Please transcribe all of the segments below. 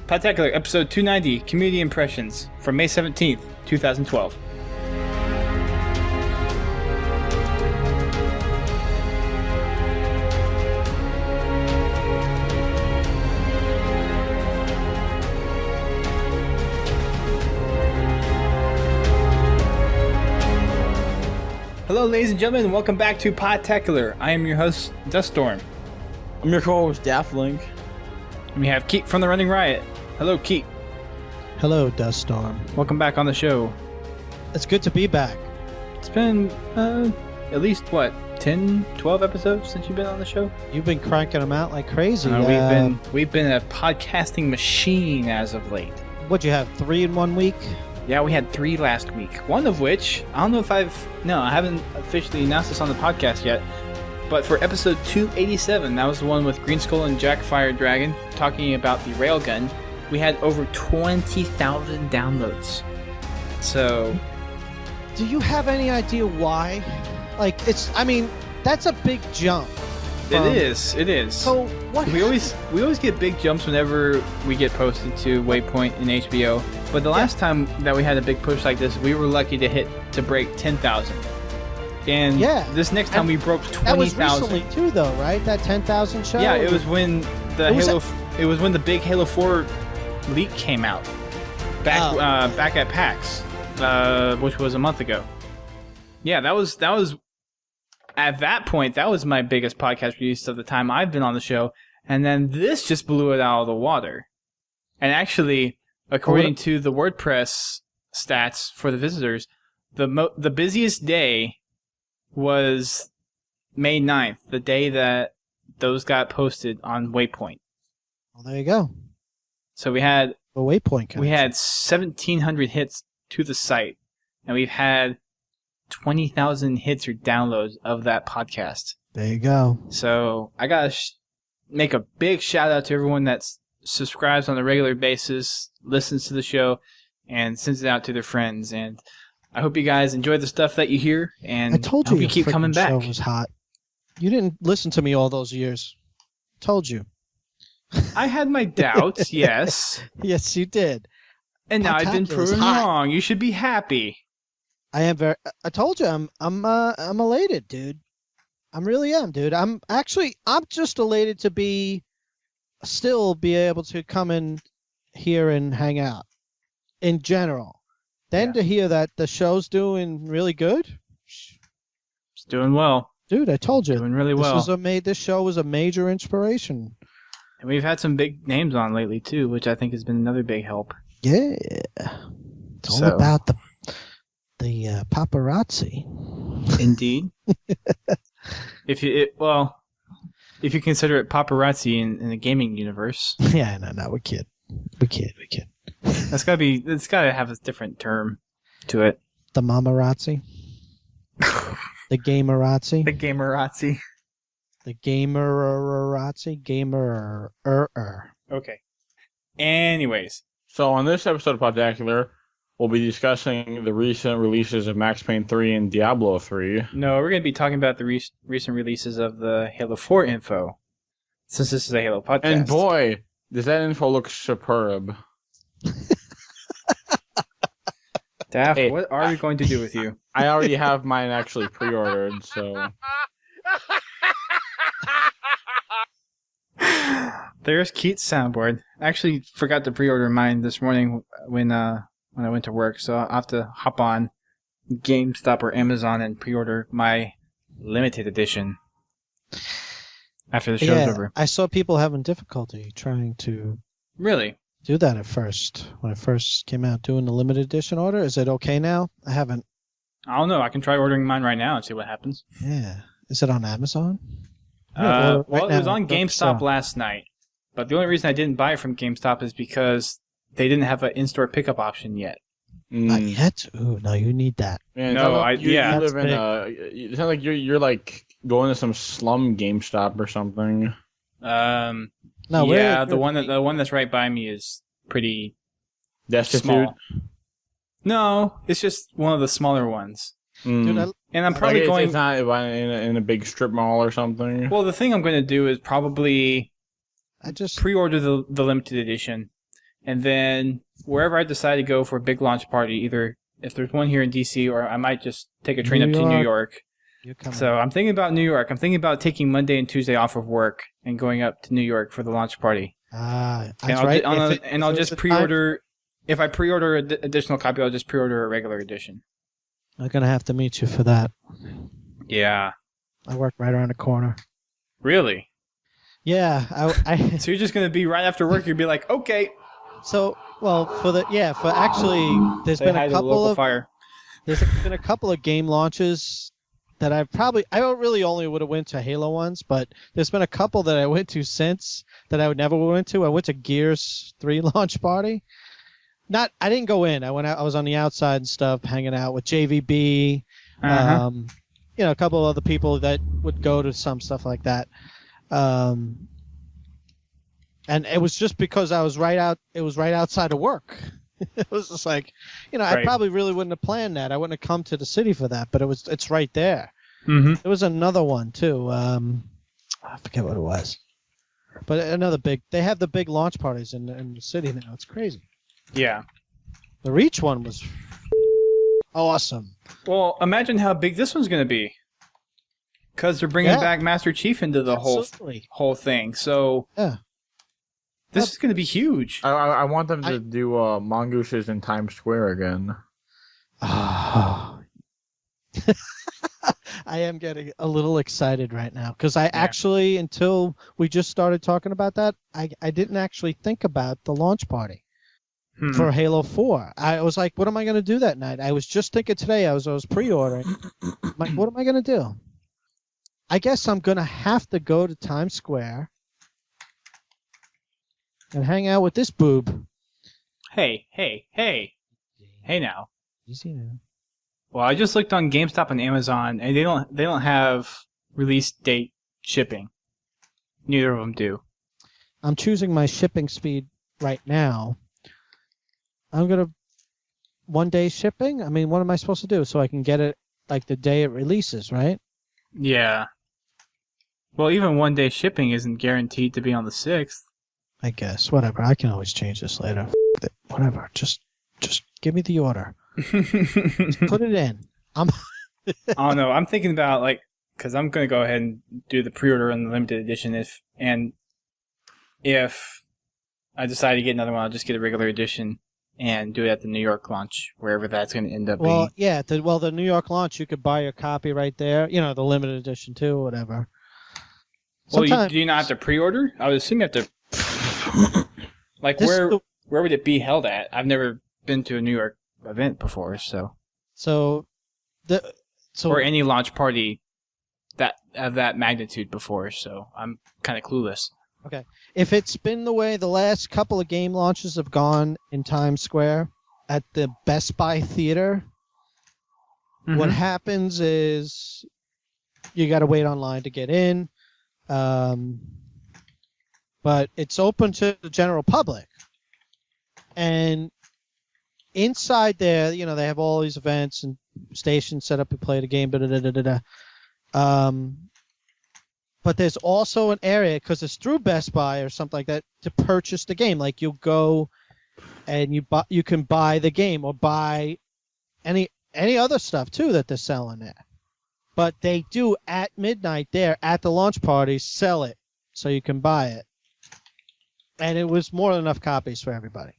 Podtacular, episode 290, Community Impressions, from May 17th, 2012. Hello, ladies and gentlemen, and welcome back to Podtacular. I am your host, Duststorm. I'm your co-host, DaftLink. And we have Kete from the Running Riot. Hello, Kete. Hello, Duststorm. Welcome back on the show. It's good to be back. It's been at least, 10, 12 episodes since you've been on the show? You've been cranking them out like crazy. We've been a podcasting machine as of late. What'd you have, 3 in 1 week? Yeah, we had 3 last week. One of which, I don't know if I haven't officially announced this on the podcast yet, but for episode 287, that was the one with Green Skull and Jack Fire Dragon talking about the railgun, we had over 20,000 downloads. So, do you have any idea why? That's a big jump. It is. So, what we always get big jumps whenever we get posted to Waypoint and HBO. But the last time that we had a big push like this, we were lucky to break 10,000. And this next time we broke 20,000. That was recently too, though, right? That 10,000 show. Yeah, it was when the big Halo 4 leak came out back at PAX, which was a month ago. Yeah, that was at that point that was my biggest podcast release of the time I've been on the show, and then this just blew it out of the water. And actually, according to the WordPress stats for the visitors, the busiest day was May 9th, the day that those got posted on Waypoint. Well, there you go. So we had a Waypoint connection. We had 1,700 hits to the site, and we've had 20,000 hits or downloads of that podcast. There you go. So I gotta make a big shout out to everyone that subscribes on a regular basis, listens to the show, and sends it out to their friends. And I hope you guys enjoy the stuff that you hear, and I told you hope you keep coming back. Show was hot. You didn't listen to me all those years. Told you. I had my doubts, yes. Yes, you did. And now I've been proven wrong. You should be happy. I am very. I told you, I'm elated, dude. I really am, dude. I'm just elated to still be able to come in here and hang out. In general, then to hear that the show's doing really good. It's doing well, dude. I told you, doing really well. This show was a major inspiration. And we've had some big names on lately too, which I think has been another big help. Yeah, it's all about the paparazzi. Indeed. If you consider it paparazzi in the gaming universe. Yeah, no, we kid. It's gotta have a different term to it. The mamarazzi. The gamerazzi. The gamerazzi. The gamerazzi. Gamer. Okay. Anyways. So on this episode of Podtacular, we'll be discussing the recent releases of Max Payne 3 and Diablo 3. No, we're going to be talking about the recent releases of the Halo 4 info, since this is a Halo podcast. And boy, does that info look superb. Daft, what are we going to do with you? I already have mine actually pre-ordered, so... There's Kete's soundboard. I actually forgot to pre-order mine this morning when I went to work, so I'll have to hop on GameStop or Amazon and pre-order my limited edition after the show's over. I saw people having difficulty trying to do that at first. When it first came out, doing the limited edition order. Is it okay now? I haven't. I don't know. I can try ordering mine right now and see what happens. Yeah. Is it on Amazon? It was on GameStop last night. But the only reason I didn't buy it from GameStop is because they didn't have an in-store pickup option yet. Not yet? Ooh, no, you need that. Man, you live in it sounds like you're like going to some slum GameStop or something. The one that's right by me is pretty destitute. Small. No, it's just one of the smaller ones. Dude, and I'm probably going. It's not in a big strip mall or something. Well, the thing I'm going to do is probably I just pre-order the limited edition, And then wherever I decide to go for a big launch party, either if there's one here in DC, or I might just take a train up to New York. So I'm thinking about New York. I'm thinking about taking Monday and Tuesday off of work and going up to New York for the launch party. That's right. And I'll just pre-order. If I pre-order an additional copy, I'll just pre-order a regular edition. I'm going to have to meet you for that. Yeah. I work right around the corner. Really? Yeah. So you're just going to be right after work, you'll be like, okay. So, well, there's been a couple of game launches that I don't really only would have went to Halo ones, but there's been a couple that I went to since that I would never went to. I went to Gears 3 launch party. I didn't go in. I was on the outside and stuff, hanging out with JVB, a couple of other people that would go to some stuff like that. And it was just because it was right outside of work. It was just like, I probably really wouldn't have planned that. I wouldn't have come to the city for that, but it's right there. Mm-hmm. There was another one too. I forget what it was, but they have the big launch parties in the city now. It's crazy. Yeah. The Reach one was awesome. Well, imagine how big this one's going to be. Because they're bringing back Master Chief into the whole thing. So this is going to be huge. I want them to do mongooses in Times Square again. I am getting a little excited right now because actually, until we just started talking about that, I didn't actually think about the launch party for Halo 4. I was like, what am I going to do that night? I was just thinking today, I was pre-ordering. I'm like, what am I going to do? I guess I'm going to have to go to Times Square and hang out with this boob. Hey now. Easy now. Well, I just looked on GameStop and Amazon, and they don't have release date shipping. Neither of them do. I'm choosing my shipping speed right now. I'm going to 1 day shipping? I mean, what am I supposed to do? So I can get it like the day it releases, right? Yeah. Well, even 1 day shipping isn't guaranteed to be on the 6th. I guess. Whatever. I can always change this later. Whatever. Just give me the order. Just put it in. I don't know. I'm thinking about, because I'm going to go ahead and do the pre-order on the limited edition. If I decide to get another one, I'll just get a regular edition and do it at the New York launch, wherever that's going to end up being. Well, yeah. The New York launch, you could buy your copy right there. The limited edition too, whatever. Well, do you not have to pre-order? I would assume you have to. Where would it be held at? I've never been to a New York event before, or any launch party of that magnitude before, so I'm kind of clueless. Okay. If it's been the way the last couple of game launches have gone in Times Square at the Best Buy Theater, what happens is you got to wait online to get in. But it's open to the general public. And inside there, they have all these events and stations set up to play the game, but there's also an area, because it's through Best Buy or something like that, to purchase the game. Like, you'll go and you can buy the game or buy any other stuff, too, that they're selling there. But they do, at midnight there, at the launch party, sell it so you can buy it. And it was more than enough copies for everybody.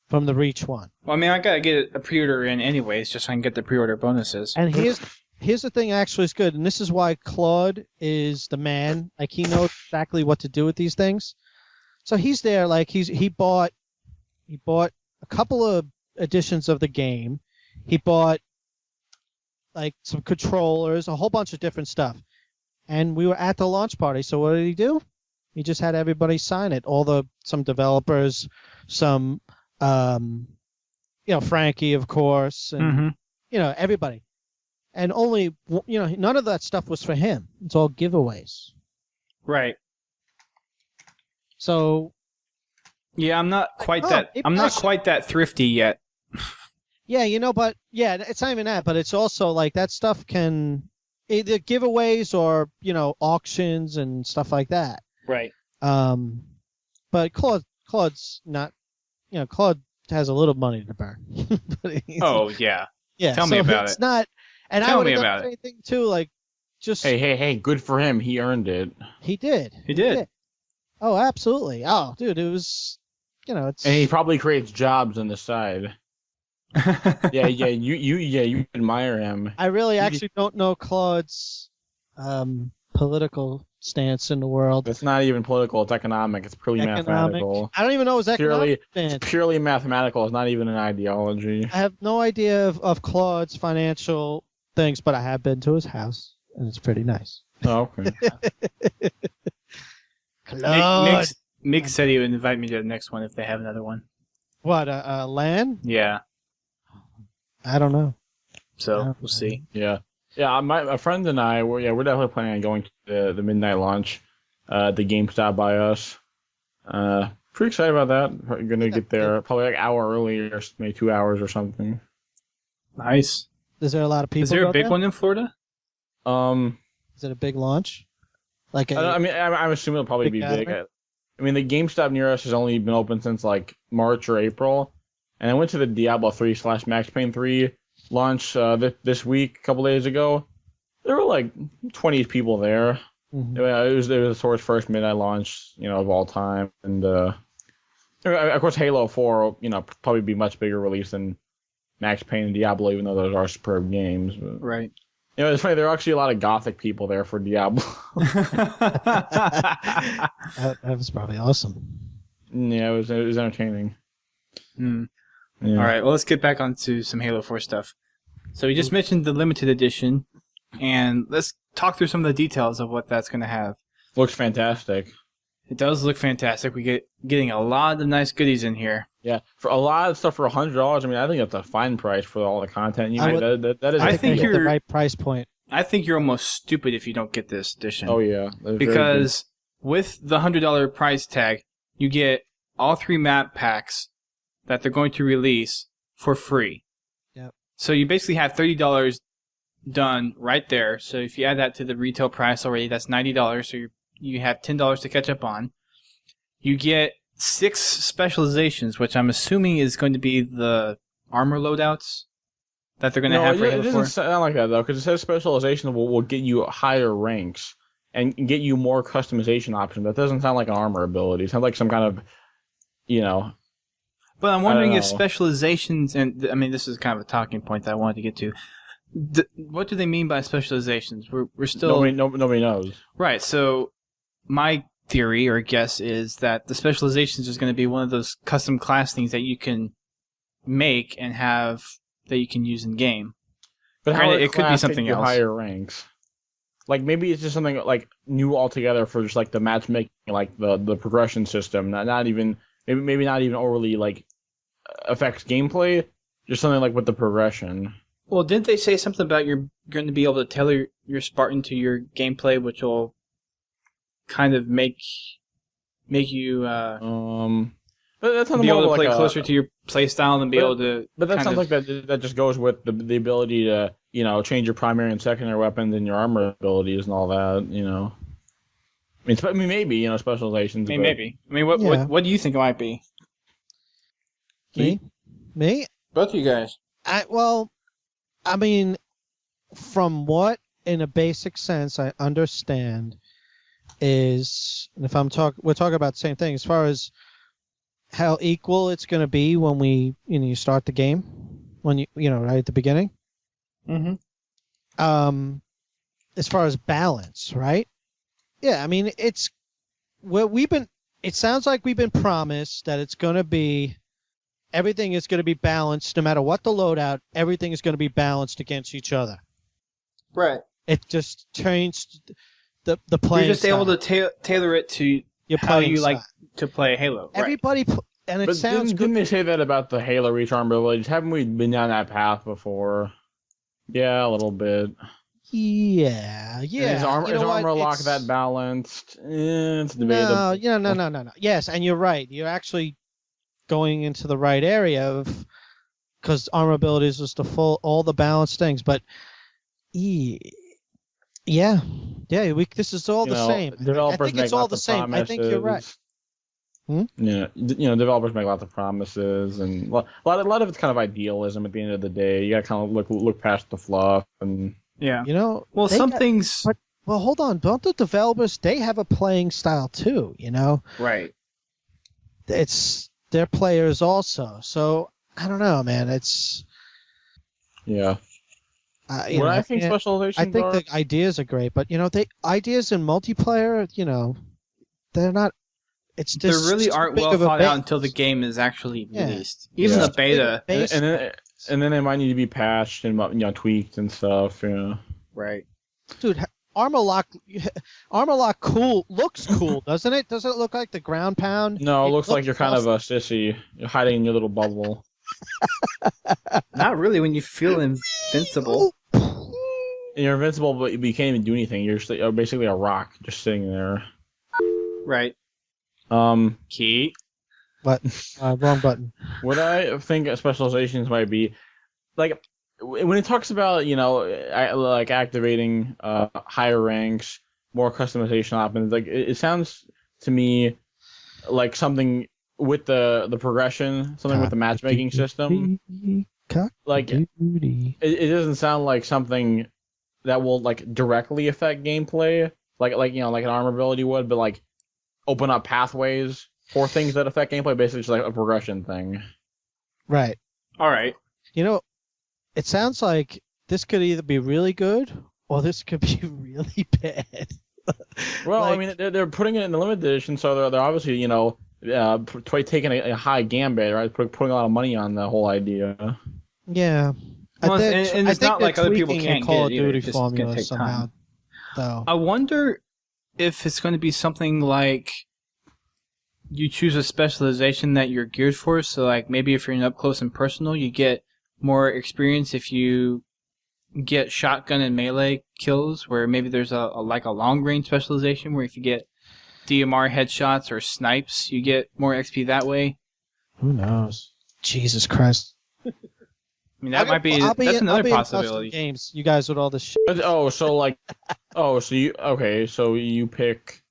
From the Reach one. Well, I mean, I got to get a pre-order in anyways, just so I can get the pre-order bonuses. And here's the thing actually is good, and this is why Claude is the man. Like, he knows exactly what to do with these things. So he's there, like, he bought a couple of editions of the game. He bought, like, some controllers, a whole bunch of different stuff. And we were at the launch party, so what did he do? He just had everybody sign it. Some developers, some, Frankie, of course, and, everybody. And only, none of that stuff was for him. It's all giveaways. Right. So. Yeah, I'm not quite that thrifty yet. Yeah, but it's not even that, but it's also like that stuff can either giveaways or, auctions and stuff like that. Right. But Claude Claude's not, Claude has a little money to burn. But Oh yeah. yeah. Tell me about it's it. Not, and Tell I would me have done about the it. same thing too. Like, just Hey, good for him. He earned it. he did. He did. Oh, absolutely. Oh, dude, it was, it's. And he probably creates jobs on the side. Yeah, you admire him. I really actually don't know Claude's political stance in the world. It's not even political. It's economic. It's purely mathematical. I don't even know his economic stance. It's purely mathematical. It's not even an ideology. I have no idea of Claude's financial things, but I have been to his house, and it's pretty nice. Oh, okay. Claude. Mick said he would invite me to the next one if they have another one. What, LAN? Yeah. I don't know. So we'll see. Yeah. My friend and I, we're definitely planning on going to the midnight launch, the GameStop by us. Pretty excited about that. We're gonna get there probably like an hour early, or maybe 2 hours or something. Nice. Is there a lot of people? Is there a big one in Florida? Is it a big launch? I'm assuming it'll probably be big. gathering? I mean, the GameStop near us has only been open since like March or April, and I went to the Diablo 3 / Max Payne 3 launch this week, a couple days ago. There were like 20 people there. Mm-hmm. It was the Source first midnight launch, of all time, and of course Halo 4, probably be much bigger release than Max Payne and Diablo, even though those are superb games. But, Right. it's funny. There are actually a lot of Gothic people there for Diablo. That was probably awesome. Yeah, it was entertaining. Hmm. Yeah. All right, well, let's get back onto some Halo 4 stuff. So we just mentioned the limited edition, and let's talk through some of the details of what that's going to have. Looks fantastic. It does look fantastic. We getting a lot of nice goodies in here. Yeah, for a lot of stuff for $100. I mean, I think that's a fine price for all the content you get. That is. I think you're you're the right price point. I think you're almost stupid if you don't get this edition. Oh yeah, because with the $100 price tag, you get all 3 map packs that they're going to release for free. Yep. So you basically have $30 done right there. So if you add that to the retail price already, that's $90. So you have $10 to catch up on. You get 6 specializations, which I'm assuming is going to be the armor loadouts that they're going to have for Halo 4. It doesn't sound like that, though, because it says specialization will get you higher ranks and get you more customization options. That doesn't sound like an armor ability. It sounds like some kind of, But I'm wondering if specializations, and I mean, this is kind of a talking point that I wanted to get to. What do they mean by specializations? We're still... Nobody knows. Right, so my theory or guess is that the specializations is going to be one of those custom class things that you can make and have that you can use in game. But Granted, it could be something else. Higher ranks. Like maybe it's just something like new altogether for just like the matchmaking, like the progression system. Not even maybe not even overly like affects gameplay. Just something like with the progression. Well, didn't they say something about you're going to be able to tailor your Spartan to your gameplay, which will kind of make you but that sounds be able to play like closer to your play style and be able to. But that sounds like that just goes with the ability to change your primary and secondary weapons and your armor abilities and all that. I mean maybe specializations. Maybe. I mean, what do you think it might be? Me? Both of you guys. I mean, from what in a basic sense I understand is, and if we're talking about the same thing as far as how equal it's going to be when you start the game, when right at the beginning. Mm-hmm. As far as balance, right? Yeah, I mean it sounds like we've been promised that it's going to be, everything is going to be balanced no matter what the loadout, everything is going to be balanced against each other. Right. It just changed the playing. You're just style. able to tailor it to how you style. like to play Halo. Everybody, and it But sounds good. didn't they say that about the Halo Reach armor abilities? Haven't we been down that path before? Yeah, a little bit. Yeah. Is armor lock that balanced? It's debatable. No. Yes, and you're right. You're actually going into the right area because armor abilities is all the balanced things. But this is all the same. I think it's all the same. I think you're right. Yeah, developers make lots of promises, and a lot of it's kind of idealism. At the end of the day, you got to kind of look past the fluff, and Yeah. Well, some things. But, well, hold on. Don't the developers? They have a playing style too. Right. It's their players also. So I don't know, man. It's yeah. I think specializations I think are... the ideas are great, but ideas in multiplayer, they're not. It's just they really aren't well thought out until the base. game is actually released. Even the beta. And then they might need to be patched and tweaked and stuff. Right. Dude, Armor Lock looks cool, doesn't it? Doesn't it look like the ground pound? No, it looks like you're kind of a sissy. You're hiding in your little bubble. Not really when you feel invincible. And you're invincible, but you can't even do anything. You're basically a rock just sitting there. Right. Key. But wrong button. What I think specializations might be, like, when it talks about like activating higher ranks, more customization options, like it sounds to me like something with the progression, something with the matchmaking system. Like it doesn't sound like something that will like directly affect gameplay, like an armor ability would, but like open up pathways for things that affect gameplay. Basically, just like a progression thing. Right. All right. It sounds like this could either be really good or this could be really bad. Well, I mean, they're putting it in the limited edition, so they're obviously taking a high gambit, right? Putting a lot of money on the whole idea. Yeah. Well, and it's not like other people can't Call of get it either. Duty It's just formula gonna take somehow, time. though. I wonder if it's going to be something like you choose a specialization that you're geared for. So, like, maybe if you're in up close and personal, you get more experience if you get shotgun and melee kills, where maybe there's a long range specialization where if you get DMR headshots or snipes, you get more XP that way. Who knows? Jesus Christ. I mean, that's another possibility. Games, you guys with all this shit. So you pick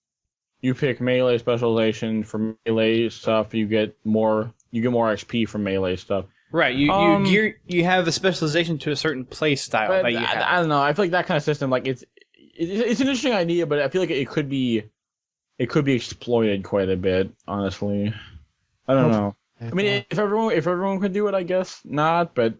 melee specialization for melee stuff. You get more XP from melee stuff. Right, you have a specialization to a certain play style that you have. I don't know. I feel like that kind of system, like it's an interesting idea, but I feel like it could be exploited quite a bit. Honestly, I don't know. I mean, if everyone could do it, I guess not. But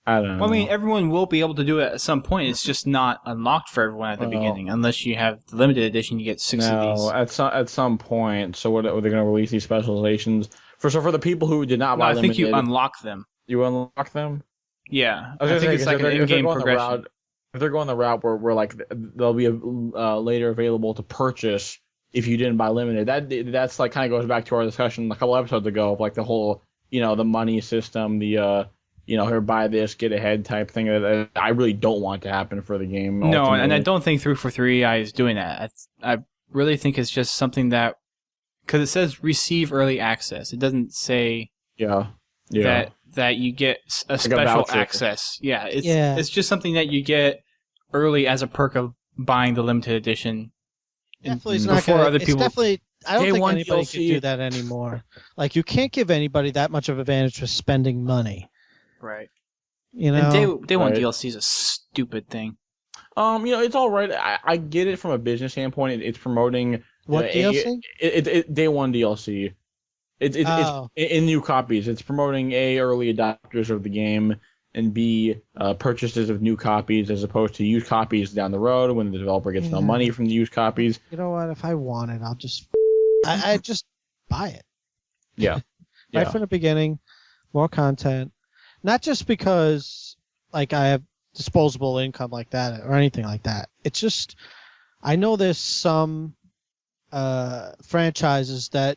I don't know. Well, I mean, everyone will be able to do it at some point. It's just not unlocked for everyone at the beginning, unless you have the limited edition. You get 6 of these. At some point. So what are they going to release these specializations? For the people who did not buy them, I think you unlock them. You unlock them? Yeah, I think it's like an in-game progression. If they're going the route where like they'll be later available to purchase if you didn't buy limited, that's like kind of goes back to our discussion a couple episodes ago of like the whole the money system, the here buy this get ahead type thing that I really don't want to happen for the game. No, ultimately. and I don't think 343 is doing that. I really think it's just something that. Because it says receive early access. It doesn't say that you get a special access. Yeah, it's just something that you get early as a perk of buying the limited edition. Definitely, it's not gonna, other people. Definitely, I don't think anybody can do that anymore. Like, you can't give anybody that much of an advantage for spending money. Right. And day one DLC is a stupid thing. It's all right. I get it from a business standpoint. It's promoting. What DLC? Day one DLC. It's in new copies. It's promoting early adopters of the game, and B purchases of new copies as opposed to used copies down the road when the developer gets no money from the used copies. You know what? If I want it, I'll just I just buy it. Yeah. Right from the beginning, more content. Not just because like I have disposable income like that or anything like that. It's just I know there's some franchises that,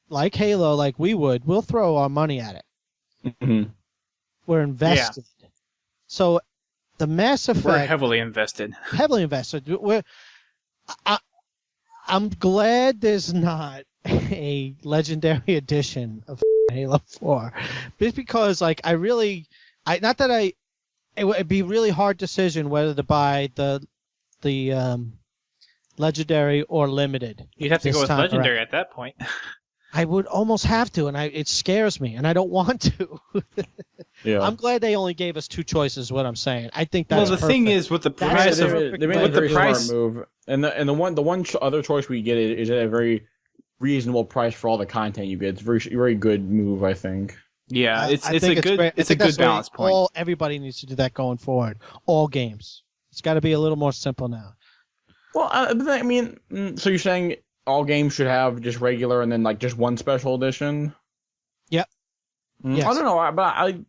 like Halo, like we'll throw our money at it. Mm-hmm. We're invested. Yeah. So the Mass Effect... We're heavily invested. Heavily invested. I'm glad there's not a Legendary Edition of Halo 4. Just because, like, it would be a really hard decision whether to buy the Legendary or Limited. You'd have to go with Legendary at that point. I would almost have to, and it scares me, and I don't want to. Yeah. I'm glad they only gave us 2 choices. What I'm saying, I think that's Well, the thing perfect. is, with the That's price a of perfect they made way a with to the very do it. price, smart move, and the one other choice we get is at a very reasonable price for all the content you get. It's a very good move, I think. yeah, I it's think a good great. it's I a think that's good the way balance point. Everybody needs to do that going forward. All games. It's got to be a little more simple now. Well, I mean, so you're saying all games should have just regular and then like just one special edition? Yep. Yes. I don't know, but I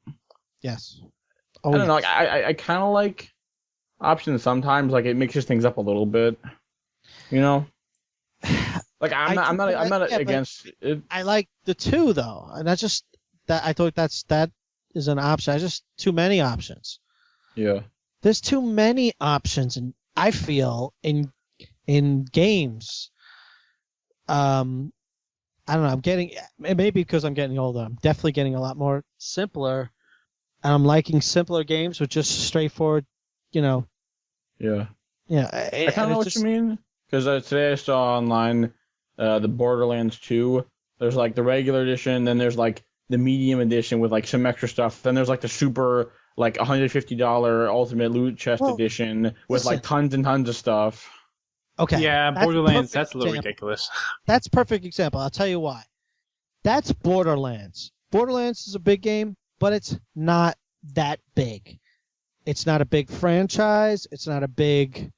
Yes. I don't know. Like, I kind of like options sometimes. Like it mixes things up a little bit, you know. Like I'm not against it. I like the 2 though, and that's just that. I thought that is an option. I just too many options. Yeah. There's too many options, and I feel in games. I don't know. I'm getting maybe because I'm getting older. I'm definitely getting a lot more simpler, and I'm liking simpler games with just straightforward, Yeah. Yeah. I kind of know what you mean because today I saw online the Borderlands 2. There's like the regular edition, then there's like the medium edition with like some extra stuff. Then there's like the super like $150 ultimate loot chest edition with like tons and tons of stuff. Okay. Yeah, That's Borderlands. perfect That's a little example. ridiculous. That's perfect example. I'll tell you why. That's Borderlands. Borderlands is a big game, but it's not that big. It's not a big franchise. It's not a big.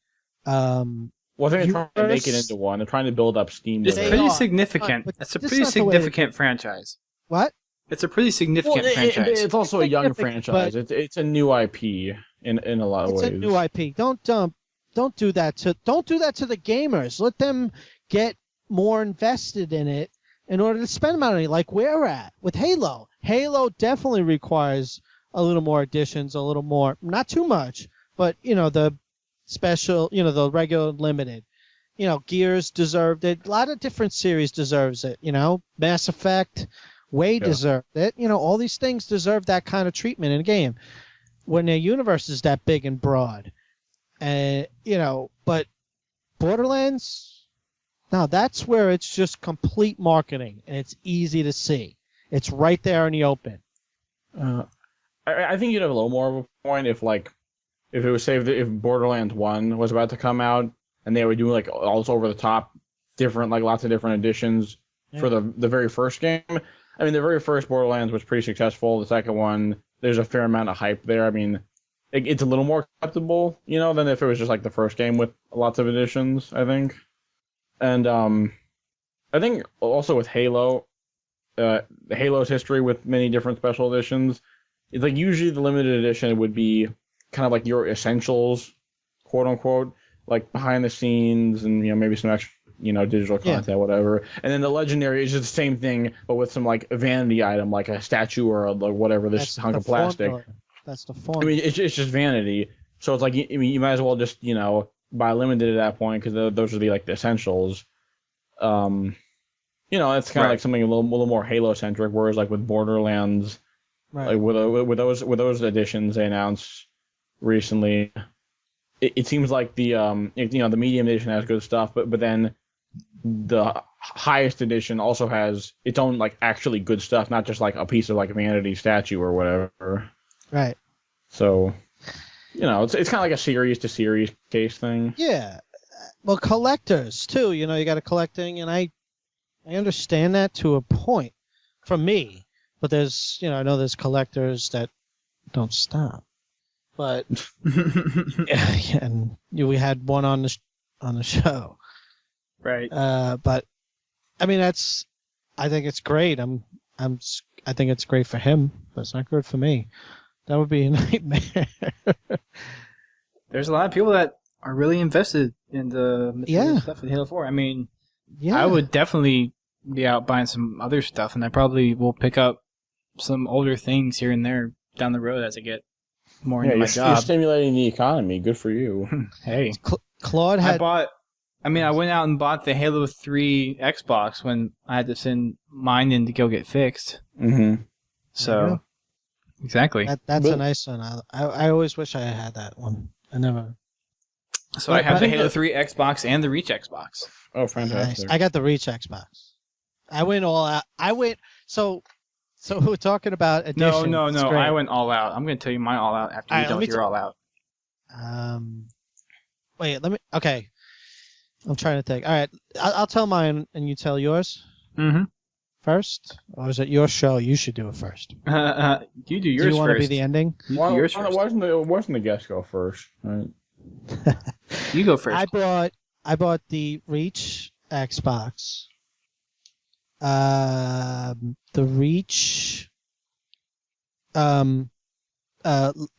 Well, I think they're trying to make it into one. They're trying to build up steam. It's with pretty it. significant. But It's a this pretty is not the way to- significant franchise. What? It's a pretty significant franchise. It's also a young Significant, franchise. It's a new IP in a lot of It's ways. a new IP. Don't do that to the gamers. Let them get more invested in it in order to spend money like we're at with Halo. Halo definitely requires a little more additions, a little more, not too much, but the special, the regular limited. Gears deserved it. A lot of different series deserves it. Mass Effect deserved it. All these things deserve that kind of treatment in a game when their universe is that big and broad. But Borderlands, now that's where it's just complete marketing and it's easy to see. It's right there in the open. I think you'd have a little more of a point if it was if Borderlands 1 was about to come out and they were doing like all this over the top different lots of different editions for the very first game. I mean, the very first Borderlands was pretty successful. The second one, there's a fair amount of hype there. I mean, it's a little more acceptable, than if it was just like the first game with lots of editions, I think. And I think also with Halo, Halo's history with many different special editions, it's like usually the limited edition would be kind of like your essentials, quote unquote, like behind the scenes and maybe some extra digital content, whatever. And then the legendary is just the same thing, but with some like vanity item, like a statue or whatever, this hunk of plastic. That's the formula. I mean, it's just vanity. So it's like, you might as well just, buy limited at that point because those would be like the essentials. It's kind of like something a little more Halo centric. Whereas like with Borderlands, like with those editions they announced recently, it seems like the the medium edition has good stuff, but then the highest edition also has its own like actually good stuff, not just like a piece of like a vanity statue or whatever. Right. So, it's kind of like a series to series case thing. Yeah. Well, collectors too. You got a collecting, and I understand that to a point for me. But there's, I know there's collectors that don't stop. But and we had one on the show. Right. But I mean, I think it's great. I think it's great for him, but it's not good for me. That would be a nightmare. There's a lot of people that are really invested in the material stuff in Halo 4. I mean, I would definitely be out buying some other stuff, and I probably will pick up some older things here and there down the road as I get more into my job. You're stimulating the economy. Good for you. Hey. Claude had... I went out and bought the Halo 3 Xbox when I had to send mine in to go get fixed. Mm-hmm. So, exactly. That's a nice one. I always wish I had that one. I never... So I have the Halo 3 Xbox and the Reach Xbox. Oh, fantastic. Nice. I got the Reach Xbox. I went all out. So we're talking about edition. No. It's great. I went all out. I'm going to tell you my all out after you're done with your all out. Wait, okay. I'm trying to think. All right, I'll tell mine and you tell yours. Mm-hmm. First, or is it your show? You should do it first. You do yours first. Do you want to be the ending? You do yours first. Wasn't the guest go first? Right. You go first. I bought the Reach Xbox. The Reach. What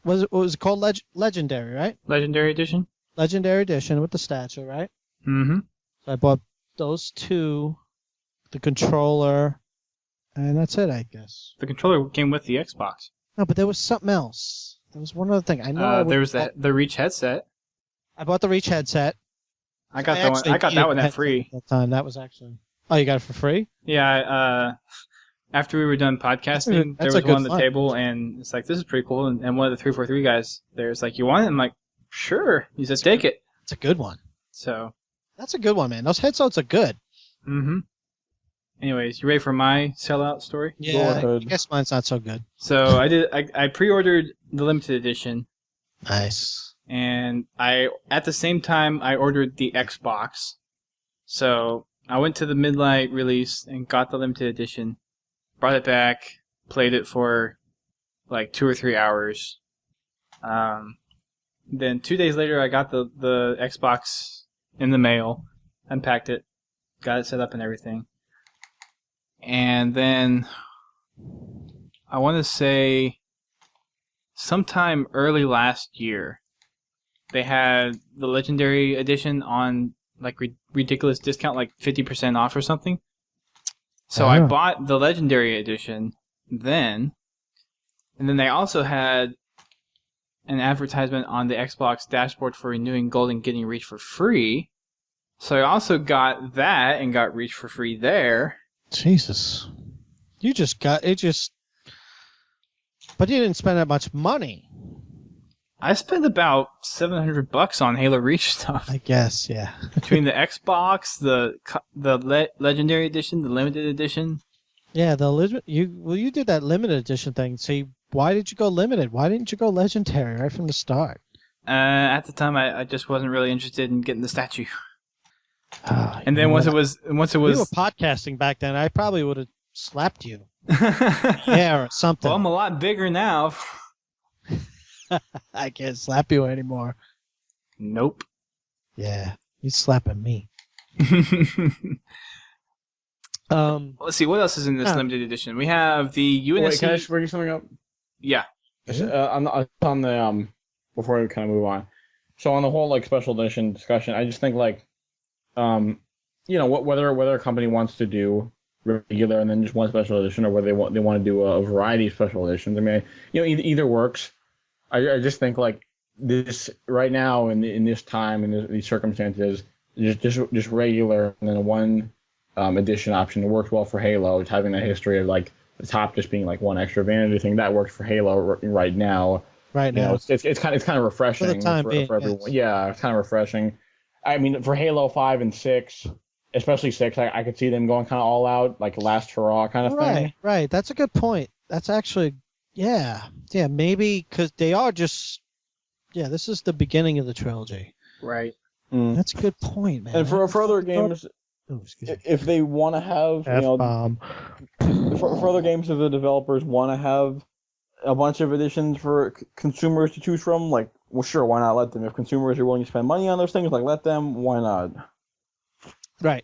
was it called? Legendary, right? Legendary Edition. Legendary Edition with the statue, right? Mm-hmm. So I bought those two, the controller, and that's it, I guess. The controller came with the Xbox. No, but there was something else. There was one other thing. I know. There was the Reach headset. I bought the Reach headset. I got that one at free. At that time, that was actually. Oh, you got it for free? Yeah. After we were done podcasting, there was one on the table, and it's like, this is pretty cool. And one of the 343 guys there's like, you want it? I'm like, sure. He said, take it. It's a good one. So. That's a good one, man. Those headsets are good. Mm-hmm. Anyways, you ready for my sellout story? Yeah, I guess mine's not so good. So I pre-ordered the limited edition. Nice. And at the same time I ordered the Xbox. So I went to the midnight release and got the limited edition, brought it back, played it for like 2 or 3 hours. Then 2 days later I got the Xbox in the mail, unpacked it, got it set up and everything. And then I want to say sometime early last year, they had the Legendary Edition on like ridiculous discount, like 50% off or something. So I bought the Legendary Edition then, and then they also had an advertisement on the Xbox dashboard for renewing Gold and getting Reach for free. So I also got that and got Reach for free there. Jesus. You just got it but you didn't spend that much money. I spent about $700 on Halo Reach stuff. I guess, yeah. Between the Xbox, the Legendary Edition, the Limited Edition. Yeah, you did that Limited Edition thing. See, why did you go Limited? Why didn't you go Legendary right from the start? At the time, I just wasn't really interested in getting the statue. And then once it was, we were podcasting back then. I probably would have slapped you. Yeah, or something. Well, I'm a lot bigger now. I can't slap you anymore. Nope. Yeah, he's slapping me. Let's see, what else is in this limited edition? We have the UNSC... Wait, can I just bring something up? Yeah. On the before we kind of move on. So on the whole like special edition discussion, I just think like, whether a company wants to do regular and then just one special edition, or whether they want to do a variety of special editions. I mean, either works. I just think like this right now in this time and these circumstances, just regular and then one edition option. It worked well for Halo. It's having that history of like the top just being like one extra vanity thing that works for Halo right now. Right now, it's kind of refreshing for the time being, for everyone. Yes. Yeah, it's kind of refreshing. I mean, for Halo 5 and 6, especially 6, I could see them going kind of all out, like last hurrah kind of thing. Right. That's a good point. That's actually, yeah, maybe because they are just, this is the beginning of the trilogy. Right. Mm. That's a good point, man. And for other games, if they want to have, for other games, if the developers want to have a bunch of editions for consumers to choose from, like, well, sure, why not let them? If consumers are willing to spend money on those things, like, let them, why not? Right.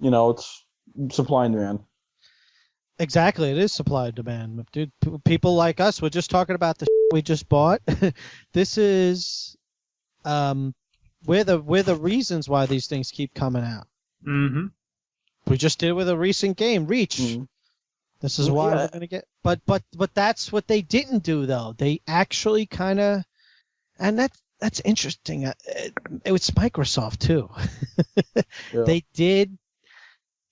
It's supply and demand. Exactly, it is supply and demand. Dude, people like us, we're just talking about the we just bought. This is we're the reasons why these things keep coming out. Mm-hmm. We just did it with a recent game, Reach. Mm-hmm. This is why we're gonna get. But that's what they didn't do though. They actually kind of, and that's interesting. It was Microsoft too. They did.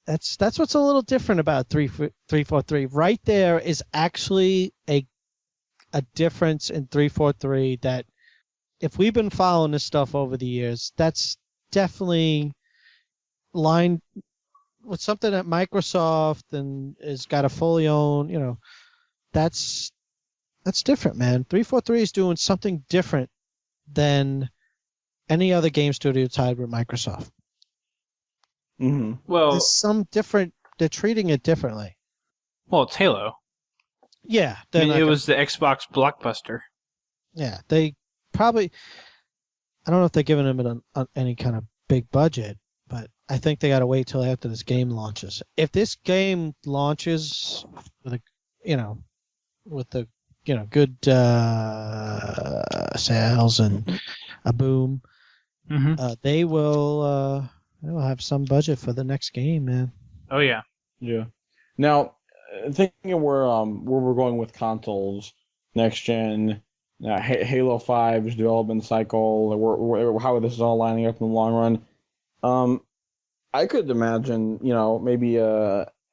That's what's a little different about 343. Right there is actually a difference in 343 that if we've been following this stuff over the years, that's definitely line with something at Microsoft and is got a fully owned, that's different, man. 343 is doing something different than any other game studio tied with Microsoft. Mm-hmm. Well, There's some different. They're treating it differently. well, it's Halo. Yeah, I mean, it was the Xbox blockbuster. Yeah, they probably. I don't know if they're giving them any kind of big budget, but I think they got to wait till after this game launches. If this game launches with good sales and a boom, they will have some budget for the next game, man. Oh yeah. Yeah. Now, thinking where we're going with consoles next gen, Halo 5's development cycle, how this is all lining up in the long run. I could imagine, maybe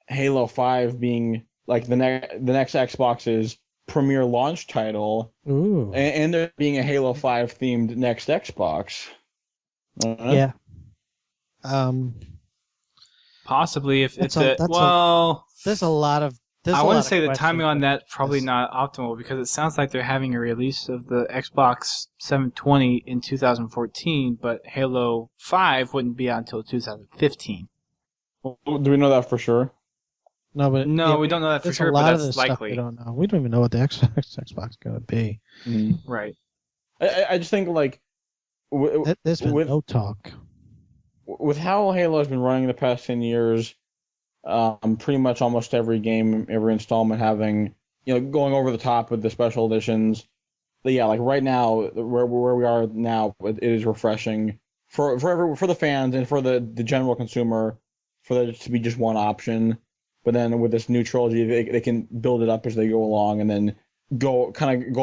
Halo 5 being like the next Xbox's premier launch title, Ooh. and there being a Halo 5 themed next Xbox. Yeah. Possibly if it's there's a lot of. I wouldn't say the timing on that probably not optimal because it sounds like they're having a release of the Xbox 720 in 2014, but Halo 5 wouldn't be out until 2015. Do we know that for sure? No, we don't know that for sure, but that's likely. We don't know. We don't even know what the Xbox is going to be. Right. I just think like there's been no talk. With how Halo's been running the past 10 years, pretty much almost every game, every installment having, going over the top with the special editions. But yeah, like right now, where we are now, it is refreshing for the fans and for the general consumer, for there to be just one option. But then with this new trilogy, they can build it up as they go along, and then go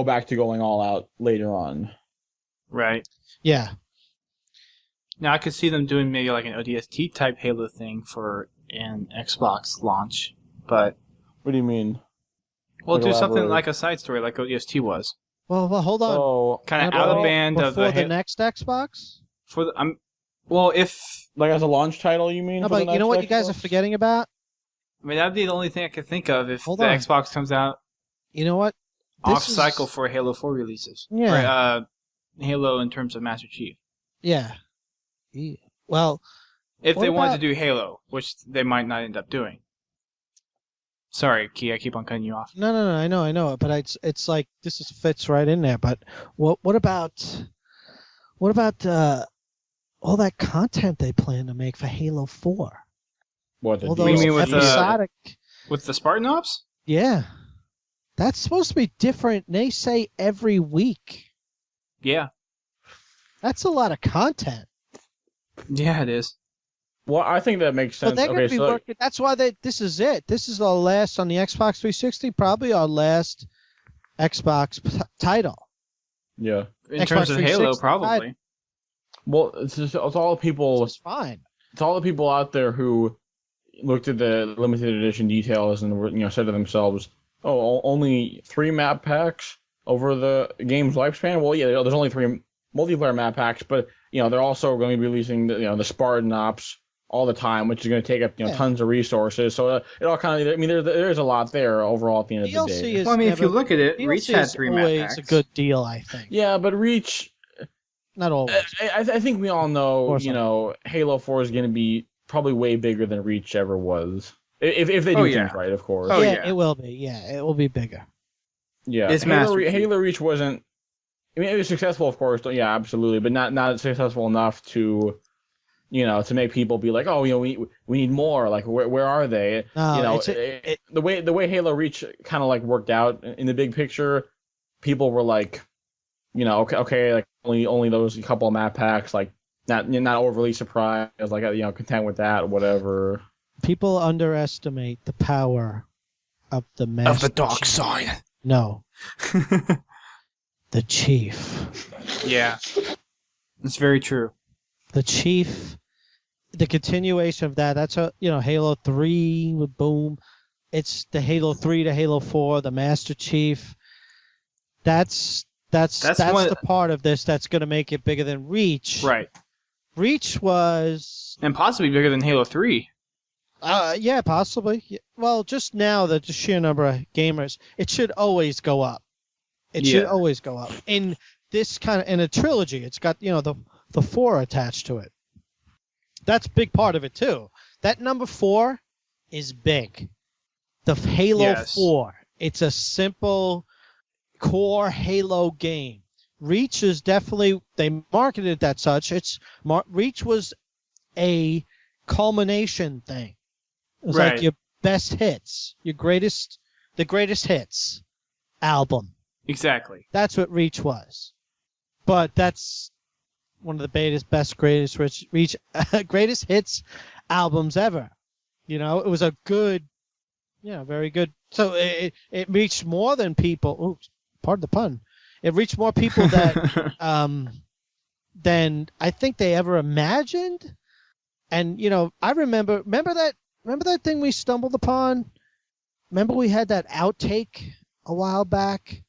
back to going all out later on. Right. Yeah. Now I could see them doing maybe like an ODST type Halo thing for an Xbox launch, but what do you mean? Well, do something like a side story like ODST was. Well, hold on. Oh, kind of out of band of the next Xbox. If like as a launch title, you mean? No, but you know what you guys are forgetting about? I mean, that'd be the only thing I could think of if Xbox comes out. You know what? Off cycle for Halo 4 releases. Yeah. Or, Halo in terms of Master Chief. Yeah. Well, if they wanted to do Halo, which they might not end up doing. Sorry, Key, I keep on cutting you off. No, I know, but it's like this fits right in there. But what about all that content they plan to make for Halo 4? What you mean with the Spartan Ops? Yeah, that's supposed to be different. They say every week. Yeah, that's a lot of content. Yeah, it is. Well, I think that makes sense. But they're going to be working. That's why this is it. This is our last on the Xbox 360. Probably our last Xbox title. Yeah. In terms of Halo, probably. Title. Well, it's all the people. It's fine. It's all the people out there who looked at the limited edition details and said to themselves, "Oh, only 3 map packs over the game's lifespan." Well, yeah, there's only 3 multiplayer map packs, but they're also going to be releasing the Spartan Ops all the time, which is going to take up tons of resources. So it all kind of, I mean, there's a lot there overall at the end of the day. Well, I mean, if you look at it, Reach had 3 map packs. It's a good deal, I think. Yeah, but Reach, not always. I think we all know, Halo 4 is going to be probably way bigger than Reach ever was. If they do things right, of course. Oh, yeah, it will be. Yeah, it will be bigger. Yeah, Halo Reach wasn't. I mean, it was successful, of course. Yeah, absolutely, but not successful enough to, to make people be like, oh, we need more. Like, where are they? No, the way Halo Reach kind of like worked out in the big picture, people were like, okay, like only those couple of map packs, like not overly surprised, like content with that, whatever. People underestimate the power of the Master of the dark side. No. The Chief. Yeah. It's very true. The Chief, the continuation of that's Halo 3 with Boom. It's the Halo 3 to Halo 4, the Master Chief. That's the part of this that's going to make it bigger than Reach. Right. Reach was... And possibly bigger than Halo 3. Yeah, possibly. Well, just now the sheer number of gamers, it should always go up. It should always go up. In this in a trilogy, it's got the 4 attached to it. That's a big part of it too. That number 4 is big. The Halo 4. It's a simple core Halo game. Reach is definitely, they marketed it that such. Reach was a culmination thing. It was like your best hits, the greatest hits album. Exactly. That's what Reach was. But that's one of the greatest hits albums ever. It was a good, very good. So it reached more than people. Oops, pardon the pun. It reached more people that than I think they ever imagined. And I remember that thing we stumbled upon. Remember we had that outtake a while back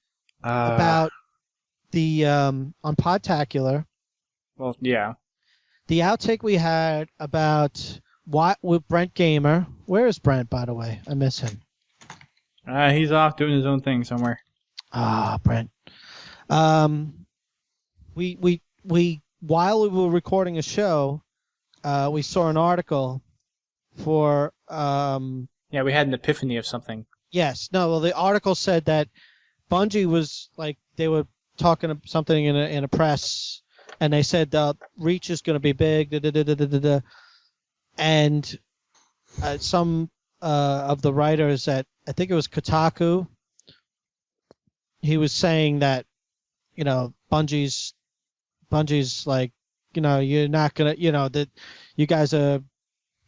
about the on Podtacular. Well, yeah. The outtake we had about with Brent Gamer. Where is Brent, by the way? I miss him. He's off doing his own thing somewhere. Brent. We while we were recording a show, we saw an article for Yeah, we had an epiphany of something. Yes. No, well the article said that Bungie was like they were talking of something in a press and they said Reach is going to be big and some of the writers at I think it was Kotaku, he was saying that Bungie's like you're not gonna that you guys are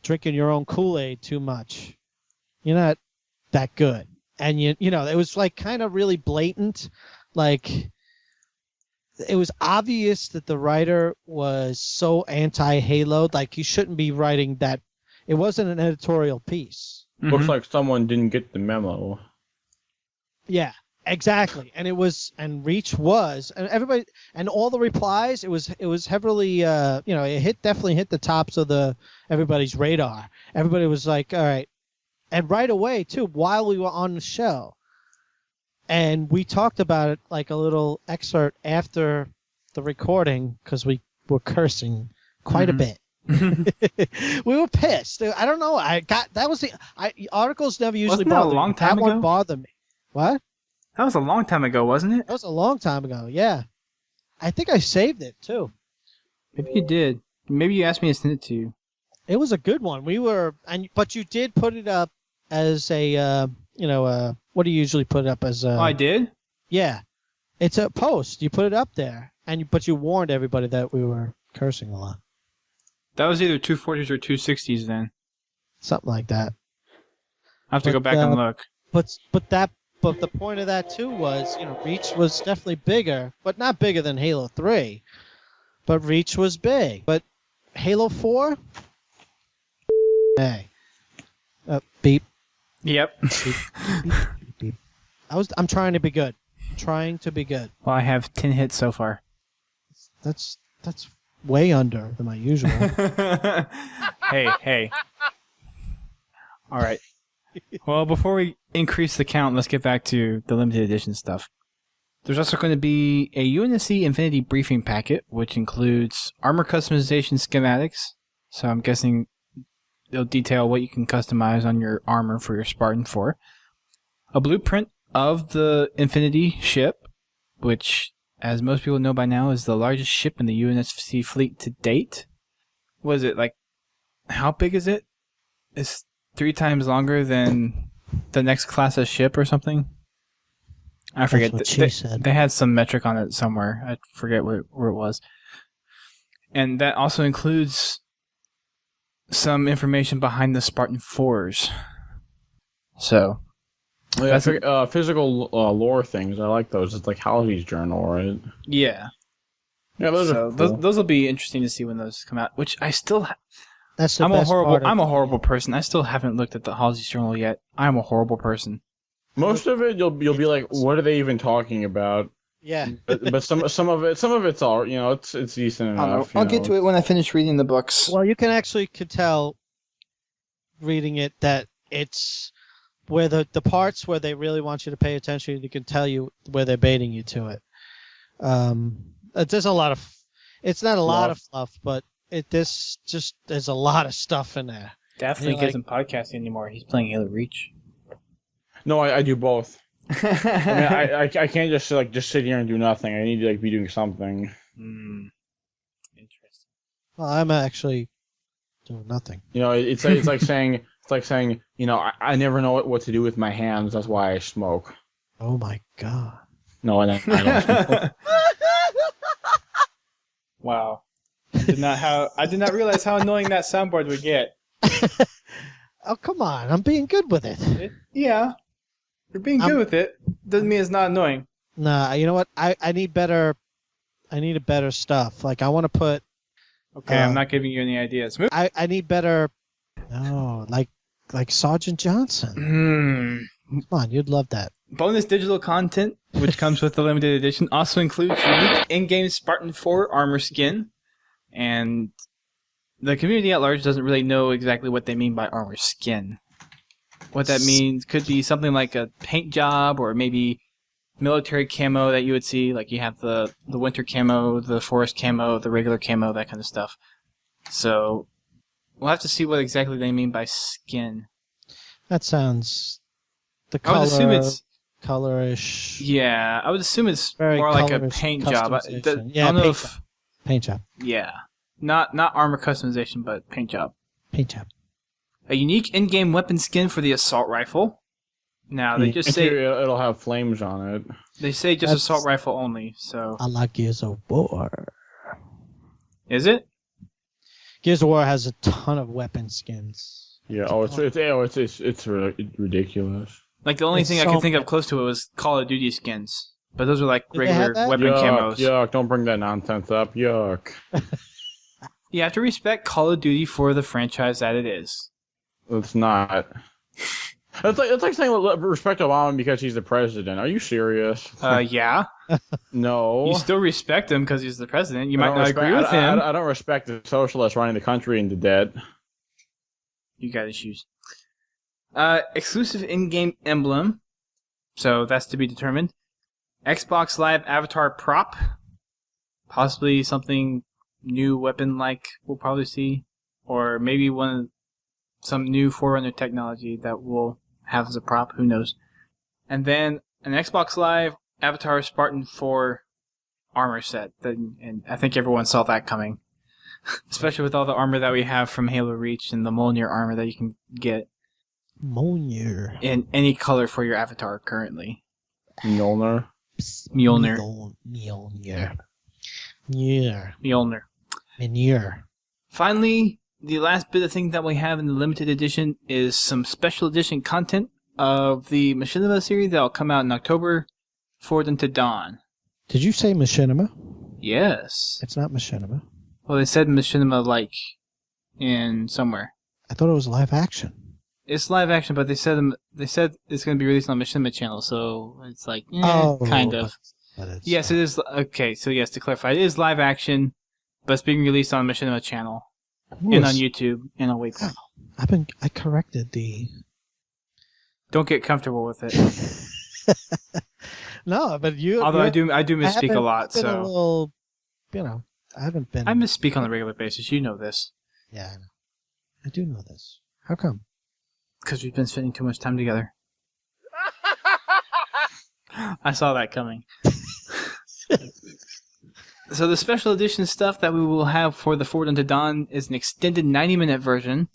drinking your own Kool-Aid too much. You're not that good, and it was like kind of really blatant, like it was obvious that the writer was so anti-Halo, like he shouldn't be writing that. It wasn't an editorial piece. Mm-hmm. Looks like someone didn't get the memo. Yeah, exactly. And Reach was, and everybody, and all the replies, it was heavily, it definitely hit the tops of everybody's radar. Everybody was like, all right. And right away, too, while we were on the show, and we talked about it like a little excerpt after the recording, because we were cursing quite a bit. We were pissed. I don't know. Articles never usually Wasn't that bother a long me. time That ago? one bothered me. What? That was a long time ago, wasn't it? That was a long time ago, yeah. I think I saved it, too. Maybe you did. Maybe you asked me to send it to you. It was a good one. But you did put it up as a, what do you usually put it up as? Oh, I did? Yeah. It's a post. You put it up there, but you warned everybody that we were cursing a lot. That was either 240s or 260s then. Something like that. I have to go back and look. But the point of that too was, Reach was definitely bigger, but not bigger than Halo 3. But Reach was big. But Halo 4? Hey. Beep. Yep. Beep, beep, beep. I'm trying to be good. Well, I have 10 hits so far. That's way under than my usual. Hey. All right. Well, before we increase the count, let's get back to the limited edition stuff. There's also going to be a UNSC Infinity briefing packet, which includes armor customization schematics. So I'm guessing it'll detail what you can customize on your armor for your Spartan 4. A blueprint of the Infinity ship, which, as most people know by now, is the largest ship in the UNSC fleet to date. What is it, like, how big is it? It's 3 times longer than the next class of ship or something? I forget. That's what she said. They had some metric on it somewhere. I forget where it was. And that also includes some information behind the Spartan 4s. So... Yeah, physical lore things. I like those. It's like Halsey's journal, right? Yeah. Yeah, those are cool. Those will be interesting to see when those come out. Which I still. That's the I'm best part. I'm a horrible person. I still haven't looked at the Halsey's journal yet. I'm a horrible person. Most of it, you'll be like, what are they even talking about? Yeah. But some of it's all it's decent enough. I'll get to it when I finish reading the books. Well, you could tell reading it that it's where the parts where they really want you to pay attention, you can tell you where they're baiting you to it. There's a lot of, it's not a lot of fluff, but there's a lot of stuff in there. DaftLink isn't podcasting anymore. He's playing Halo Reach. No, I do both. I mean, I can't just sit here and do nothing. I need to be doing something. Interesting. Well, I'm actually doing nothing. It's like saying I never know what to do with my hands. That's why I smoke. Oh my god. No, I don't smoke. Wow. I did not realize how annoying that soundboard would get. Oh, come on. I'm being good with it. Yeah. You're being good with it. Doesn't mean it's not annoying. Nah, you know what? I need better stuff. Like, I want to put... Okay, I'm not giving you any ideas. I need better... No, like Sergeant Johnson. Come on, you'd love that. Bonus digital content, which comes with the limited edition, also includes unique in-game Spartan 4 armor skin. And the community at large doesn't really know exactly what they mean by armor skin. What that means could be something like a paint job or maybe military camo that you would see. Like you have the winter camo, the forest camo, the regular camo, that kind of stuff. So we'll have to see what exactly they mean by skin. That sounds... The I would assume it's... colorish. Yeah, I would assume it's more like a paint job. I don't know if... Paint job. Yeah. Not armor customization, but paint job. Paint job. A unique in-game weapon skin for the assault rifle. Now, they just say... It'll have flames on it. They say just assault rifle only, so... I like Gears of War. Is it? Gears of War has a ton of weapon skins. Yeah, it's ridiculous. Like, the only thing I can think of close to it was Call of Duty skins. But those are like regular weapon camos. Yuck, don't bring that nonsense up. Yuck. You have to respect Call of Duty for the franchise that it is. It's not. It's like saying respect Obama because he's the president. Are you serious? Yeah. No. You still respect him because he's the president. You might not agree with him. I don't respect the socialists running the country into debt. You got issues. Exclusive in-game emblem. So that's to be determined. Xbox Live Avatar prop. Possibly something new weapon-like we'll probably see. Or maybe some new Forerunner technology that we'll have as a prop. Who knows? And then an Xbox Live Avatar Spartan 4 armor set. And I think everyone saw that coming. Especially with all the armor that we have from Halo Reach and the Mjolnir armor that you can get. Mjolnir. In any color for your avatar currently. Mjolnir. Finally, the last bit of thing that we have in the limited edition is some special edition content of the Machinima series that will come out in October, Forward into Dawn. Did you say Machinima? Yes. It's not Machinima. Well, they said Machinima in somewhere. I thought it was live action. It's live action, but they said it's going to be released on Machinima channel, so it's kind of. Yes, it is. Okay, so yes, to clarify, it is live action, but it's being released on Machinima channel and on YouTube and on Waypoint. I corrected the. Don't get comfortable with it. No, but you. Although I do misspeak a lot, so. A little, I haven't been. I misspeak on a regular basis. You know this. Yeah, I know. I do know this. How come? Because we've been spending too much time together. I saw that coming. So the special edition stuff that we will have for the Forward Unto Dawn is an extended 90-minute version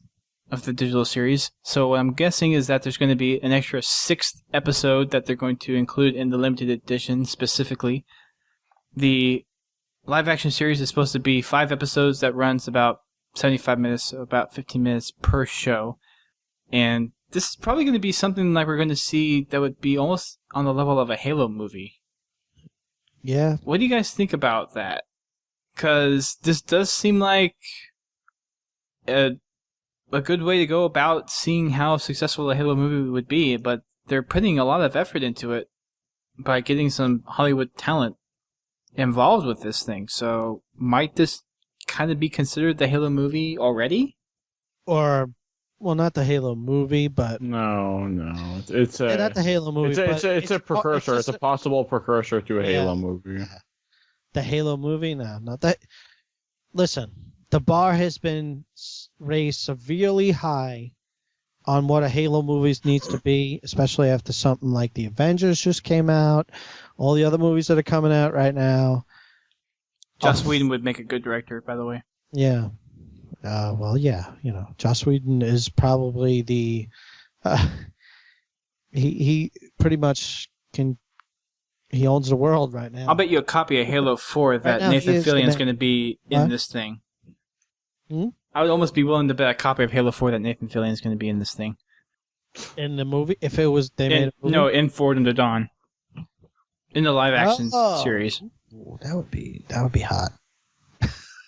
of the digital series. So what I'm guessing is that there's going to be an extra 6th episode that they're going to include in the limited edition specifically. The live-action series is supposed to be 5 episodes that runs about 75 minutes, so about 15 minutes per show. And this is probably going to be something like we're going to see that would be almost on the level of a Halo movie. Yeah. What do you guys think about that? Because this does seem like a good way to go about seeing how successful a Halo movie would be, but they're putting a lot of effort into it by getting some Hollywood talent involved with this thing. So might this kind of be considered the Halo movie already? Or Well, not the Halo movie, but No, it's a not the Halo movie. it's a precursor. It's a possible precursor to a Halo movie. Yeah. The Halo movie, no, not that. Listen, the bar has been raised severely high on what a Halo movie needs to be, especially after something like the Avengers just came out, all the other movies that are coming out right now. Joss Whedon would make a good director, by the way. Yeah. Well, yeah, Joss Whedon is probably the. He pretty much can. He owns the world right now. I'll bet you a copy of Halo 4 that Nathan Fillion's going to be in this thing. Hmm? I would almost be willing to bet a copy of Halo 4 that Nathan Fillion's going to be in this thing. In the movie? If it was... made a movie? No, in Forward Unto Dawn. In the live-action series. Ooh, that would be hot.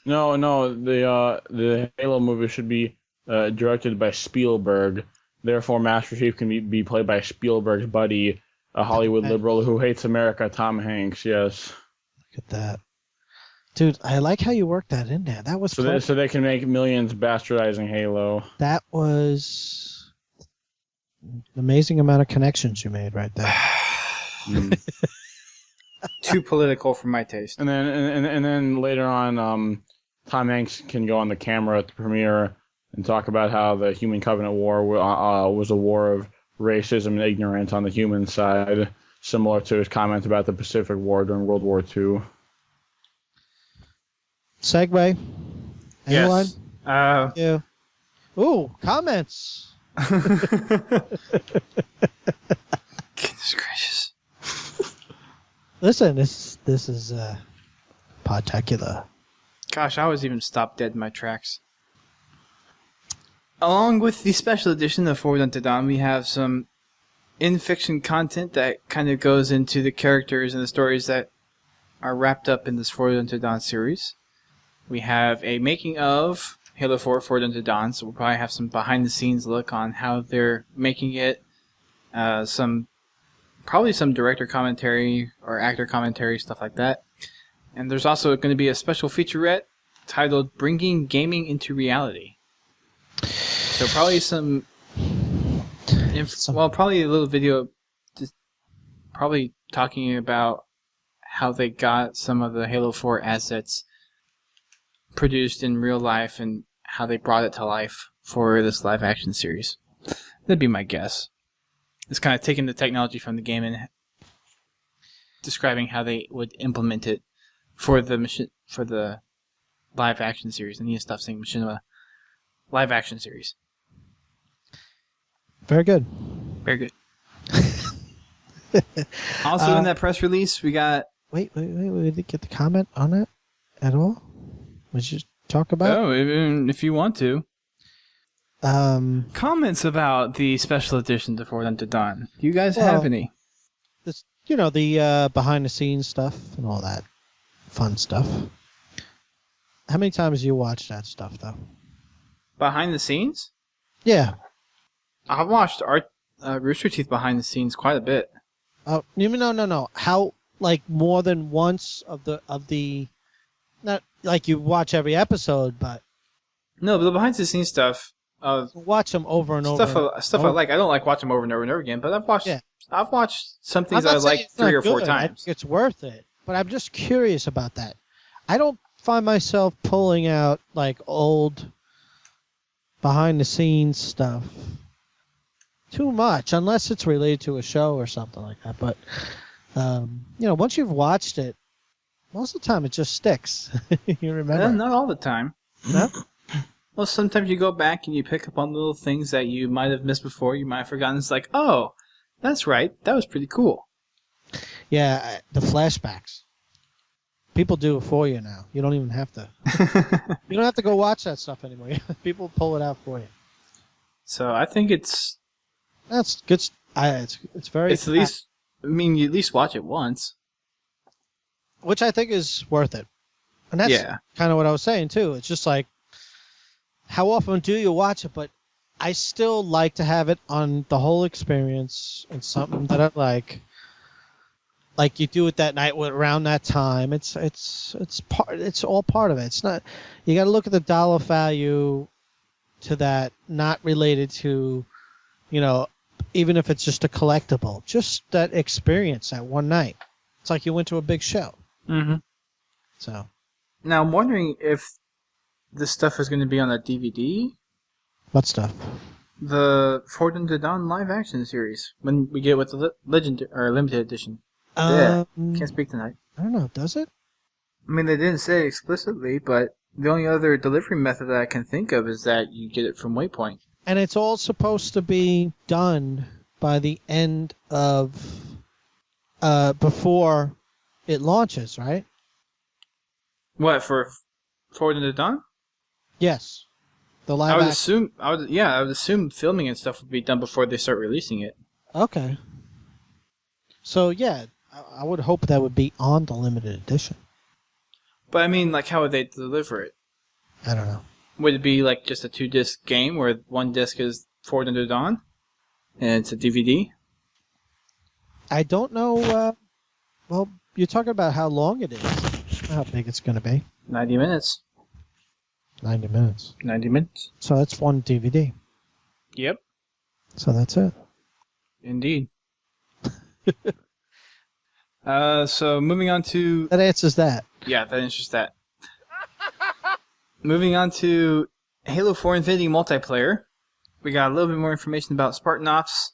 No, the Halo movie should be directed by Spielberg. Therefore, Master Chief can be played by Spielberg's buddy, a Hollywood liberal who hates America, Tom Hanks. Yes. Look at that, dude. I like how you worked that in there. That was so they can make millions bastardizing Halo. That was an amazing amount of connections you made right there. Too political for my taste. And then later on, Tom Hanks can go on the camera at the premiere and talk about how the Human Covenant War was a war of racism and ignorance on the human side, similar to his comments about the Pacific War during World War II. Segue. Anyone? Yes. Yeah. Ooh, comments. Goodness gracious. Listen, this is Podtacular. Gosh, I always even stopped dead in my tracks. Along with the special edition of Forward Unto Dawn, we have some in-fiction content that kind of goes into the characters and the stories that are wrapped up in this Forward Unto Dawn series. We have a making of Halo 4 Forward Unto Dawn, so we'll probably have some behind-the-scenes look on how they're making it, probably some director commentary or actor commentary, stuff like that. And there's also going to be a special featurette titled Bringing Gaming into Reality. So probably probably a little video just probably talking about how they got some of the Halo 4 assets produced in real life and how they brought it to life for this live action series. That'd be my guess. It's kind of taking the technology from the game and describing how they would implement it for the live action series. I need to stop saying machinima. Live action series. Very good. Very good. Also in that press release, we got... Wait. We didn't get the comment on it at all? Would you talk about? Oh, if you want to. Comments about the special edition to Forward Unto Dawn. Do you guys have any? This, the behind-the-scenes stuff and all that fun stuff. How many times do you watch that stuff, though? Behind the scenes? Yeah. I've watched Rooster Teeth behind the scenes quite a bit. Oh, no. How, more than once of the not like you watch every episode, but no, but the behind the scenes stuff. Watch them over and over. Stuff I like. I don't like watching them over and over and over again, but I've watched. Yeah. I've watched some things I like 3 or 4 times. It's worth it, but I'm just curious about that. I don't find myself pulling out old behind the scenes stuff too much, unless it's related to a show or something like that. But once you've watched it, most of the time it just sticks. You remember? Not all the time. No? Well, sometimes you go back and you pick up on little things that you might have missed before. You might have forgotten. It's like, oh, that's right. That was pretty cool. Yeah, the flashbacks. People do it for you now. You don't even have to. You don't have to go watch that stuff anymore. People pull it out for you. So I think that's good. It's very. It's at least. I mean, you at least watch it once. Which I think is worth it. And that's kind of what I was saying too. It's just how often do you watch it? But I still like to have it on the whole experience and something that I like. Like you do it that night around that time. It's all part of it. It's not. You got to look at the dollar value to that, not related to, even if it's just a collectible, just that experience that one night. It's like you went to a big show. Mm-hmm. So. Now I'm wondering if this stuff is going to be on a DVD. What stuff? The Forward Unto Dawn live action series when we get it with the Legend or Limited Edition. Can't speak tonight. I don't know. Does it? I mean, they didn't say explicitly, but the only other delivery method that I can think of is that you get it from Waypoint. And it's all supposed to be done by the end of before it launches, right? What, for Forward Unto Dawn? Yes. The live I would action. I would assume filming and stuff would be done before they start releasing it. Okay. So yeah, I would hope that would be on the limited edition. But I mean, like, how would they deliver it? I don't know. Would it be like just a 2-disc game where one disc is Forward Unto Dawn and it's a DVD? I don't know. Well, you're talking about how long it is. How big it's going to be. 90 minutes. 90 minutes. 90 minutes. So that's one DVD. Yep. So that's it. Indeed. So moving on to... That answers that. Yeah, that answers that. Moving on to Halo 4 Infinity multiplayer. We got a little bit more information about Spartan Ops,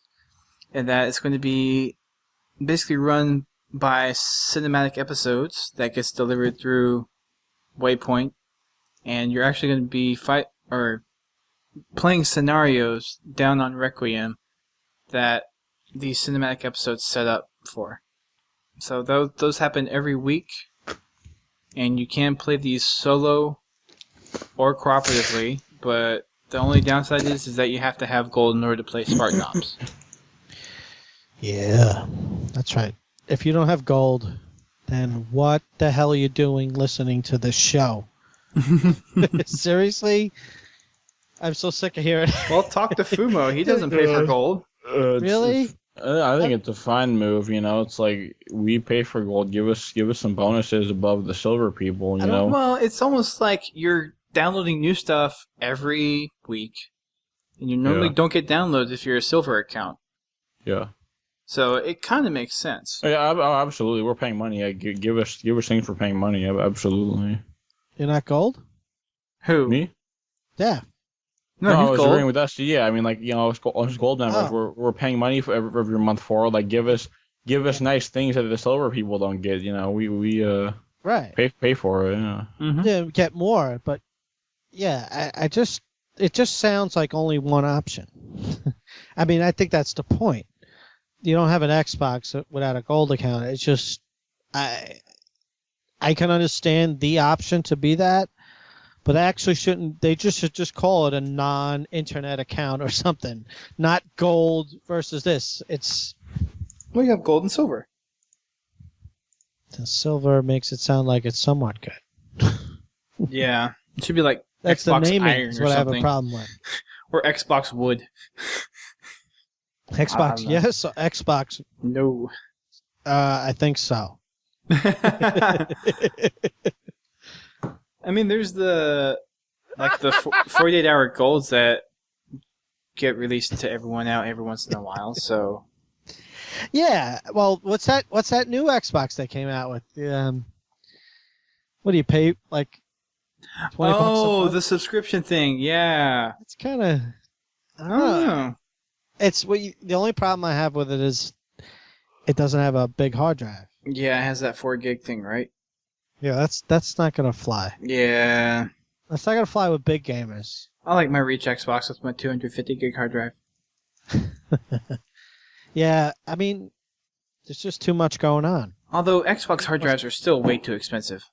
and that it's going to be basically run by cinematic episodes that gets delivered through Waypoint, and you're actually going to be playing scenarios down on Requiem that these cinematic episodes set up for. So those happen every week, and you can play these solo or cooperatively, but the only downside is that you have to have gold in order to play Spartan Ops. Yeah, that's right. If you don't have gold, then what the hell are you doing listening to this show? Seriously? I'm so sick of hearing it. Well, talk to Fumo. He doesn't pay for gold. Really? I think it's a fine move. It's like we pay for gold. Give us some bonuses above the silver people. You know. Well, it's almost like you're downloading new stuff every week, and you normally don't get downloads if you're a silver account. Yeah. So it kind of makes sense. Yeah, absolutely. We're paying money. Yeah, give us things for paying money. Absolutely. You're not gold? Who? Me? Yeah. No, I he's was gold. agreeing with us. Yeah, I mean, like, us gold members, we're paying money for every month for. Like, give us nice things that the silver people don't get. We right. pay for it. Yeah. Mm-hmm. Yeah, get more, but yeah, it just sounds like only one option. I mean, I think that's the point. You don't have an Xbox without a gold account. It's just I can understand the option to be that, but actually shouldn't they should just call it a non-internet account or something, not gold versus this. It's Well, you have gold and silver. the silver makes it sound like it's somewhat good. Yeah, it should be like That's Xbox the naming Iron is or what I have a something, problem with. or Xbox Wood. Xbox, yes, Xbox. No. I think so. I mean, there's the 48-hour golds that get released to everyone out every once in a while. So Yeah, well, what's that new Xbox they came out with? What do you pay, like $20 a month? The subscription thing. Yeah. It's kind of, I don't know. It's the only problem I have with it is it doesn't have a big hard drive. Yeah, it has that 4 gig thing, right? Yeah, that's not gonna fly. Yeah. That's not gonna fly with big gamers. I like my Reach Xbox with my 250 gig hard drive. Yeah, I mean, there's just too much going on. Although Xbox hard drives are still way too expensive.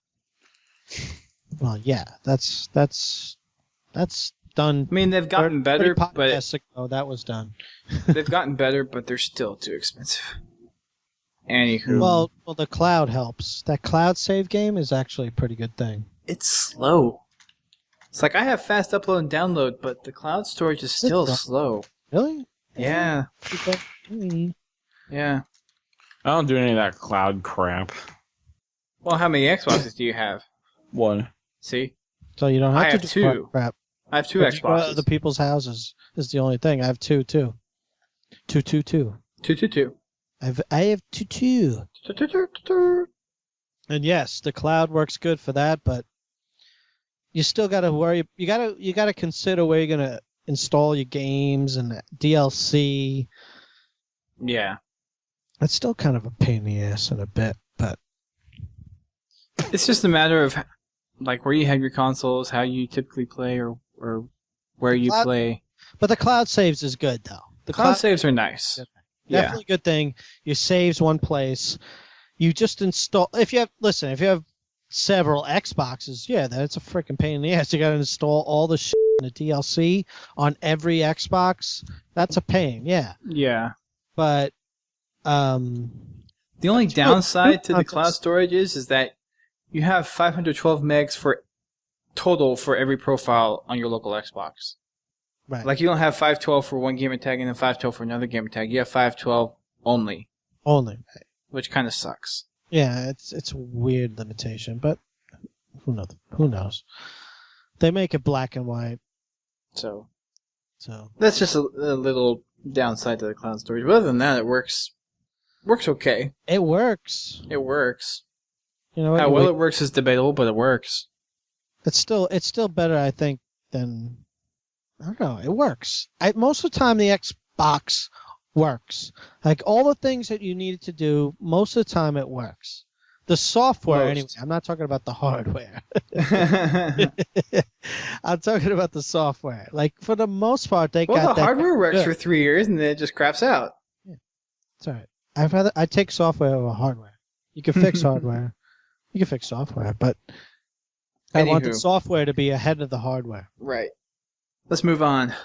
Well, yeah, that's done. I mean, they've gotten better, 30 but podcasts ago, that was done. they've gotten better, but they're still too expensive. Anywho. Well, the cloud helps. That cloud save game is actually a pretty good thing. It's slow. It's like I have fast upload and download, but the cloud storage is still slow. Really? Yeah. Yeah. I don't do any of that cloud crap. Well, how many Xboxes do you have? One. See? So you don't have I to have do 2. crap. I have 2 But you go to Xboxes. the people's houses is the only thing. I have two too. Two. 222. I have two. And yes, the cloud works good for that, but you still got to worry. You got to consider where you're gonna install your games and DLC. Yeah. It's still kind of a pain in the ass in a bit, but It's just a matter of like where you have your consoles, how you typically play, or where you play. But the cloud saves is good though. The Cloud saves are nice. definitely a good thing. Your saves one place. You just install. If you have several Xboxes, yeah, that's a freaking pain in the ass. You got to install all the shit in the DLC on every Xbox. That's a pain. Yeah. Yeah. But the only downside to the cloud storage is that you have 512 megs for total for every profile on your local Xbox. Right. Like you don't have 512 for one gamer tag and then 512 for another gamer tag. You have 512 only. Only. Which kind of sucks. Yeah, it's a weird limitation, but who knows? They make it black and white. So So that's just a little downside to the cloud storage. But other than that, it works okay. it works. It works. You know what? How well it works is debatable, but it works. It's still better, I think, than I don't know. It works. Most of the time, the Xbox works. Like all the things that you needed to do, most of the time it works. The software, anyway. I'm not talking about the hardware. I'm talking about the software. Like for the most part, they got the that hardware works good. for 3 years and then it just craps out. It's all right. I take software over hardware. You can fix hardware. You can fix software, but I want the Anywho. software to be ahead of the hardware. Right. Let's move on.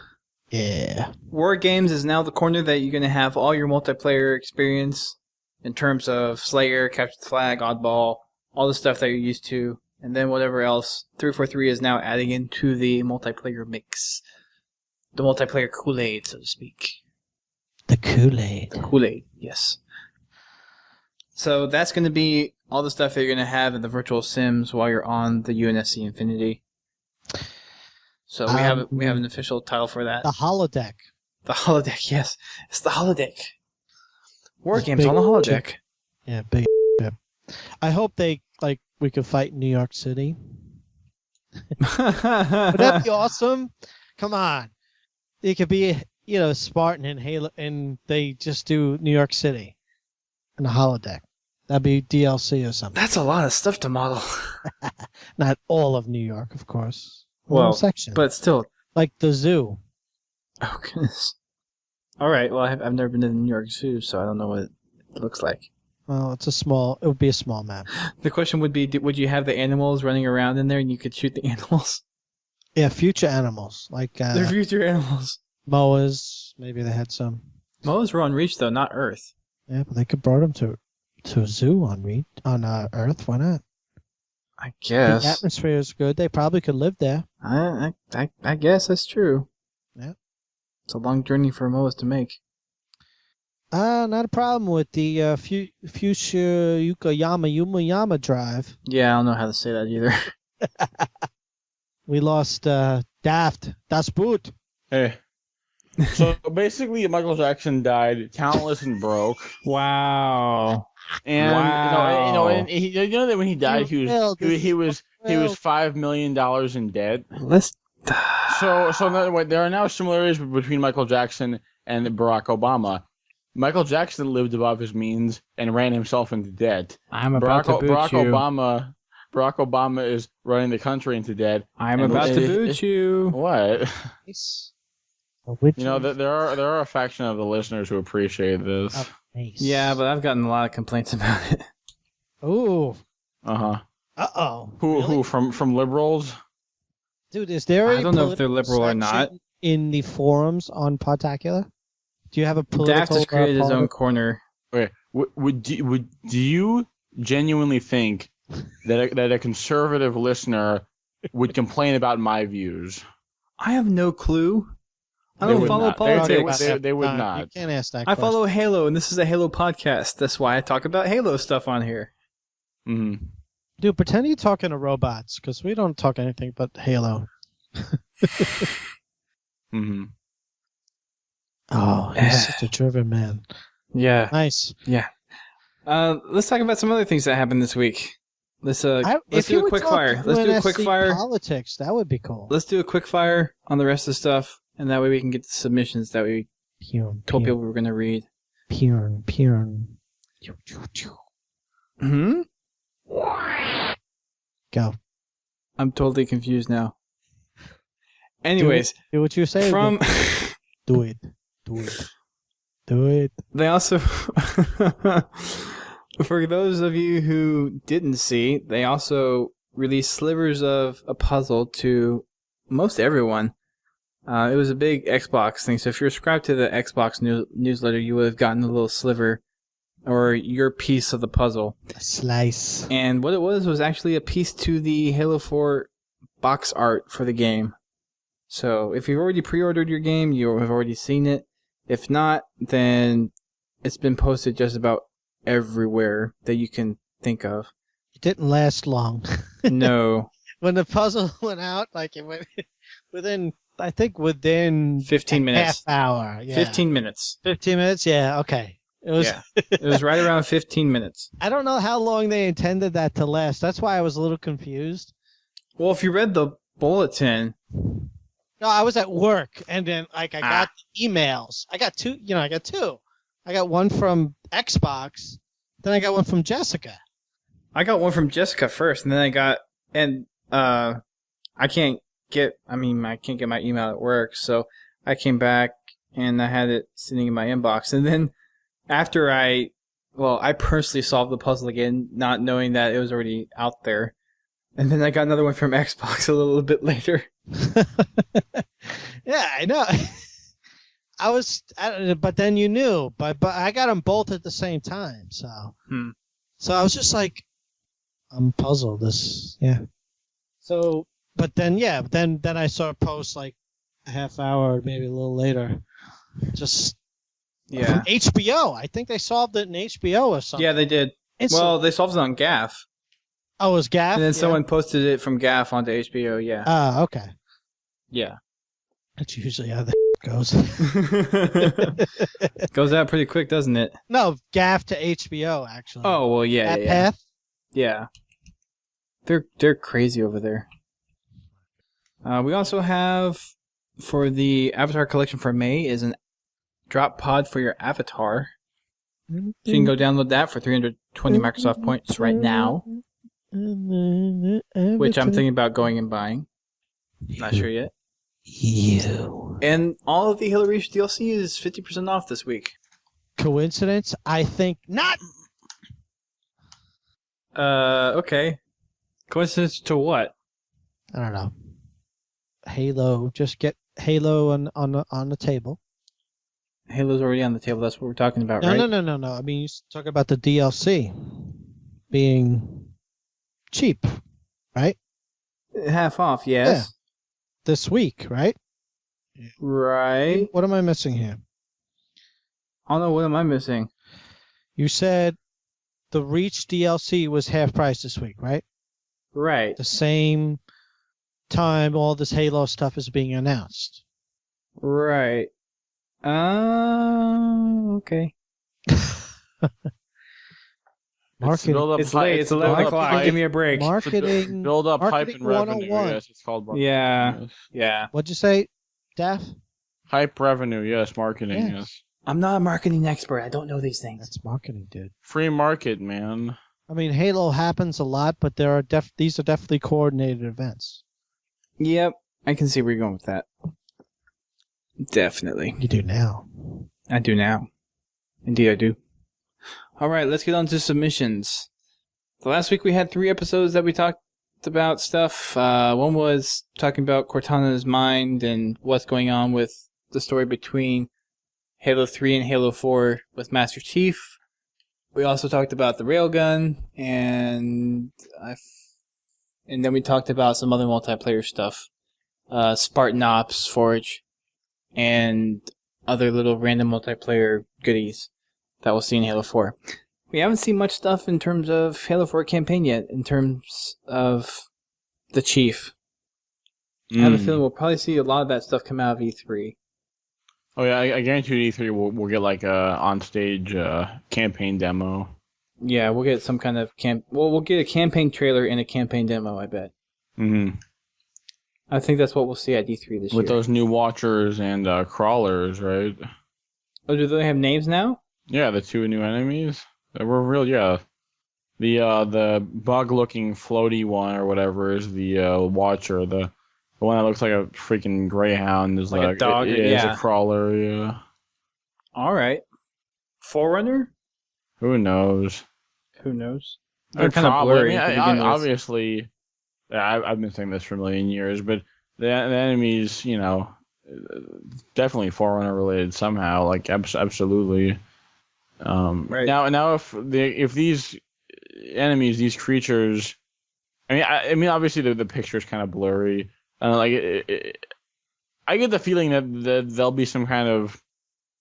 Yeah. War Games is now the corner that you're going to have all your multiplayer experience in terms of Slayer, Capture the Flag, Oddball, all the stuff that you're used to, and then whatever else. 343 is now adding into the multiplayer mix. The multiplayer Kool-Aid, so to speak. The Kool-Aid. Kool-Aid, yes. So that's going to be all the stuff that you're going to have in the virtual sims while you're on the UNSC Infinity. So we have an official title for that. The holodeck. The holodeck, yes. It's the holodeck. War It's Games big on the holodeck. Yeah, big ship. I hope we could fight in New York City. Would that be awesome? Come on. It could be, Spartan and Halo, and they just do New York City in the holodeck. That'd be DLC or something. That's a lot of stuff to model. Not all of New York, of course. Well, One section. but still. Like the zoo. Oh, goodness. All right, well, I've never been to the New York Zoo, so I don't know what it looks like. Well, it would be a small map. The question would be, would you have the animals running around in there and you could shoot the animals? Yeah, future animals. Like They're future animals. moas. Maybe they had some. Moas were on Reach, though, not Earth. Yeah, but they could brought them to a zoo on Earth. Why not? I The guess. atmosphere is good. They probably could live there. I guess that's true. Yeah. It's a long journey for Moas to make. Not a problem with the Fuchsia Yuma Drive. Yeah, I don't know how to say that either. We lost Daft. Das Boot. Hey. So basically, Michael Jackson died talentless and broke. Wow. And Wow. you know that when he died, he was $5 million in debt. So there are now similarities between Michael Jackson and Barack Obama. Michael Jackson lived above his means and ran himself into debt. I'm about to boot you. Barack Obama is running the country into debt. I'm about to boot you. What? Nice. There are a faction of the listeners who appreciate this. Nice. Yeah, but I've gotten a lot of complaints about it. Ooh. Uh-huh. Uh-oh. Who from liberals? Dude, is there I don't know if they're liberal or not. in the forums on Podtacular? Do you have a political... Daft has created his own corner. Okay. Do you genuinely think that a conservative listener would complain about my views? I have no clue. I They don't would follow not. politics. They would You not. can't ask that I question. follow Halo, and this is a Halo podcast. That's why I talk about Halo stuff on here. Mm-hmm. Dude, pretend you're talking to robots, because we don't talk anything but Halo. Mm-hmm. Oh, he's such a driven man. Yeah. Nice. Yeah. Let's talk about some other things that happened this week. Let's do a quick fire. Let's do a quick fire. Politics, that would be cool. Let's do a quick fire on the rest of the stuff, and that way we can get the submissions that we told people we were going to read. Purn. Hmm? Go. I'm totally confused now. Anyways, do what you say. From do it. They also, for those of you who didn't see, they also released slivers of a puzzle to most everyone. It was a big Xbox thing, so if you're subscribed to the Xbox newsletter, you would have gotten a little sliver or your piece of the puzzle. A slice. And what it was actually a piece to the Halo 4 box art for the game. So if you've already pre-ordered your game, you have already seen it. If not, then it's been posted just about everywhere that you can think of. It didn't last long. No. When the puzzle went out, like it went within 15 minutes. Half hour. Yeah. 15 minutes. 15 minutes? Yeah, okay. It was It was right around 15 minutes. I don't know how long they intended that to last. That's why I was a little confused. Well, if you read the bulletin. No, I was at work, and then I got emails. I got two. I got one from Xbox, then I got one from Jessica. I got one from Jessica first, and then I can't get my email at work, so I came back and I had it sitting in my inbox. And then after I personally solved the puzzle again, not knowing that it was already out there. And then I got another one from Xbox a little bit later. Yeah, I know. But then you knew. But I got them both at the same time. So I was just like, I'm puzzled. So, but then then I saw a post like a half hour, maybe a little later, just from HBO. I think they solved it in HBO or something. Yeah, they did. Well, they solved it on Gaff. Oh, it was Gaff? And then someone posted it from Gaff onto HBO, yeah. Ah, okay. Yeah. That's usually how that goes. Goes out pretty quick, doesn't it? No, Gaff to HBO, actually. Oh, well, yeah. That path? Yeah. They're crazy over there. We also have, for the Avatar collection for May, is an drop pod for your avatar. So you can go download that for 320 Microsoft points right now. Which I'm thinking about going and buying. Not sure yet. And all of the Halo Reach DLC is 50% off this week. Coincidence? I think not. Okay. Coincidence to what? I don't know. Halo. Just get Halo on the table. Halo's already on the table. That's what we're talking about, right? No. I mean, you talk about the DLC being cheap, right? Half off, yes. Yeah. This week, right? Right. What am I missing here? I don't know. What am I missing? You said the Reach DLC was half price this week, right? Right. The same time all this Halo stuff is being announced. Right. Okay. Marketing. It's late. It's 11 o'clock. Give me a break. Marketing. Build up hype and revenue. 101. Yes, it's called marketing. Yeah. Yes. Yeah. What'd you say, Daff? Hype revenue. Yes, marketing. Yeah. Yes. I'm not a marketing expert. I don't know these things. That's marketing, dude. Free market, man. I mean, Halo happens a lot, but these are definitely coordinated events. Yep. I can see where you're going with that. Definitely. You do now. I do now. Indeed, I do. All right, let's get on to submissions. So last week we had 3 episodes that we talked about stuff. One was talking about Cortana's mind and what's going on with the story between Halo 3 and Halo 4 with Master Chief. We also talked about the railgun, and then we talked about some other multiplayer stuff. Spartan Ops, Forge, and other little random multiplayer goodies that we'll see in Halo 4. We haven't seen much stuff in terms of Halo 4 campaign yet, in terms of the Chief. I have a feeling we'll probably see a lot of that stuff come out of E3. Oh yeah, I guarantee you E3 we'll get like a on-stage campaign demo. Yeah, we'll get some kind of we'll get a campaign trailer and a campaign demo, I bet. Mm-hmm. I think that's what we'll see at E3 this year. With those new watchers and crawlers, right? Oh, do they have names now? Yeah, the 2 new enemies. They were real, yeah. The bug-looking floaty one or whatever is the watcher. The one that looks like a freaking greyhound is like a dog. Is a crawler. Yeah. All right. Forerunner? Who knows? Who knows? They're kind of blurry. I mean, obviously, I've been saying this for a million years, but the enemies, you know, definitely Forerunner related somehow. Like absolutely. Right. Now, if these enemies, these creatures, I mean, obviously the picture is kind of blurry. I get the feeling that there'll be some kind of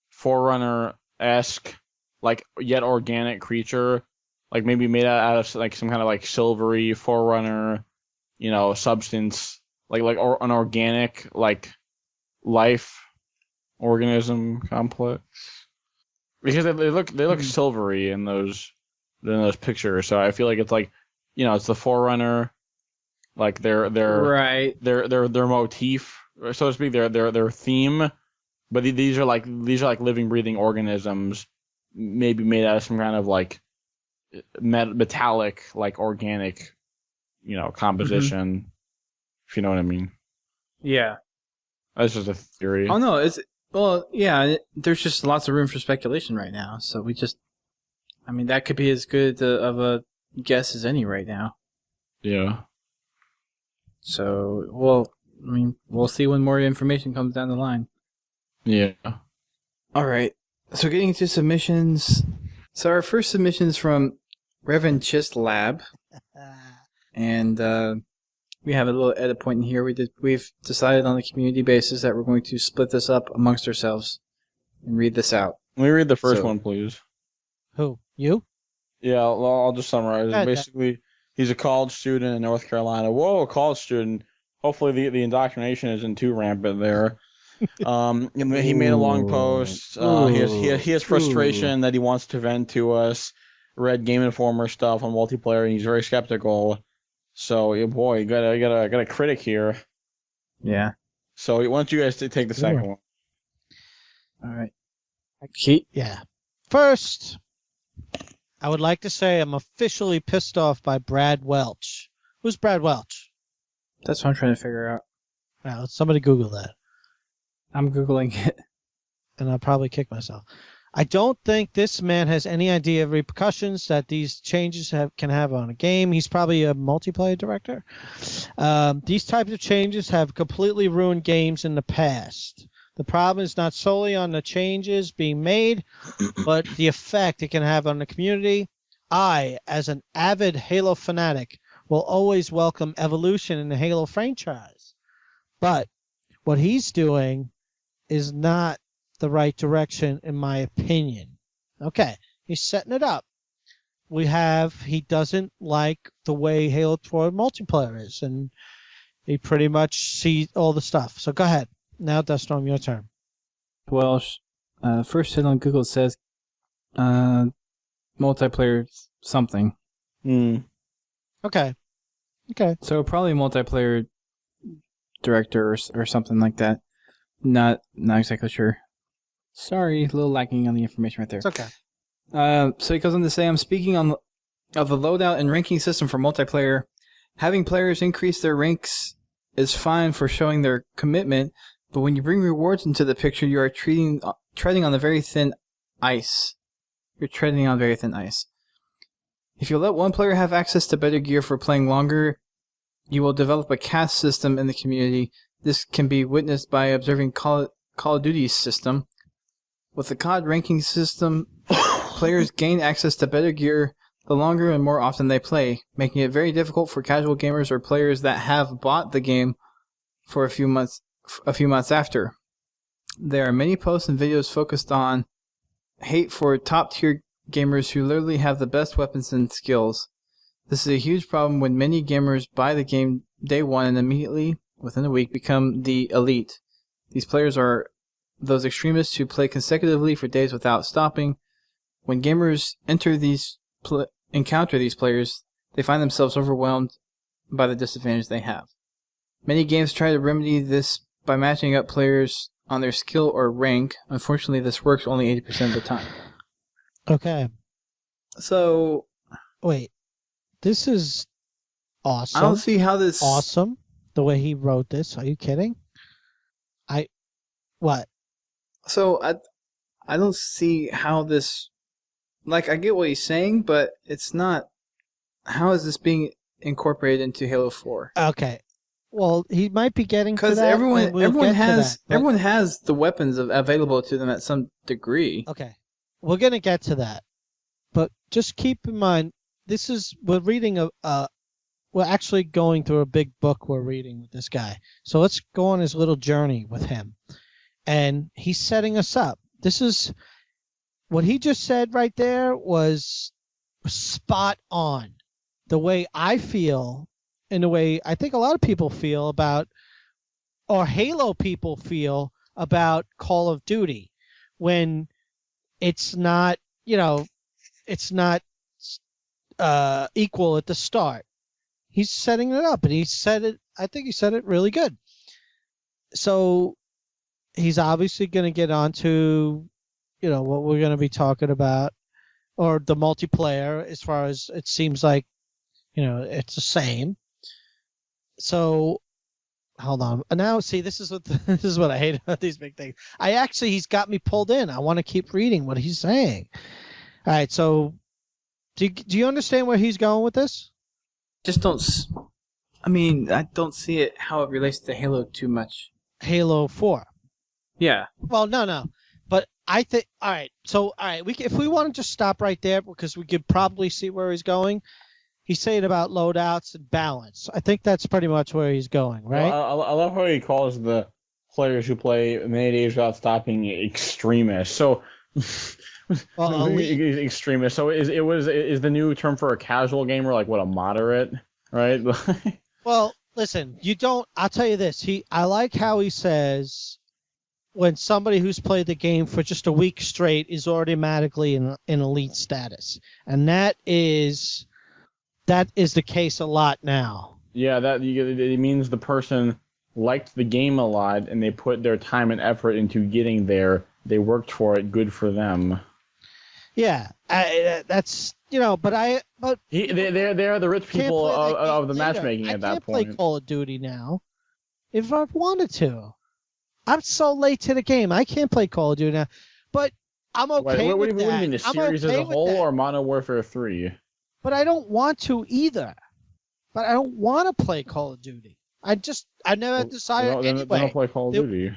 Forerunner-esque, like yet organic creature, like maybe made out of like some kind of like silvery Forerunner, you know, substance, like an organic like life organism complex. Because they look silvery in those pictures, so I feel like it's like, you know, it's the Forerunner, like their right, their motif, so to speak, their theme, but these are like living, breathing organisms, maybe made out of some kind of like metallic, like organic, you know, composition, if you know what I mean. Yeah, that's just a theory. Oh no, well, yeah, there's just lots of room for speculation right now, so I mean, that could be as good of a guess as any right now. Yeah. So, well, I mean, we'll see when more information comes down the line. Yeah. All right. So, getting into submissions. So, our first submission is from Reverend Chist Lab, and we have a little edit point in here. We've decided on a community basis that we're going to split this up amongst ourselves and read this out. Let me read the first one, please. Who? You? Yeah, I'll just summarize it. Basically, he's a college student in North Carolina. Whoa, a college student. Hopefully the indoctrination isn't too rampant there. He made a long post. He has frustration that he wants to vent to us. Read Game Informer stuff on multiplayer, and he's very skeptical. So, boy, you got a critic here. Yeah. So, why don't you guys take the second one? All right. Kete? Yeah. First, I would like to say I'm officially pissed off by Brad Welch. Who's Brad Welch? That's what I'm trying to figure out. Now, somebody Google that. I'm Googling it. And I'll probably kick myself. I don't think this man has any idea of repercussions that these changes can have on a game. He's probably a multiplayer director. These types of changes have completely ruined games in the past. The problem is not solely on the changes being made, but the effect it can have on the community. I, as an avid Halo fanatic, will always welcome evolution in the Halo franchise. But what he's doing is not the right direction, in my opinion. Okay, he's setting it up. He doesn't like the way Halo 4 multiplayer is, and he pretty much sees all the stuff. So go ahead. Now, Duststorm, your turn. Well, first hit on Google says multiplayer something. Okay. So probably multiplayer director or something like that. Not exactly sure. Sorry, a little lacking on the information right there. It's okay. So he goes on to say, I'm speaking of the loadout and ranking system for multiplayer. Having players increase their ranks is fine for showing their commitment, but when you bring rewards into the picture, you are treading on a very thin ice. You're treading on very thin ice. If you let one player have access to better gear for playing longer, you will develop a caste system in the community. This can be witnessed by observing Call of Duty's system. With the COD ranking system, players gain access to better gear the longer and more often they play, making it very difficult for casual gamers or players that have bought the game for a few months after. There are many posts and videos focused on hate for top-tier gamers who literally have the best weapons and skills. This is a huge problem when many gamers buy the game day one and immediately within a week, become the elite. These players are those extremists who play consecutively for days without stopping. When gamers encounter these players, they find themselves overwhelmed by the disadvantage they have. Many games try to remedy this by matching up players on their skill or rank. Unfortunately, this works only 80% of the time. Okay. So... Wait. This is awesome. I don't see how this... Awesome. The way he wrote this. Are you kidding? What? So, I don't see how this... Like, I get what he's saying, but it's not... How is this being incorporated into Halo 4? Okay. Well, he might be getting to that. Because everyone has the weapons available to them at some degree. Okay. We're going to get to that. But just keep in mind, we're reading we're actually going through a big book we're reading with this guy. So let's go on his little journey with him. And he's setting us up. This is what he just said right there was spot on. The way I feel, and the way I think a lot of people feel about, or Halo people feel about Call of Duty, when it's not, it's not equal at the start. He's setting it up, and I think he said it really good. So he's obviously going to get onto, what we're going to be talking about, or the multiplayer, as far as it seems like, it's the same. So, hold on. Now, see, this is what I hate about these big things. He's got me pulled in. I want to keep reading what he's saying. All right, so do you understand where he's going with this? I don't see it how it relates to Halo too much. Halo 4. Yeah. Well, no. But I think, all right, if we want to just stop right there, because we could probably see where he's going. He's saying about loadouts and balance. I think that's pretty much where he's going, right? Well, I love how he calls the players who play many days without stopping extremists. So, extremist. So is the new term for a casual gamer like what, a moderate, right? Well, listen, I'll tell you this. I like how he says when somebody who's played the game for just a week straight is automatically in elite status, and that is the case a lot now. Yeah, it means the person liked the game a lot and they put their time and effort into getting there. They worked for it. Good for them. Yeah, that's but they're the rich people of the matchmaking at that point. I can't play Call of Duty now if I wanted to. I'm so late to the game. I can't play Call of Duty now, but I'm okay with that. What do you mean, the series as a whole or Modern Warfare 3? But I don't want to either. But I don't want to play Call of Duty. I never decided anyway. They don't play Call of Duty.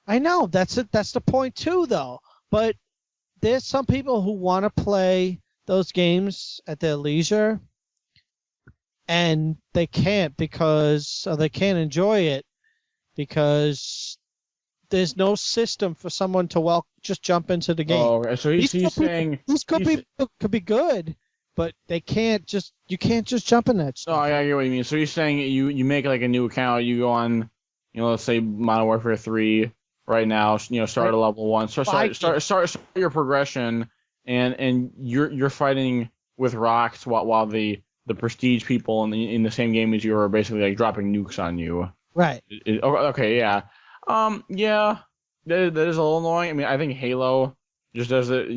I know. That's it. That's the point too, though. But there's some people who want to play those games at their leisure, and they can't they can't enjoy it because there's no system for someone to just jump into the game. Oh, so he's saying these could be good. But you can't just jump in that stuff. Oh, I get what you mean. So you're saying you make like a new account, you go on, let's say Modern Warfare 3 right now, start at level 1, start your progression, and you're fighting with rocks while the prestige people in the same game as you are basically like dropping nukes on you. Right. Okay, yeah. Yeah, that is a little annoying. I think Halo just does it,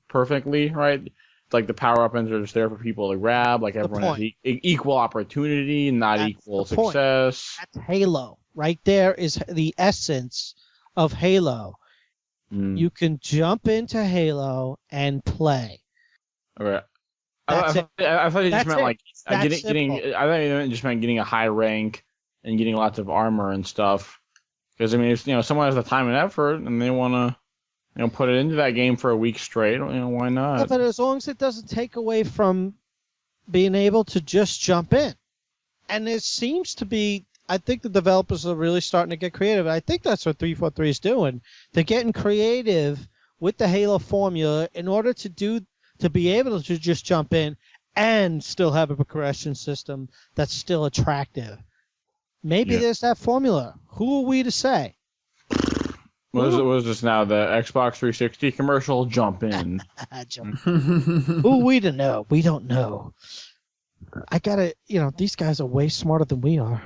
perfectly, right? Like the power weapons are just there for people to grab. Like everyone has equal opportunity, not equal success. That's Halo. Right there is the essence of Halo. You can jump into Halo and play. Okay. I thought you just meant like getting. I thought you just meant getting a high rank and getting lots of armor and stuff. Because if someone has the time and effort and they want to. Put it into that game for a week straight. Why not? Yeah, but as long as it doesn't take away from being able to just jump in. And it seems to be, I think the developers are really starting to get creative. I think that's what 343 is doing. They're getting creative with the Halo formula in order to be able to just jump in and still have a progression system that's still attractive. maybe Yeah. there's that formula. Who are we to say? What is this now? The Xbox 360 commercial? Jump in. Who are we to know? We don't know. I gotta, these guys are way smarter than we are.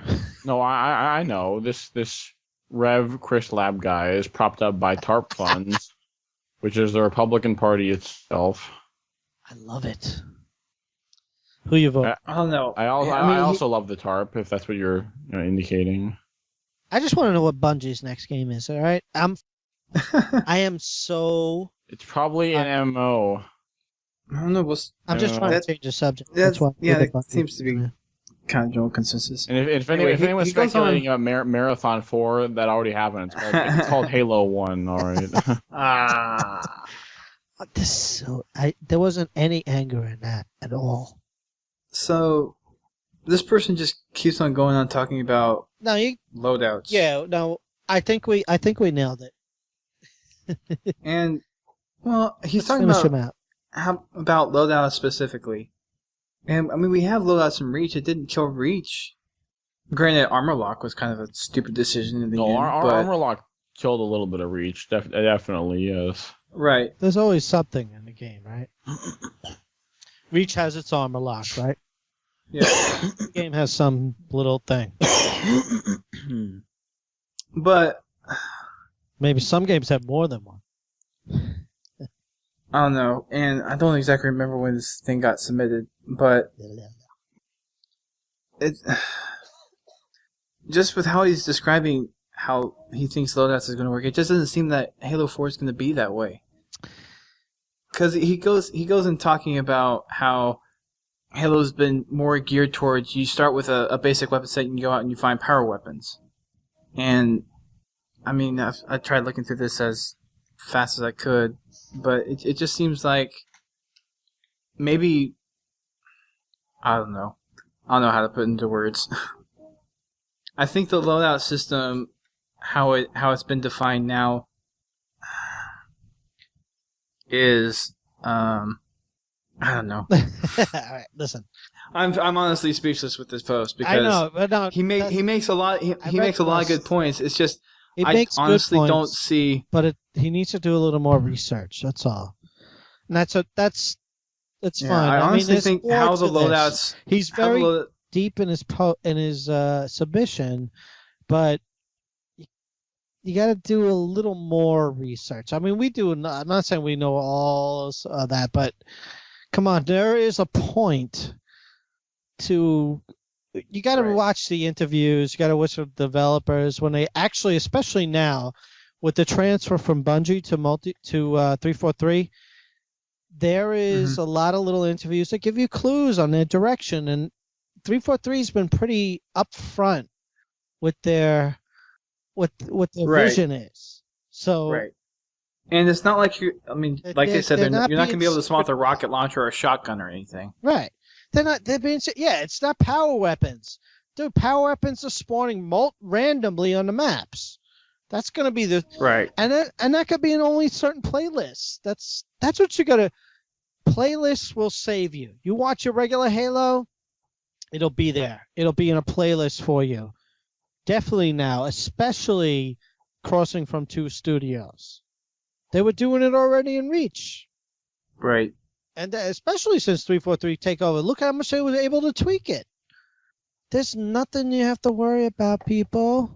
No, I know. This Rev Chris Lab guy is propped up by TARP funds, which is the Republican Party itself. I love it. Who you vote? I don't know. I also love the TARP, if that's what you're indicating. I just want to know what Bungie's next game is. All right, I am so. It's probably an MMO. I don't know. I'm just trying to change the subject. That seems to be kind of general consensus. And if anyone's speculating about Marathon 4, that already happened. It's called Halo 1, all right. There wasn't any anger in that at all. So, this person just keeps on going on talking about loadouts. Yeah, no, I think we nailed it. And, well, he's talking about loadouts specifically. And, I mean, we have loadouts in Reach. It didn't kill Reach. Granted, Armor Lock was kind of a stupid decision in the end. Armor Lock killed a little bit of Reach. Definitely, yes. Right. There's always something in the game, right? Reach has its Armor Lock, right? Yeah. The game has some little thing. But maybe some games have more than one. I don't know, and I don't exactly remember when this thing got submitted, but it just with how he's describing how he thinks loadouts is going to work, it just doesn't seem that Halo 4 is going to be that way. Because he goes in talking about how Halo's been more geared towards you start with a basic weapon set and you go out and you find power weapons. And, I mean, I tried looking through this as fast as I could, but it just seems like maybe, I don't know how to put it into words. I think the loadout system, how it's been defined now, is I don't know. All right, listen. I'm honestly speechless with this post because I know, but no, he makes a lot of good points. It's just I makes honestly good points, don't see. But he needs to do a little more research. That's all. And that's fine. I honestly think how the loadouts. He's very deep in his submission, but you got to do a little more research. I mean, we do. I'm not saying we know all of that, but come on, there is a point to. You got to watch the interviews. You got to watch the developers when they actually, especially now, with the transfer from Bungie to 343. There is a lot of little interviews that give you clues on their direction, and 343's been pretty upfront with their what their vision is. So, and it's not like you. I mean, like they said, you're not going to be able to swap a rocket launcher or a shotgun or anything. Right. They're being. Yeah, it's not power weapons, dude. Power weapons are spawning randomly on the maps. That's going to be the and that could be in only certain playlists. That's what you got to. Playlists will save you. You watch your regular Halo, it'll be there. It'll be in a playlist for you. Definitely now, especially crossing from two studios. They were doing it already in Reach. Right. And especially since 343 Takeover, look how much they were able to tweak it. There's nothing you have to worry about, people.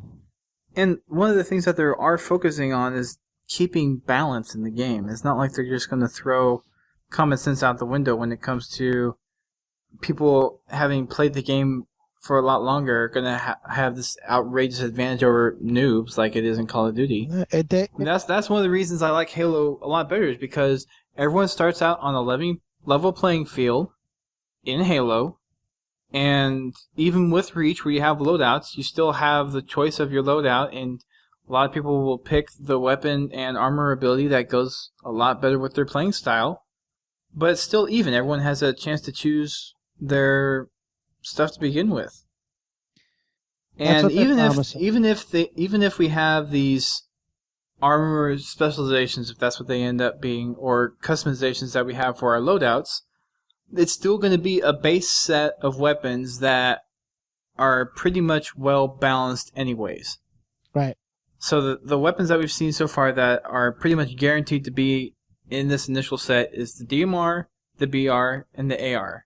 And one of the things that they are focusing on is keeping balance in the game. It's not like they're just going to throw common sense out the window when it comes to people having played the game for a lot longer are going to have this outrageous advantage over noobs like it is in Call of Duty. That's one of the reasons I like Halo a lot better is because everyone starts out on a level playing field in Halo, and even with Reach where you have loadouts, you still have the choice of your loadout, and a lot of people will pick the weapon and armor ability that goes a lot better with their playing style. But it's still even. Everyone has a chance to choose their stuff to begin with. And even if we have these armor specializations, if that's what they end up being, or customizations that we have for our loadouts, it's still going to be a base set of weapons that are pretty much well balanced anyways. Right. So the weapons that we've seen so far that are pretty much guaranteed to be in this initial set is the DMR, the BR, and the AR.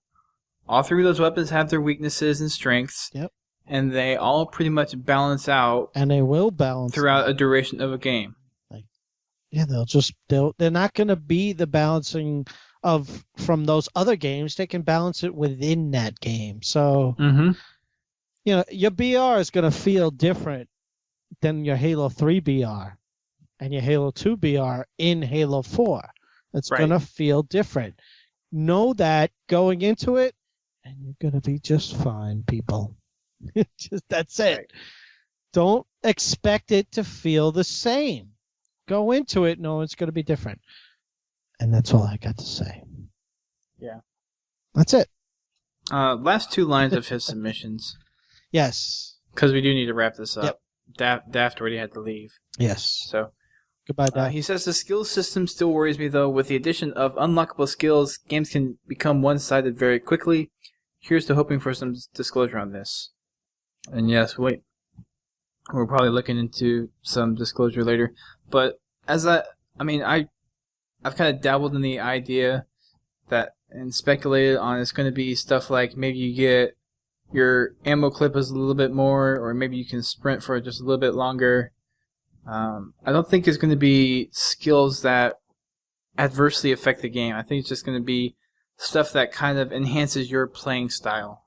All three of those weapons have their weaknesses and strengths. Yep. And they all pretty much balance out. And they will balance throughout a duration of a game. Yeah, they're not going to be the balancing of from those other games. They can balance it within that game. So, your BR is going to feel different than your Halo 3 BR and your Halo 2 BR in Halo 4. It's going to feel different. Know that going into it, and you're going to be just fine, people. That's it. Right. Don't expect it to feel the same. Go into it knowing it's going to be different. And that's all I got to say. Yeah. That's it. Last two lines of his submissions. Yes. Because we do need to wrap this up. Yep. Daft already had to leave. Yes. So, goodbye, Daft. He says the skill system still worries me, though. With the addition of unlockable skills, games can become one-sided very quickly. Here's to hoping for some disclosure on this. And yes, we're probably looking into some disclosure later. But I've kind of dabbled in the idea that and speculated on it's going to be stuff like maybe you get your ammo clip is a little bit more, or maybe you can sprint for just a little bit longer. I don't think it's going to be skills that adversely affect the game. I think it's just going to be stuff that kind of enhances your playing style.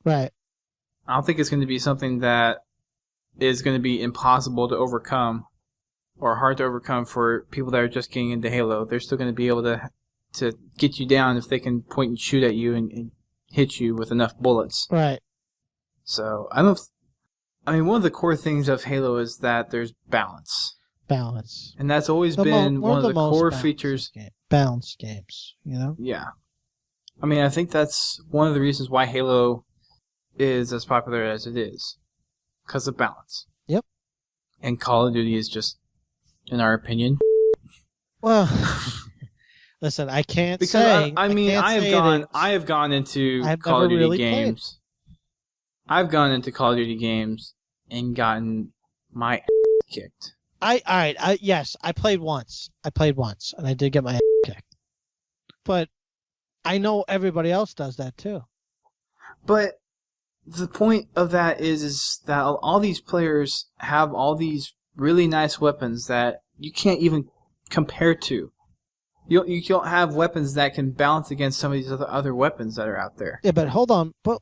Right. I don't think it's going to be something that is going to be impossible to overcome or hard to overcome for people that are just getting into Halo. They're still going to be able to get you down if they can point and shoot at you and hit you with enough bullets. Right. So, one of the core things of Halo is that there's balance. Balance. And that's always been one of the core features. Balanced games, Yeah. I think that's one of the reasons why Halo is as popular as it is. Because of balance. Yep. And Call of Duty is just, in our opinion. Well, listen, I can't because say. I have gone into Call of Duty games. I've gone into Call of Duty games and gotten my ass kicked. Yes, I played once, and I did get my ass kicked. But I know everybody else does that too. But the point of that is that all these players have all these really nice weapons that you can't even compare to. You don't have weapons that can balance against some of these other weapons that are out there. Yeah, but hold on. But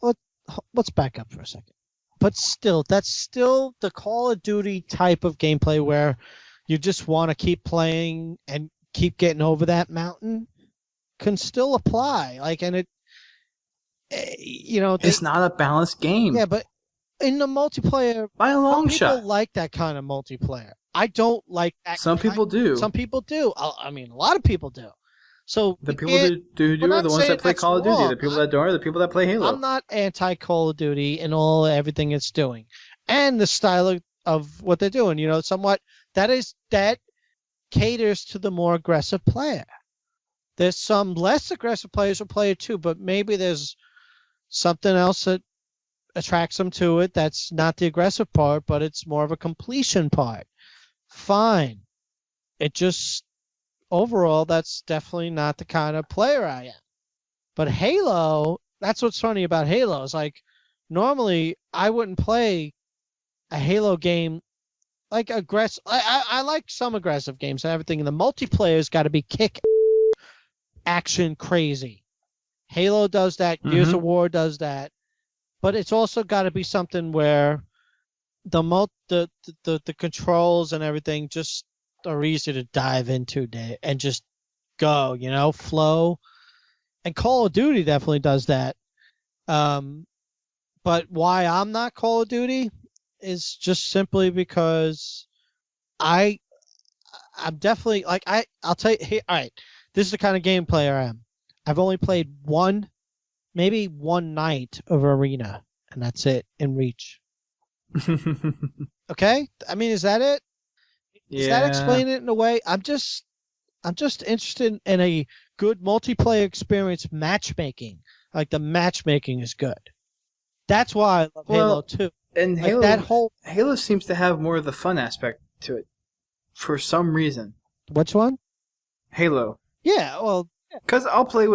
let's back up for a second. But still, that's still the Call of Duty type of gameplay where you just want to keep playing and keep getting over that mountain can still apply. It's not a balanced game. Yeah, but in the multiplayer, by a long shot, some people like that kind of multiplayer. I don't like that. Some people do. Some people do. A lot of people do. So the people who do are the ones that play Call of Duty. The people that don't are the people that play Halo. I'm not anti Call of Duty and everything it's doing, and the style of what they're doing. Somewhat that caters to the more aggressive player. There's some less aggressive players who play it too, but maybe there's something else that attracts them to it. That's not the aggressive part, but it's more of a completion part. Fine. It just overall, that's definitely not the kind of player I am. But Halo, that's what's funny about Halo. Is normally I wouldn't play a Halo game like aggressive. I like some aggressive games and everything. And the multiplayer's got to be kick action crazy. Halo does that. Gears of War does that. But it's also got to be something where the controls and everything just are easy to dive into and just go, flow. And Call of Duty definitely does that. But why I'm not Call of Duty is just simply because I'm definitely I'll tell you. Hey, all right, this is the kind of game player I am. I've only played maybe one night of Arena, and that's it in Reach. Okay, is that it? Does that explain it in a way? I'm just interested in a good multiplayer experience matchmaking. The matchmaking is good. That's why I love Halo 2. And Like, that whole... Halo seems to have more of the fun aspect to it, for some reason. Which one? Halo. Yeah, well... Because I'll play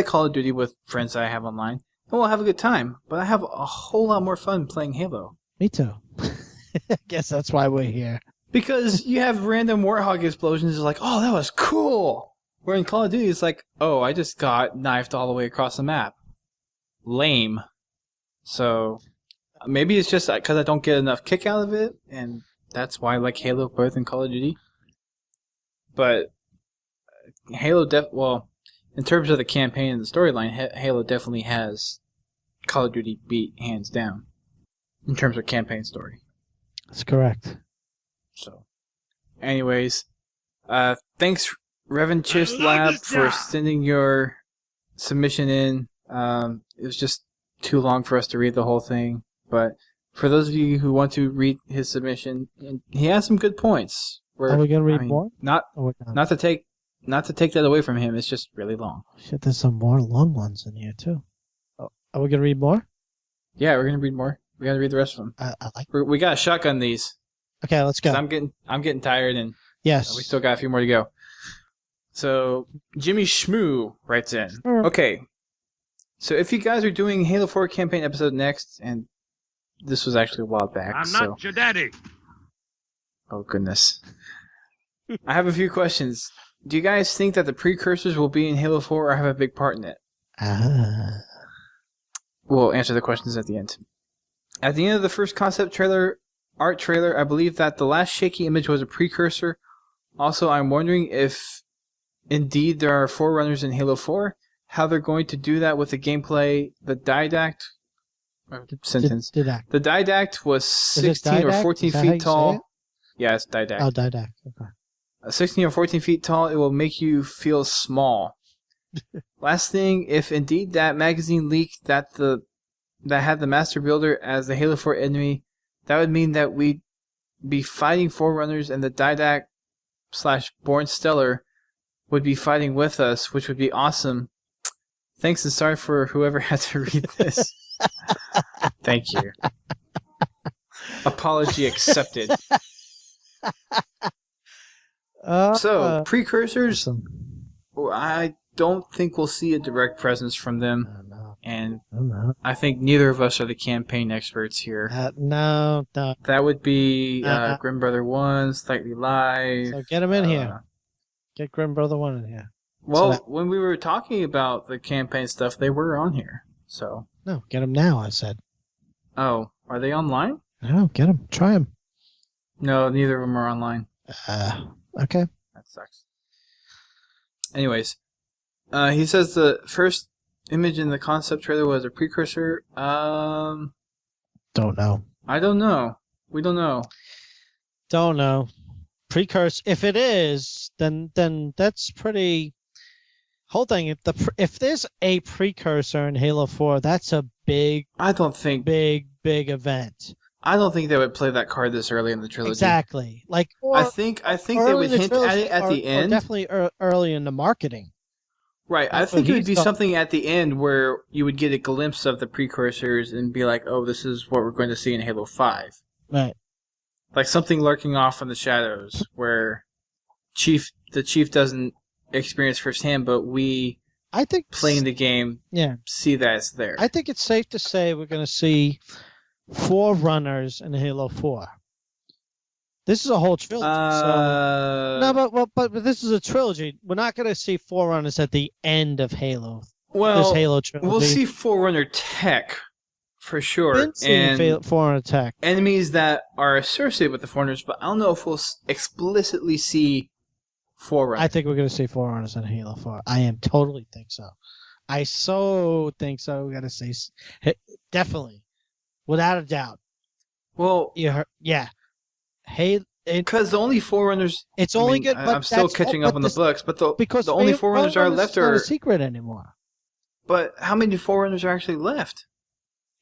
Call of Duty with friends that I have online, and we'll have a good time. But I have a whole lot more fun playing Halo. Me too. I guess that's why we're here. Because you have random Warthog explosions, it's like, oh, that was cool! Where in Call of Duty, it's like, oh, I just got knifed all the way across the map. Lame. So, maybe it's just because I don't get enough kick out of it, and that's why I like Halo better than Call of Duty. But Halo, in terms of the campaign and the storyline, Halo definitely has Call of Duty beat hands down in terms of campaign story. That's correct. So, anyways, thanks Revanchist Lab for sending your submission in. It was just too long for us to read the whole thing, but for those of you who want to read his submission, he has some good points. Are we gonna read more? Not to take that away from him. It's just really long. Shit, there's some more long ones in here too. Oh, are we gonna read more? Yeah, we're gonna read more. We gotta read the rest of them. I like. We gotta shotgun these. Okay, let's go. I'm getting tired, and yes, we still got a few more to go. So Jimmy Schmoo writes in. Sure. Okay, so if you guys are doing Halo 4 campaign episode next, and this was actually a while back. I'm not your daddy. Oh goodness. I have a few questions. Do you guys think that the precursors will be in Halo 4 or have a big part in it? We'll answer the questions at the end. At the end of the first concept art trailer, I believe that the last shaky image was a precursor. Also, I'm wondering if indeed there are forerunners in Halo 4, how they're going to do that with the gameplay. The Didact The Didact was 16 or 14 feet tall. Yeah, it's Didact. Oh, Didact. Okay. 16 or 14 feet tall, it will make you feel small. Last thing, if indeed that magazine leak that had the Master Builder as the Halo 4 enemy, that would mean that we'd be fighting Forerunners and the Didact/Born Stellar would be fighting with us, which would be awesome. Thanks and sorry for whoever had to read this. Thank you. Apology accepted. So, precursors, I don't think we'll see a direct presence from them. And I think neither of us are the campaign experts here. No. That would be Grim Brother 1, Slightly Live. So get him in here. Get Grim Brother 1 in here. Well, when we were talking about the campaign stuff, they were on here. So no, get them now, I said. Oh, are they online? No, get them. Try them. No, neither of them are online. Okay. That sucks. Anyways, he says the first image in the concept trailer was a precursor. Don't know. I don't know. We don't know. Don't know. Precursor. If it is, then that's pretty. Whole thing. If there's a precursor in Halo 4, that's a big. I don't think big event. I don't think they would play that card this early in the trilogy. Exactly. Like I think they would hint at it at the end. Or definitely early in the marketing. Right. I think it would be something at the end where you would get a glimpse of the precursors and be like, "Oh, this is what we're going to see in Halo 5." Right. Like something lurking off in the shadows where the chief doesn't experience firsthand, but we playing the game see that it's there. I think it's safe to say we're going to see 4 runners in Halo 4. This is a whole trilogy. But this is a trilogy. We're not going to see Forerunners at the end of Halo. Well, this Halo trilogy. We'll see Forerunner tech for sure, and Forerunner tech. Enemies that are associated with the Forerunners, but I don't know if we'll explicitly see Forerunners. I think we're going to see Forerunners in Halo 4. I totally think so. I so think so. We got to say definitely, without a doubt. Well, yeah. Hey, because the only Forerunners. It's only good. But I'm still catching up on the books, but the only Forerunners are left are not a secret anymore. But how many Forerunners are actually left?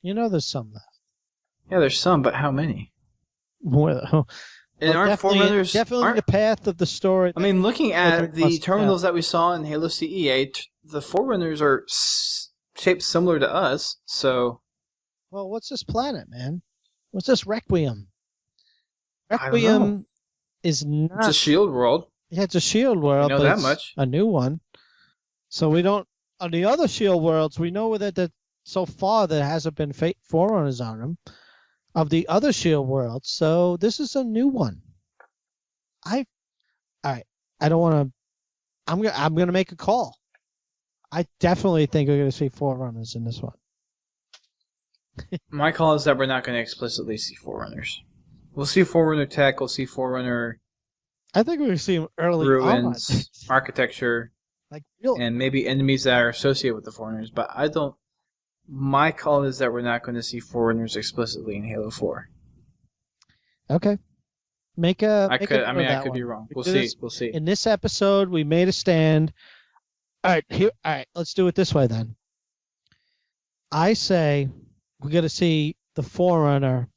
There's some left. Yeah, there's some, but how many? Well, aren't Forerunners definitely the path of the story? I mean, looking at the terminals that we saw in Halo CE8, the Forerunners are shaped similar to us, so. Well, what's this planet, man? What's this Requiem? I don't know. Requiem is not. It's a shield world. Yeah, it's a shield world. know but that it's much. A new one. So we don't. On the other shield worlds, we know that so far there hasn't been forerunners on them of the other shield worlds. So this is a new one. All right. I don't want to. I'm gonna make a call. I definitely think we're gonna see forerunners in this one. My call is that we're not going to explicitly see Forerunners. We'll see Forerunner tech. We'll see Forerunner I think we're gonna see them early ruins, on. architecture, Like real. and maybe enemies that are associated with the Forerunners. But I don't. My call is that we're not going to see Forerunners explicitly in Halo 4. Okay. Make a. I make could. a I note mean, of I that could be one. wrong. We'll Because see. We'll see. In this episode, we made a stand. All right, let's do it this way then. I say we're going to see the Forerunner,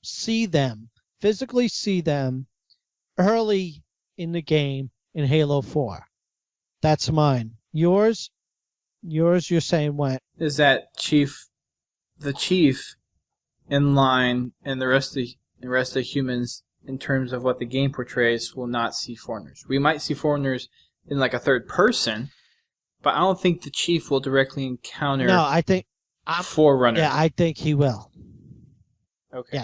physically see them early in the game in Halo 4. That's mine. Yours, you're saying what? Is that the Chief, in line, and the rest of humans, in terms of what the game portrays, will not see Foreigners. We might see Foreigners in like a third person, but I don't think the Chief will directly encounter. No, I think Forerunner. Yeah, I think he will. Okay.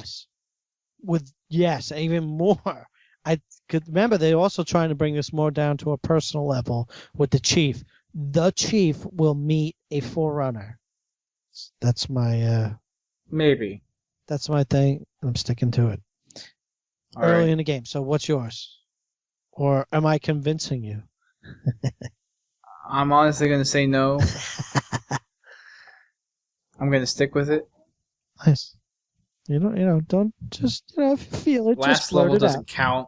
Yes, even more. I could remember they're also trying to bring this more down to a personal level with the Chief. The Chief will meet a Forerunner. That's my Maybe. That's my thing. I'm sticking to it. All Early right. in the game. So what's yours? Or am I convincing you? I'm honestly going to say no. I'm going to stick with it. Nice. Don't just if you feel it, just Last blurt level it doesn't out. count.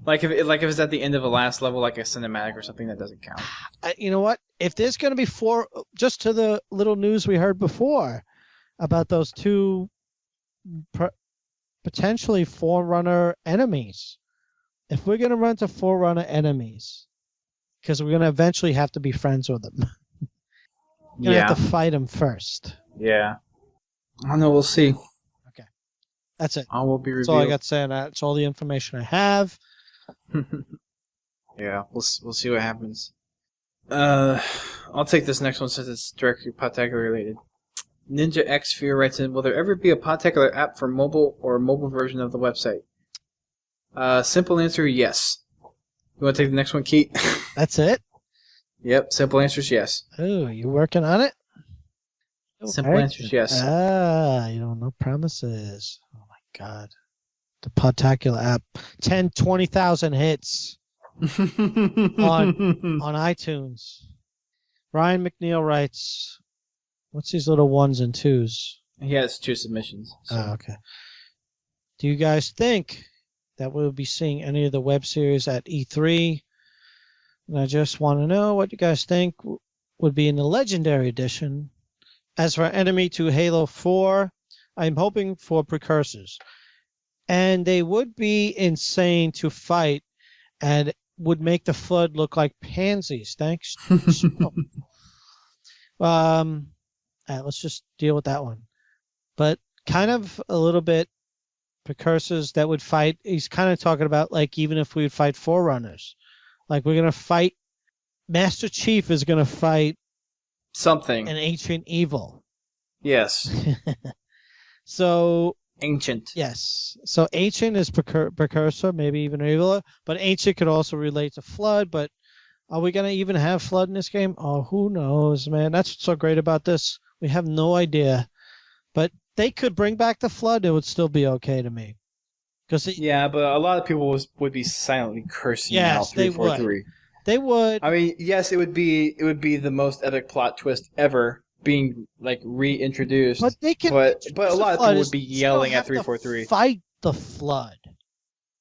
Like if it's at the end of a last level, like a cinematic or something, that doesn't count. You know what? If there's going to be just to the little news we heard before about those two potentially Forerunner enemies, if we're going to run to Forerunner enemies, because we're going to eventually have to be friends with them, we're going to have to fight them first. Yeah. I don't know. We'll see. Okay. That's it. All will be That's revealed. all I got to say. That's all the information I have. Yeah, we'll see what happens. I'll take this next one since it's directly Podtacular related. Ninja X Fear writes in, will there ever be a Podtacular app for mobile or a mobile version of the website? Simple answer, yes. You want to take the next one, Kete? That's it? Yep, simple answer is yes. Oh, you working on it? Simple answer is yes. No promises. Oh my God. The Podtacular app. 20,000 hits on iTunes. Ryan McNeil writes, what's these little ones and twos? He has 2 submissions. So. Oh, okay. Do you guys think that we'll be seeing any of the web series at E3? And I just want to know what you guys think would be in the Legendary Edition. As for enemy to Halo 4, I'm hoping for precursors. And they would be insane to fight and would make the Flood look like pansies. Thanks. Let's just deal with that one. But kind of a little bit precursors that would fight. He's kind of talking about like even if we would fight Forerunners. Like we're going to fight. Master Chief is going to fight something. An ancient evil. Yes. So ancient. Yes. So ancient is precursor, maybe even evil, but ancient could also relate to Flood. But are we going to even have Flood in this game? Oh, who knows, man? That's what's so great about this. We have no idea. But they could bring back the Flood. It would still be okay to me. Yeah, but a lot of people would be silently cursing out 343. They would. I mean, yes, it would be the most epic plot twist ever being like reintroduced. But they can. But a lot of people would be yelling at 343. Fight the Flood.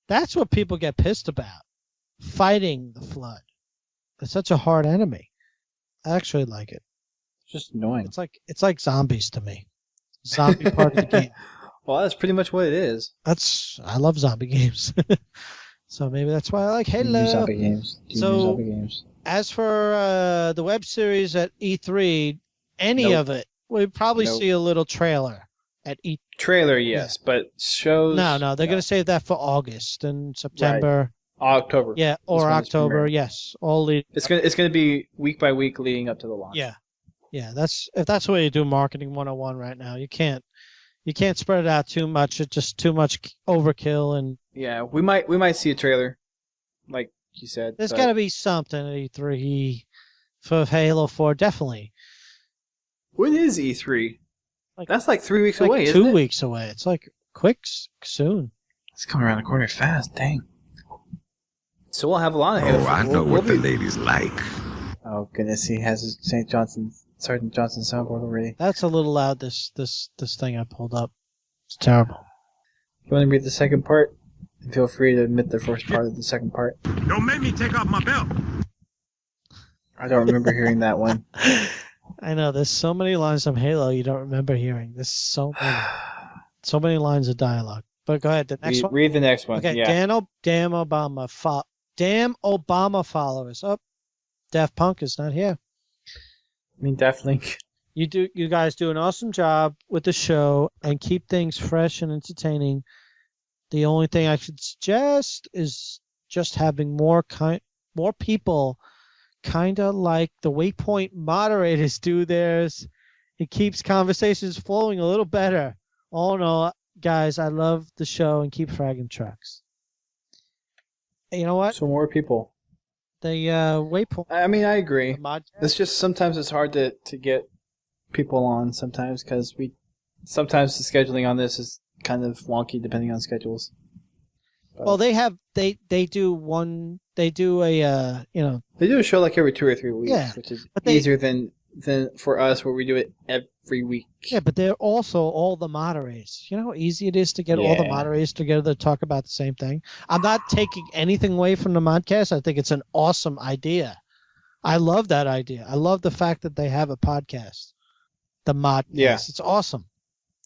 That's what people get pissed about. Fighting the Flood. It's such a hard enemy. I actually like it. It's just annoying. It's like zombies to me. Zombie part of the game. Well, that's pretty much what it is. I love zombie games. So maybe that's why I like Halo. Zombie games. As for the web series at E3, any of it We probably Nope. see a little trailer at each. Trailer, yes, but shows. No, they're going to save that for August and September. October. Yeah, or when it's October. premiering. Yes, all lead. It's gonna be week by week leading up to the launch. Yeah. That's if that's the way you do marketing 101 right now. You can't spread it out too much. It's just too much overkill, and Yeah, we might see a trailer, like you said. there's but- got to be something at E3 for Halo 4. Definitely. When is E3? Like- That's like 3 weeks It's like away, 2 isn't it? weeks away. It's like quick, soon. It's coming around the corner fast. Dang. So we'll have a lot of Halo. Oh, I know we'll what the be- ladies like. Oh goodness, he has his Sergeant Johnson soundboard already. That's a little loud. This thing I pulled up. It's terrible. You want to read the second part? Feel free to admit the first part of the second part. Don't make me take off my belt. I don't remember hearing that one. I know there's so many lines of Halo you don't remember hearing. There's so many lines of dialogue. But go ahead. The next one. Read the next one. Okay. Yeah. Damn Obama. Damn Obama followers. Oh, Daft Punk is not here. I mean, DaftLink. You guys do an awesome job with the show and keep things fresh and entertaining. The only thing I should suggest is just having more people, kind of like the Waypoint moderators do theirs. It keeps conversations flowing a little better. All in all, guys, I love the show and keep fragging trucks. You know what? So more people. The Waypoint. I mean, I agree. the mod- It's just sometimes it's hard to get people on sometimes because sometimes the scheduling on this is kind of wonky depending on schedules. Well, they do a They do a show like every 2 or 3 weeks, Yeah, which is but they- easier than for us where we do it every week. Yeah, but they're also all the moderators. You know how easy it is to get all the Yeah. moderators together to talk about the same thing? I'm not taking anything away from the modcast. I think it's an awesome idea. I love that idea. I love the fact that they have a podcast. The modcast. Yeah. It's awesome.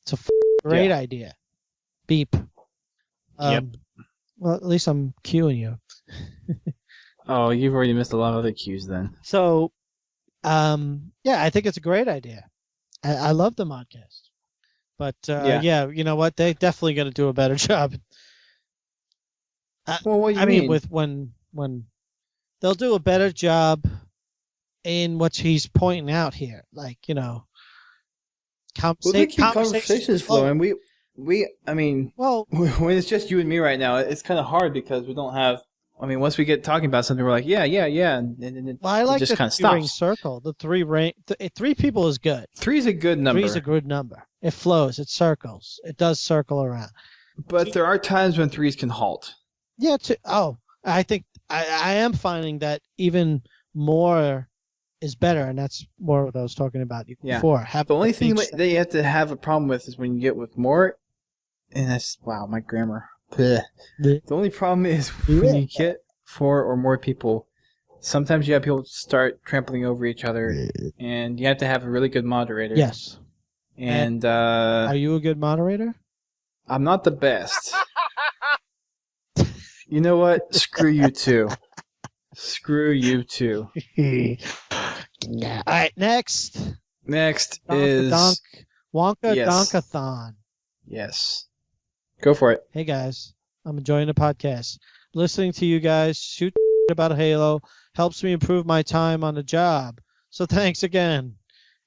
It's a great idea. Beep. Yep. Well, at least I'm cueing you. Oh, you've already missed a lot of other cues then. So, yeah, I think it's a great idea. I love the modcast. But, yeah, you know what? They're definitely going to do a better job. Well, what do you I mean, mean? with when they'll do a better job in what he's pointing out here. Like, Well, they keep conversations flowing. I mean, Well, when it's just you and me right now, it's kind of hard because we don't have. I mean, once we get talking about something, we're like, yeah, and then I like just the kind of three-ring stops. circle. The three people is good. 3 is a good number, Three's a good number. It flows. It circles. It does circle around. but there are times when 3s can halt. Yeah. I think I am finding that even more is better, and that's more what I was talking about before. The only thing that you have to have a problem with is when you get with more, and that's my grammar. Blech. The only problem is when you get 4 or more people, sometimes you have people start trampling over each other, and you have to have a really good moderator. Yes. And Are you a good moderator? I'm not the best. You know what? Screw you too. Screw you too. Yeah. All right. Next. Next Wonka is Donkathon. Yes. Yes. Go for it. Hey guys, I'm enjoying the podcast. Listening to you guys shoot about Halo helps me improve my time on the job. So thanks again.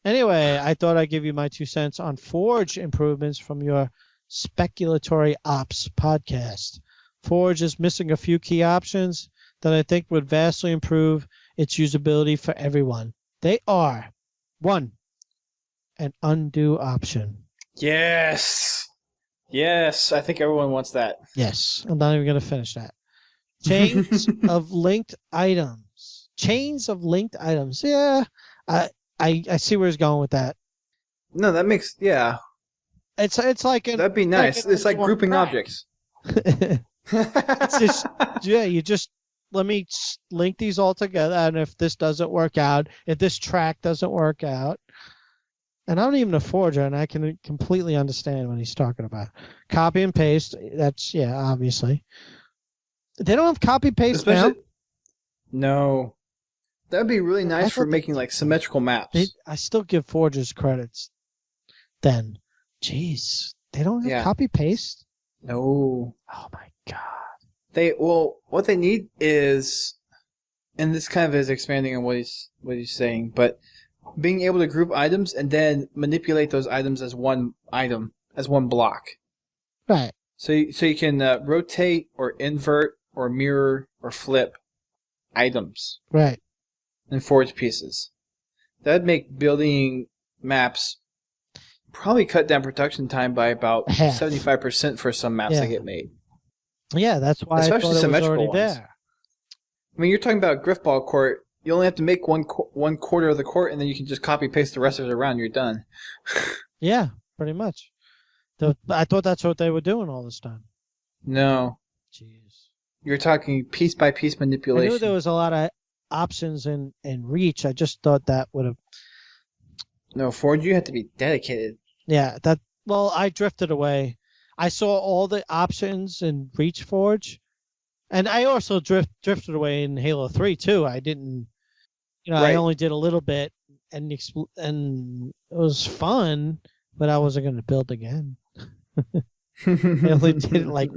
Anyway, I thought I'd give you my 2 cents on Forge improvements from your Speculatory Ops podcast. Forge is missing a few key options that I think would vastly improve its usability for everyone. They are 1. An undo option. Yes. Yes. I think everyone wants that. Yes, I'm not even going to finish that. Chains of linked items. Chains of linked items. Yeah, I see where he's going with that. No, that makes It's like that'd be nice. It's like grouping track. objects. It's just you just let me link these all together, and if this doesn't work out, if this track doesn't work out, and I'm not even a forger, and I can completely understand what he's talking about. Copy and paste. That's obviously. They don't have copy paste now. No. That'd be really nice for making like symmetrical maps. I still give forgers credits. then. Jeez. They don't have copy paste? No. Oh my god. What they need is, and this kind of is expanding on what he's saying, but being able to group items and then manipulate those items as one item, as one block. Right. So you can rotate or invert or mirror or flip items. Right. And forge pieces. That'd make building maps probably cut down production time by about 75% for some maps that get made. Yeah, that's why especially I thought it was symmetrical already ones. there. I mean, you're talking about a griffball court. You only have to make one quarter of the court, and then you can just copy paste the rest of it around. You're done. Yeah, pretty much. I thought that's what they were doing all this time. No. Jeez. You're talking piece by piece manipulation. I knew there was a lot of options in Reach. I just thought that would have. No, Forge, you have to be dedicated. Yeah, I drifted away. I saw all the options in Reach Forge, and I also drifted away in Halo 3 too. I didn't, I only did a little bit, and it was fun, but I wasn't going to build again. I only did it like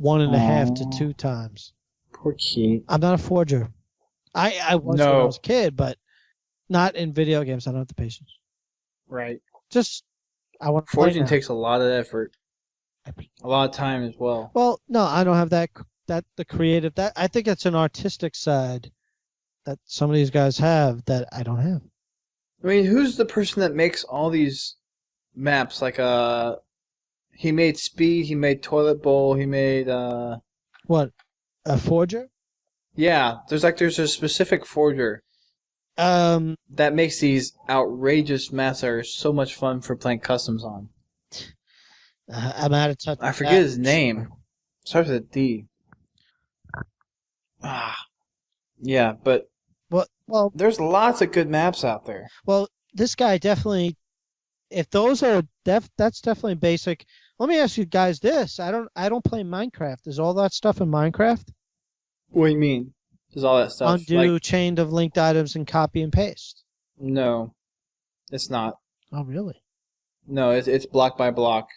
1.5 to 2 times. Poor Kete. I'm not a forger. I was when I was a kid, but not in video games. I don't have the patience. Right. I want to Forging takes a lot of effort. A lot of time as well. Well, no, I don't have that the creative. That I think it's an artistic side that some of these guys have that I don't have. I mean, who's the person that makes all these maps? Like, he made Speed, he made Toilet Bowl, he made, What? A forger? Yeah, there's a specific forger that makes these outrageous maps that are so much fun for playing customs on. I'm out of touch. I forget his name. Starts with a D. Yeah, but well, there's lots of good maps out there. Well, this guy definitely. If those are that's definitely basic. Let me ask you guys this: I don't play Minecraft. Is all that stuff in Minecraft? What do you mean? There's all that stuff. Undo, chain of linked items, and copy and paste. No, it's not. Oh, really? No, it's block by block.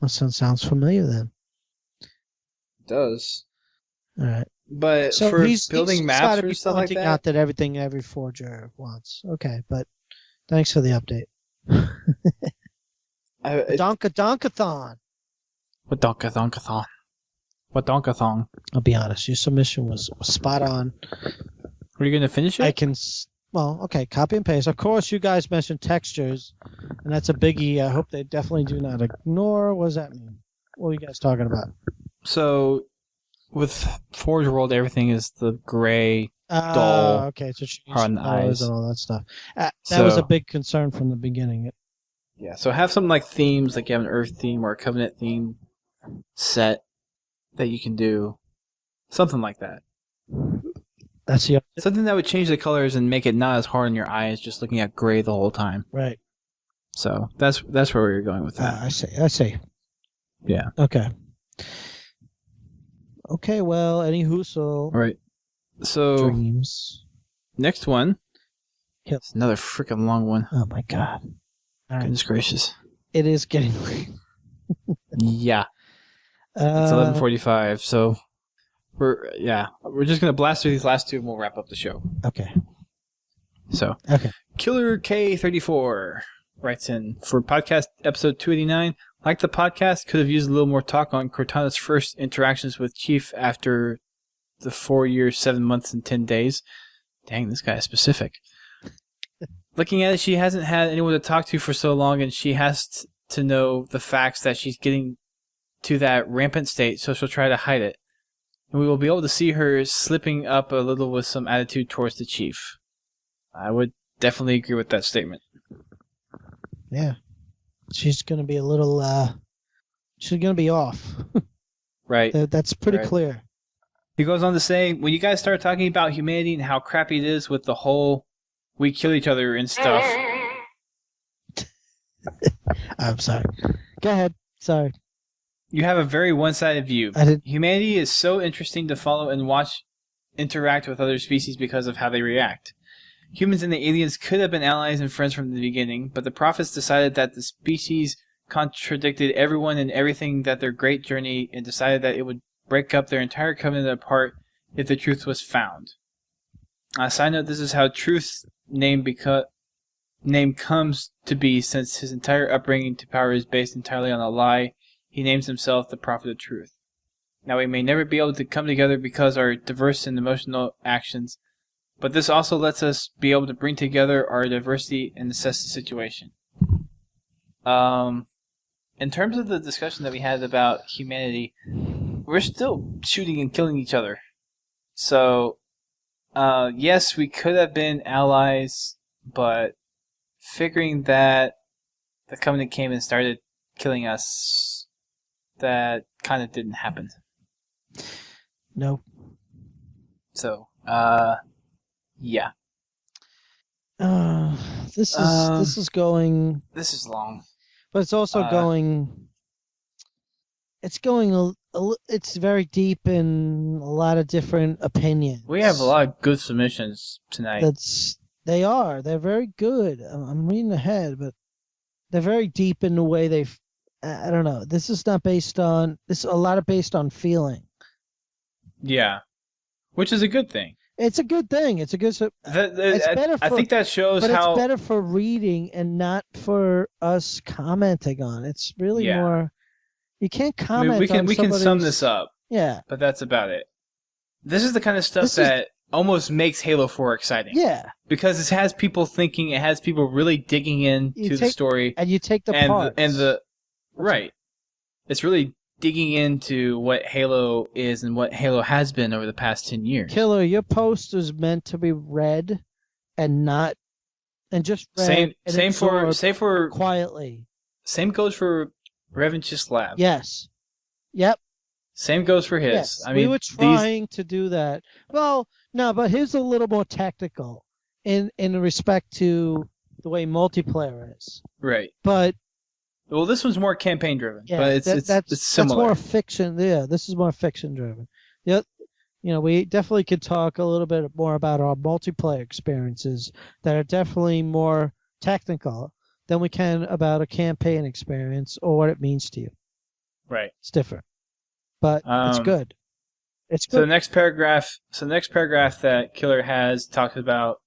That sounds familiar then. It does. All right. But so for he's building maps or stuff like that? Not that every forger wants. Okay, but thanks for the update. Donkathon. What Donkathon? What Donkathon? I'll be honest. Your submission was spot on. Are you going to finish it? Well, okay, copy and paste. Of course, you guys mentioned textures, and that's a biggie. I hope they definitely do not ignore. What does that mean? What are you guys talking about? So, with Forge World, everything is the gray, dull, okay, so hard on the eyes. And all that stuff. That was a big concern from the beginning. Yeah, so have something like themes, like you have an Earth theme or a Covenant theme set that you can do. Something like that. Something that would change the colors and make it not as hard on your eyes just looking at gray the whole time. Right. So that's where we were going with that. I see. Yeah. Okay. Okay, well, anywho, all right. So dreams. Next one. Yep. It's another freaking long one. Oh my god. All right. Goodness gracious. It is getting late. Yeah. It's 11:45, so we're just gonna blast through these last two and we'll wrap up the show. Okay. So Killer K34 writes in for podcast episode 289. Like the podcast, could have used a little more talk on Cortana's first interactions with Chief after the 4 years, 7 months, and 10 days. Dang, this guy is specific. Looking at it, she hasn't had anyone to talk to for so long, and she has to know the facts that she's getting to that rampant state, so she'll try to hide it. And we will be able to see her slipping up a little with some attitude towards the Chief. I would definitely agree with that statement. Yeah. She's going to be a little, she's going to be off. Right. That's pretty clear. He goes on to say, when you guys start talking about humanity and how crappy it is with the whole we kill each other and stuff. I'm sorry. Go ahead. Sorry. You have a very one-sided view. Humanity is so interesting to follow and watch interact with other species because of how they react. Humans and the aliens could have been allies and friends from the beginning, but the prophets decided that the species contradicted everyone and everything that their great journey and decided that it would break up their entire covenant apart if the truth was found. Side note, this is how Truth's name comes to be, since his entire upbringing to power is based entirely on a lie. He names himself the Prophet of Truth. Now, we may never be able to come together because our diverse and emotional actions, but this also lets us be able to bring together our diversity and assess the situation. In terms of the discussion that we had about humanity, we're still shooting and killing each other. So, yes, we could have been allies, but figuring that the Covenant came and started killing us, that kind of didn't happen. No. So, yeah. This is going. This is long, but it's also going. It's going. It's very deep in a lot of different opinions. We have a lot of good submissions tonight. They are. They're very good. I'm reading ahead, but they're very deep in the way they've. I don't know. This is not based on. This is a lot of based on feeling. Yeah, which is a good thing. It's a good thing. It's a good. It's better for, I think that shows but how. It's better for reading and not for us commenting on. It's really more. You can't comment. We can sum this up. Yeah. But that's about it. This is the kind of stuff that almost makes Halo 4 exciting. Yeah. Because it has people thinking. It has people really digging into the story. And you take the parts. Right. It's really digging into what Halo is and what Halo has been over the past 10 years. Killer, your post is meant to be read and not, and just read. Same for quietly. Same goes for Revanchist Lab. Yes. Yep. Same goes for his. Yes. I mean, we were trying to do that. Well, no, but his a little more tactical in respect to the way multiplayer is. Right. But. Well, this one's more campaign driven, yeah, but it's similar. That's more fiction. Yeah, this is more fiction driven. Yeah, we definitely could talk a little bit more about our multiplayer experiences that are definitely more technical than we can about a campaign experience or what it means to you. Right. It's different, but it's good. It's good. So the next paragraph that Killer has talks about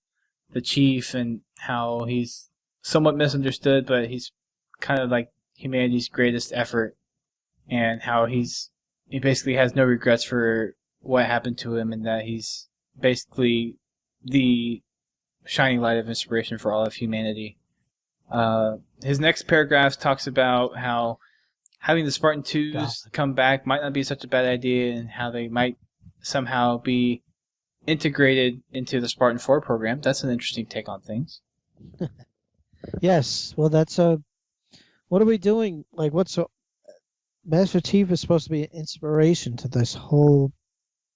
the Chief and how he's somewhat misunderstood, but he's kind of like humanity's greatest effort, and how he basically has no regrets for what happened to him, and that he's basically the shining light of inspiration for all of humanity. His next paragraph talks about how having the Spartan 2s come back might not be such a bad idea, and how they might somehow be integrated into the Spartan 4 program. That's an interesting take on things. Yes, well, that's a. What are we doing? Like, Master Chief is supposed to be an inspiration to this whole.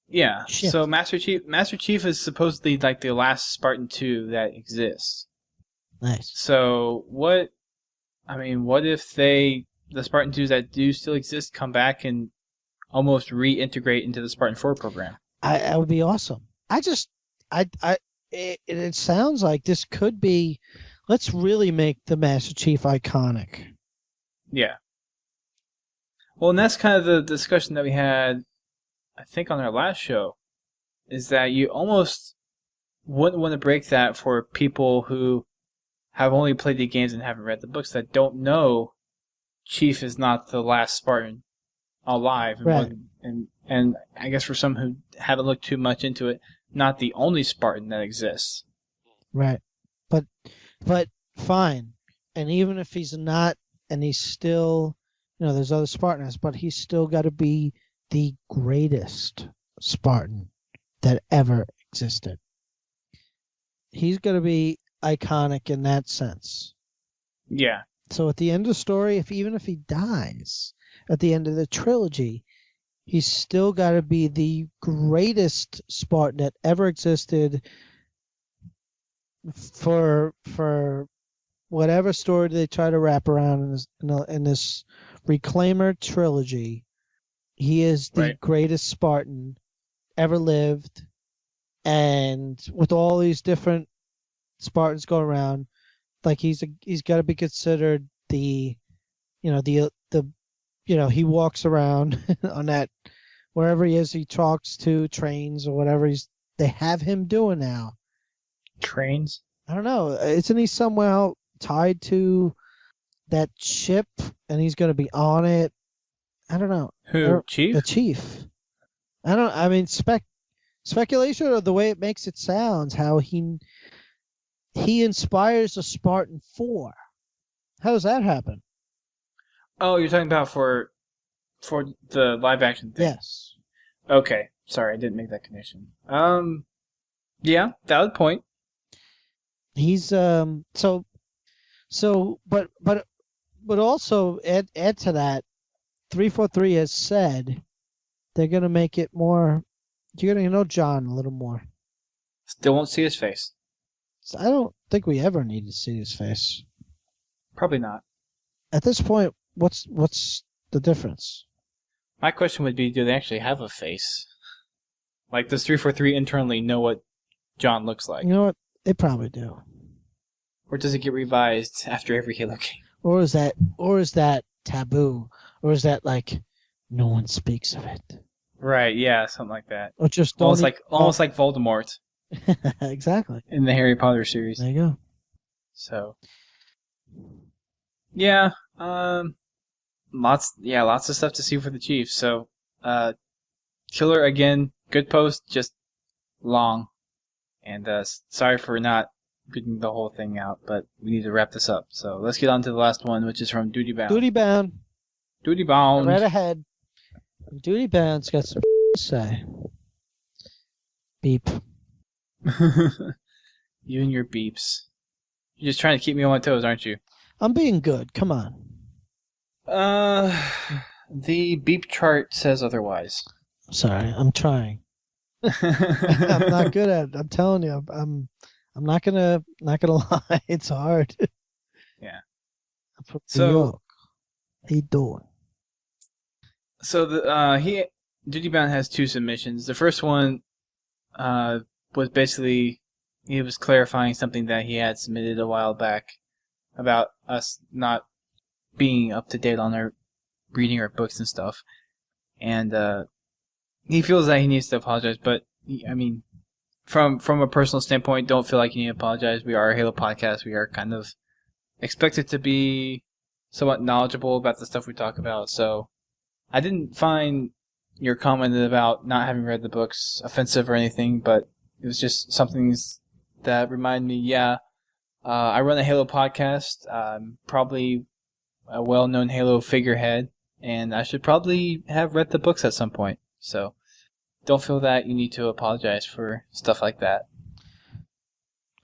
Yeah. shift. So Master Chief is supposedly like the last Spartan 2 that exists. Nice. So what if the Spartan 2s that do still exist come back and almost reintegrate into the Spartan 4 program? That would be awesome. It sounds like this could be. Let's really make the Master Chief iconic. Yeah. Well, and that's kind of the discussion that we had, I think, on our last show, is that you almost wouldn't want to break that for people who have only played the games and haven't read the books, that don't know Chief is not the last Spartan alive. Right. And I guess for some who haven't looked too much into it, not the only Spartan that exists. Right. But fine. And even if he's not, and he's still, there's other Spartans, but he's still got to be the greatest Spartan that ever existed. He's going to be iconic in that sense. Yeah. So at the end of the story, even if he dies at the end of the trilogy, he's still got to be the greatest Spartan that ever existed for whatever story they try to wrap around in this Reclaimer trilogy. He is the greatest Spartan ever lived, and with all these different Spartans go around. Like he's got to be considered the he walks around on that wherever he is. He talks to trains or whatever they have him doing now. Trains? I don't know. Isn't he somehow tied to that ship and he's going to be on it? I don't know. Who? Chief? The chief. I mean, speculation or the way it makes it sounds, how he inspires a Spartan 4. How does that happen? Oh, you're talking about for the live action thing? Yes. Okay. Sorry, I didn't make that connection. Yeah, valid point. He's but also add to that, 343 has said they're gonna make it more. You're gonna know John a little more. Still won't see his face. So I don't think we ever need to see his face. Probably not. At this point, what's the difference? My question would be, do they actually have a face? Like, does 343 internally know what John looks like? You know what? They probably do. Or does it get revised after every Halo game? Or is that taboo? Or is that like no one speaks of it? Right, yeah, something like that. Or just almost like Voldemort exactly. in the Harry Potter series. There you go. So, yeah, lots of stuff to see for the Chief. So, Killer again, good post, just long, and sorry for not getting the whole thing out, but we need to wrap this up. So let's get on to the last one, which is from Duty Bound. Duty Bound. Right ahead. Duty Bound's got some to say. Beep. You and your beeps. You're just trying to keep me on my toes, aren't you? I'm being good. Come on. The beep chart says otherwise. Sorry, I'm trying. I'm not good at it. I'm telling you, I'm not gonna lie. It's hard. Yeah. I'm from So, New York. How you doing? So Duty Bound has 2 submissions. The first one was basically he was clarifying something that he had submitted a while back about us not being up to date on our reading our books and stuff, and he feels that he needs to apologize. But I mean, from a personal standpoint, don't feel like you need to apologize. We are a Halo podcast. We are kind of expected to be somewhat knowledgeable about the stuff we talk about. So I didn't find your comment about not having read the books offensive or anything, but it was just something that reminded me, I run a Halo podcast. I'm probably a well-known Halo figurehead, and I should probably have read the books at some point. So don't feel that you need to apologize for stuff like that.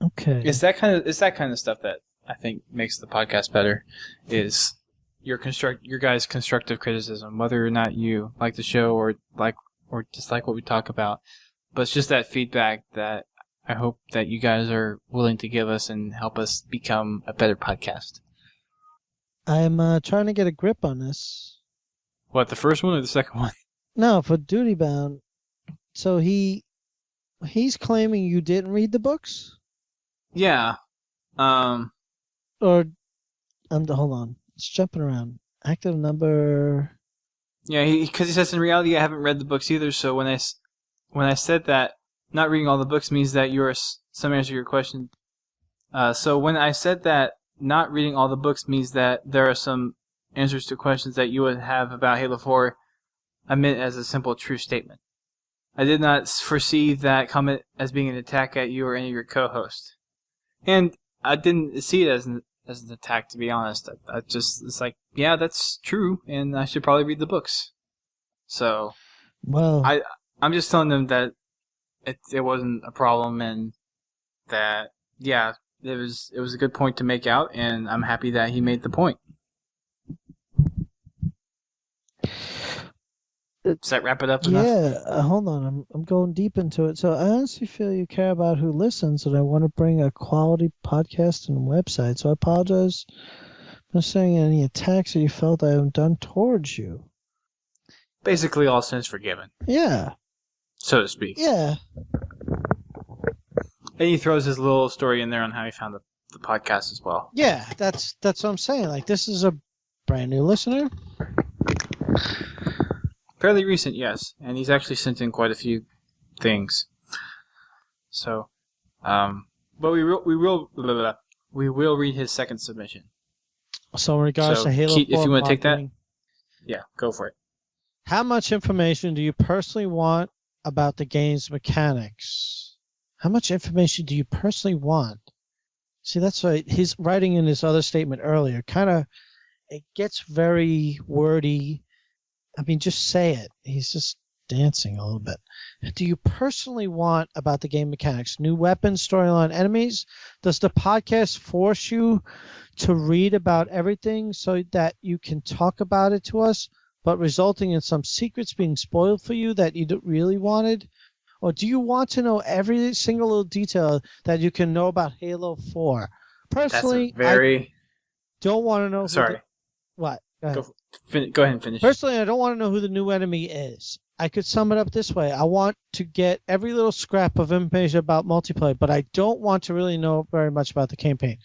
Okay. It's that kind of stuff that I think makes the podcast better. Is your guys' constructive criticism, whether or not you like the show or dislike what we talk about, but it's just that feedback that I hope that you guys are willing to give us and help us become a better podcast. I'm trying to get a grip on this. What, the first one or the second one? No, for Duty Bound. So he's claiming you didn't read the books? Yeah. Or hold on. It's jumping around. Active number. Yeah, because he says in reality I haven't read the books either. So when I said that not reading all the books means that you're some answer to your question. So when I said that not reading all the books means that there are some answers to questions that you would have about Halo 4, I meant as a simple true statement. I did not foresee that comment as being an attack at you or any of your co-hosts. And I didn't see it as an attack, to be honest. It's like, yeah, that's true, and I should probably read the books. So, well, I'm just telling them that it wasn't a problem, and that, yeah, it was a good point to make out, and I'm happy that he made the point. Does that wrap it up enough? Yeah, hold on. I'm going deep into it. So I honestly feel you care about who listens, and I want to bring a quality podcast and website. So I apologize for saying any attacks that you felt I have done towards you. Basically, all sins forgiven. Yeah. So to speak. Yeah. And he throws his little story in there on how he found the podcast as well. Yeah, that's what I'm saying. Like, this is a brand new listener. Fairly recent, yes. And he's actually sent in quite a few things. So, but we will read his second submission. So in regards to Halo Keith, 4 if you want to take that, marketing, yeah, go for it. how much information do you personally want about the game's mechanics? How much information do you personally want? See, that's why he's writing in his other statement earlier. Kind of, it gets very wordy. I mean, just say it. He's just dancing a little bit. Do you personally want about the game mechanics? New weapons, storyline, enemies? Does the podcast force you to read about everything so that you can talk about it to us, but resulting in some secrets being spoiled for you that you really wanted? Or do you want to know every single little detail that you can know about Halo 4? Personally, I don't want to know. Sorry. What? Go ahead. Go ahead and finish. Personally, I don't want to know who the new enemy is. I could sum it up this way. I want to get every little scrap of information about multiplayer, but I don't want to really know very much about the campaign.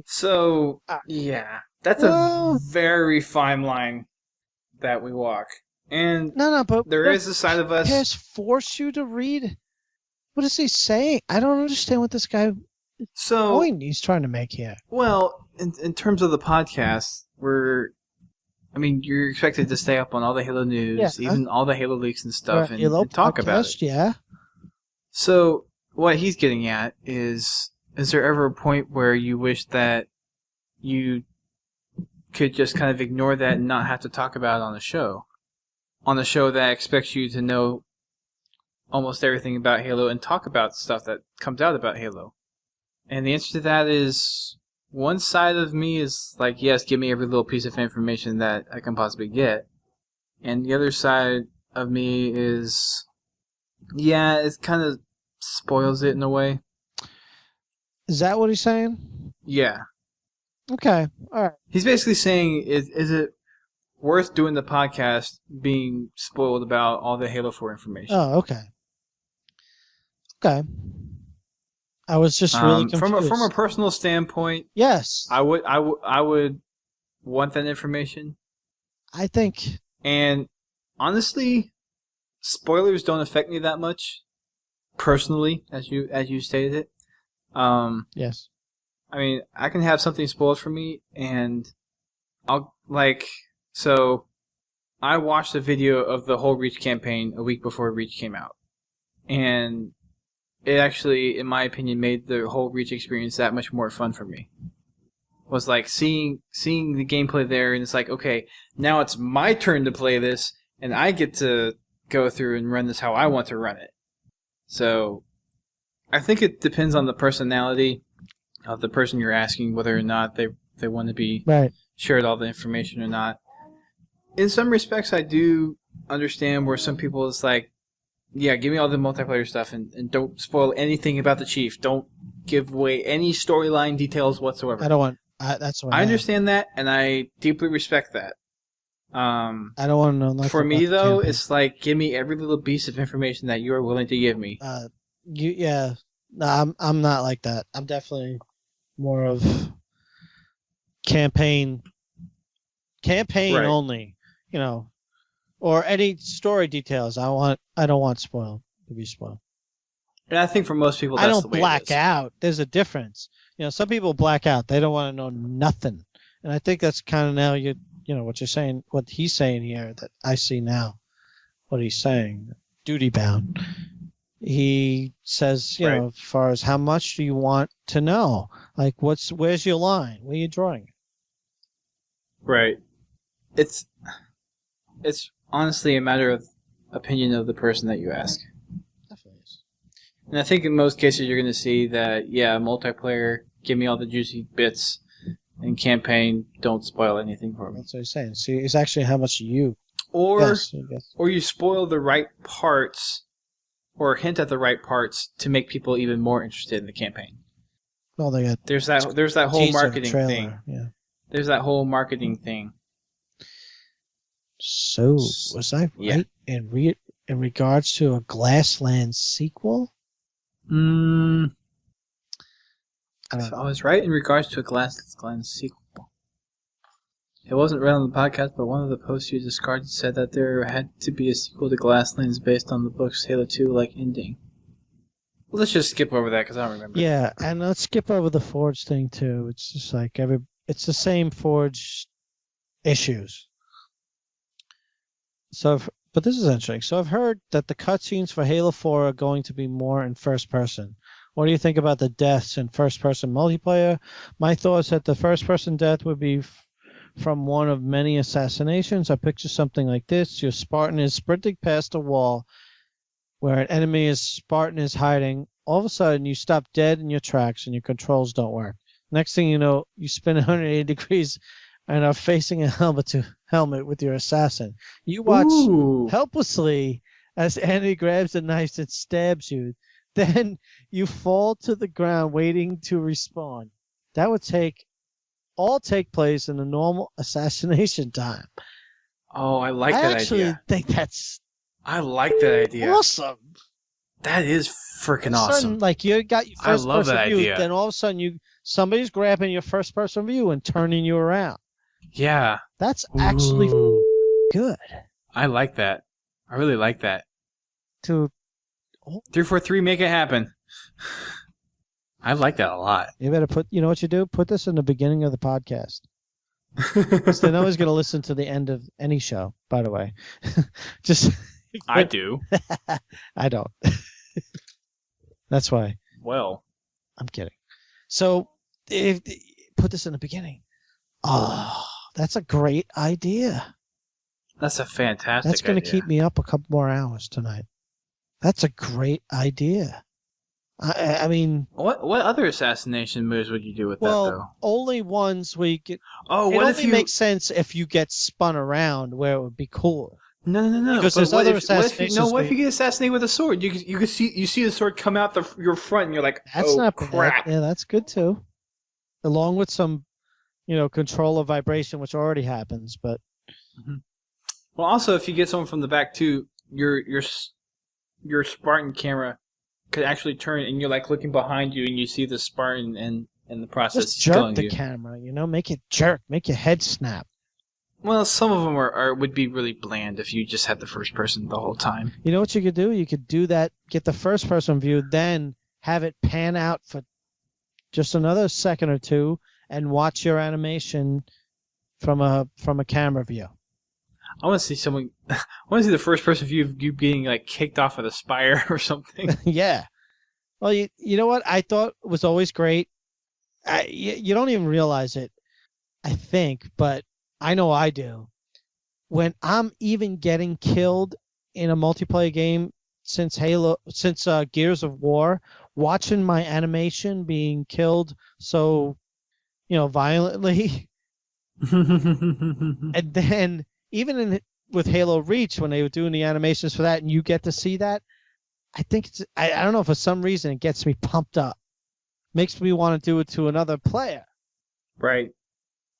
So, yeah. That's a very fine line that we walk. And but there is a side of us... Has forced you to read? What is he saying? I don't understand what this guy... point he's trying to make here. Well, in terms of the podcast, you're expected to stay up on all the Halo news, even all the Halo leaks and stuff, and talk about it. Yeah. So, what he's getting at is there ever a point where you wish that you could just kind of ignore that and not have to talk about it on the show? On a show that expects you to know almost everything about Halo and talk about stuff that comes out about Halo. And the answer to that is, one side of me is like, yes, give me every little piece of information that I can possibly get. And the other side of me is, yeah, it kind of spoils it in a way. Is that what he's saying? Yeah. Okay, alright. He's basically saying, is it worth doing the podcast being spoiled about all the Halo 4 information? Oh, okay. Okay. I was just really confused. From a personal standpoint, yes, I would want that information. I think, and honestly, spoilers don't affect me that much, personally, as you stated it. Yes. I mean, I can have something spoiled for me, and so I watched a video of the whole Reach campaign a week before Reach came out, and it actually, in my opinion, made the whole Reach experience that much more fun for me. It was like seeing the gameplay there, and it's like, okay, now it's my turn to play this, and I get to go through and run this how I want to run it. So, I think it depends on the personality of the person you're asking, whether or not they want to be shared all the information or not. In some respects, I do understand where some people is like, yeah, give me all the multiplayer stuff and don't spoil anything about the Chief. Don't give away any storyline details whatsoever. I don't want... that's what I understand that, and I deeply respect that. I don't want to know nothing. For me, though, it's like, give me every little piece of information that you are willing to give me. Yeah. No, I'm not like that. I'm definitely more of campaign right. Only, or any story details. I don't want to be spoiled. And I think for most people, that's the way black it is. out. There's a difference. Some people black out. They don't want to know nothing. And I think that's kind of now what you're saying, what he's saying here that I see now. What he's saying, duty bound. He says, right. As far as how much do you want to know? Like, where's your line? Where are you drawing? Right. It's honestly a matter of opinion of the person that you ask. Definitely is. And I think in most cases you're going to see that, yeah, multiplayer, give me all the juicy bits, and campaign, don't spoil anything for me. That's what he's saying. See, it's actually how much you... Or you spoil the right parts, or hint at the right parts to make people even more interested in the campain. Well, there's that whole marketing thing. Yeah. There's that whole marketing thing. So, was I right in regards to a Glassland sequel? I don't So know. I was right in regards to a Glass Lens sequel. It wasn't read on the podcast, but one of the posts you discarded said that there had to be a sequel to Glass Lens based on the book's Halo 2-like ending. Well, let's just skip over that because I don't remember. Yeah, and let's skip over the Forge thing too. It's just like it's the same Forge issues. But this is interesting. So I've heard that the cutscenes for Halo 4 are going to be more in first person. What do you think about the deaths in first person multiplayer? My thoughts that the first person death would be from one of many assassinations. I picture something like this. Your Spartan is sprinting past a wall where an enemy Spartan is hiding. All of a sudden, you stop dead in your tracks and your controls don't work. Next thing you know, you spin 180 degrees and are facing a helmet with your assassin. You watch helplessly as enemy grabs a knife and stabs you. Then you fall to the ground waiting to respawn. That would take place in a normal assassination time. Oh, I like that idea. I actually think that's I like that idea. awesome. That is freaking All of a sudden, awesome. like you got your I first love person that view, idea. then all of a sudden somebody's grabbing your first person view and turning you around. Yeah. That's actually Ooh. good. I like that. I really like that. 343, make it happen. I like that a lot. You better you know what you do? Put this in the beginning of the podcast. Because then nobody's going to listen to the end of any show, by the way. Just I do. I don't. That's why. Well. I'm kidding. So, put this in the beginning. Oh, that's a great idea. That's a fantastic That's going to idea. keep me up a couple more hours tonight. That's a great idea. I mean... What other assassination moves would you do with that, though? Well, only ones where you get... Oh, it what only if you... makes sense if you get spun around where it would be cool. No. Because there's other assassinations... What if you get assassinated with a sword? You see the sword come out your front, and you're like, That's not crap. bad. Yeah, that's good, too. Along with some, control of vibration, which already happens, but... Mm-hmm. Well, also, if you get someone from the back, too, your Spartan camera could actually turn, and you're like looking behind you, and you see the Spartan and in the process just jerk the you. camera, make it jerk, make your head snap. Well, some of them would be really bland if you just had the first person the whole time. You know what you could do? You could do that, get the first person view, then have it pan out for just another second or two, and watch your animation from a camera view. I want to see someone. I want to see the first person view of you being like kicked off of the spire or something. Yeah. Well, you know what I thought was always great. You don't even realize it, I think, but I know I do. When I'm even getting killed in a multiplayer game since Gears of War, watching my animation being killed so, violently, and then. Even with Halo Reach, when they were doing the animations for that, and you get to see that, I think I don't know, for some reason it gets me pumped up. Makes me want to do it to another player. Right.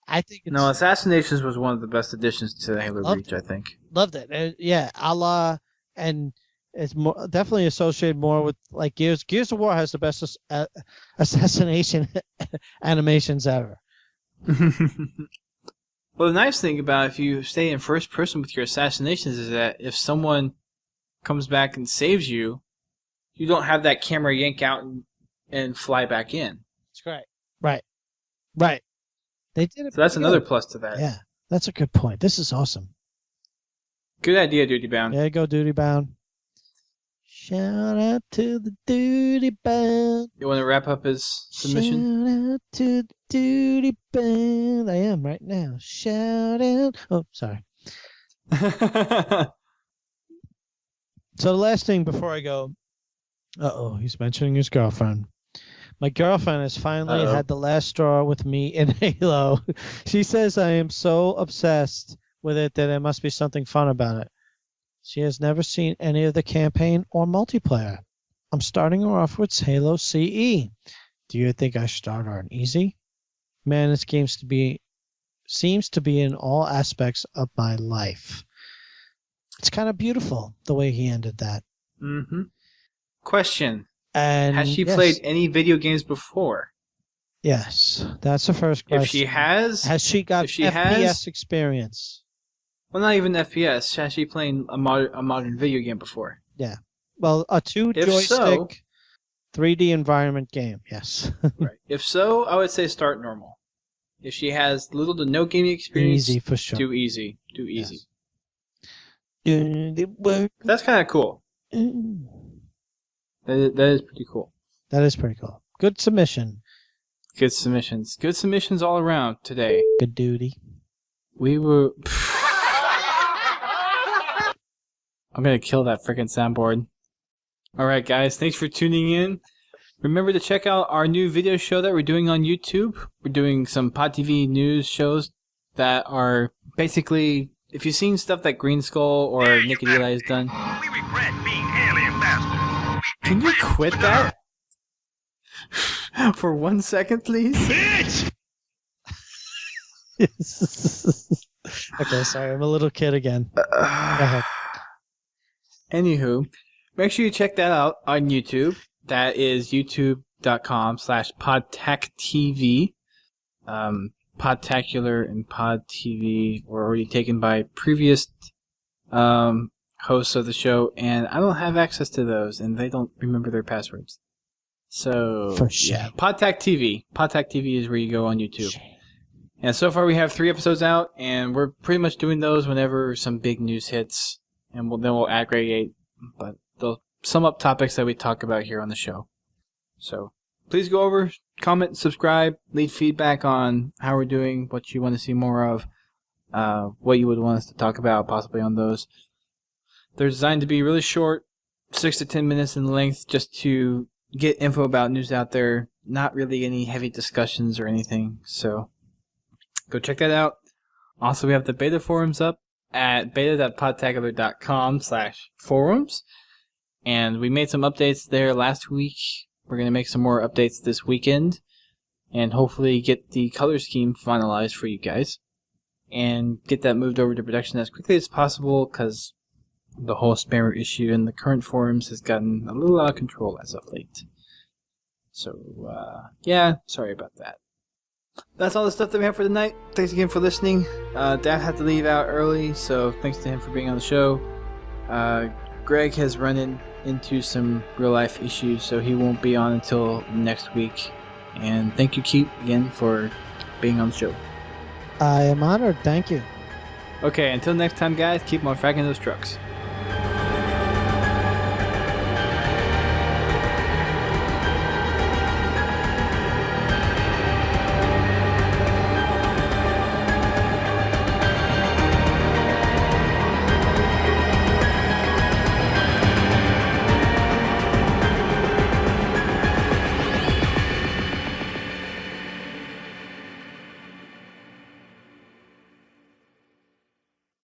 I think No, Assassinations was one of the best additions to Halo Reach, I think. Loved it. Yeah, and it's definitely associated more with like Gears. Gears of War has the best assassination animations ever. Well, the nice thing about if you stay in first person with your assassinations is that if someone comes back and saves you, you don't have that camera yank out and fly back in. That's great. Right. They did it. So that's another plus to that. Yeah, that's a good point. This is awesome. Good idea, Duty Bound. There you go, Duty Bound. Shout out to the Duty Bound. You want to wrap up his submission? Shout out to the Duty Bound. I am right now. Shout out. Oh, sorry. So the last thing before I go. He's mentioning his girlfriend. My girlfriend has finally had the last straw with me in Halo. She says I am so obsessed with it that there must be something fun about it. She has never seen any of the campaign or multiplayer. I'm starting her off with Halo CE. Do you think I should start her on easy? Man, this game seems to be in all aspects of my life. It's kind of beautiful the way he ended that. Mm-hmm. Question. And Has she yes, played any video games before? Yes, that's the first question. If she has she got if she FPS has- experience? well, not even FPS. Has she played a modern video game before? Well, a If joystick so- 3D environment game. Yes. Right. If so, I would say start normal. If she has little to no gaming experience, Easy for sure. do easy. Do easy. Yes. That's kind of cool. That is pretty cool. That is pretty cool. Good submission. Good submissions. Good submissions all around today. Good duty. We were... I'm going to kill that freaking soundboard. Alright guys, thanks for tuning in. Remember to check out our new video show that we're doing on YouTube. We're doing some Pod TV news shows that are basically... If you've seen stuff that Green Skull or Nick and Eli has done... We regret being alien bastards. Can you quit that? For 1 second, please? Bitch! Okay, sorry. I'm a little kid again. Go ahead. Anywho, make sure you check that out on YouTube. That is youtube.com/podtactv. Podtacular and Pod TV were already taken by previous hosts of the show, and I don't have access to those, and they don't remember their passwords. So, For shame. yeah, Podtac TV. Podtac TV is where you go on YouTube. And so far we have 3 episodes out, and we're pretty much doing those whenever some big news hits, and then we'll aggregate, but they'll sum up topics that we talk about here on the show. So, please go over, comment, subscribe, leave feedback on how we're doing, what you want to see more of, what you would want us to talk about possibly on those. They're designed to be really short, 6 to 10 minutes in length, just to get info about news out there, not really any heavy discussions or anything, so go check that out. Also, we have the beta forums up at beta.podtacular.com/forums, and we made some updates there last week. We're going to make some more updates this weekend, and hopefully get the color scheme finalized for you guys, and get that moved over to production as quickly as possible, because the whole spammer issue in the current forums has gotten a little out of control as of late. So, yeah, sorry about that. That's all the stuff that we have for tonight. Thanks again for listening. Dad had to leave out early, so thanks to him for being on the show. Greg has run into some real-life issues, so he won't be on until next week. And thank you, Kete, again, for being on the show. I am honored. Thank you. Okay, until next time, guys, keep on fragging those trucks.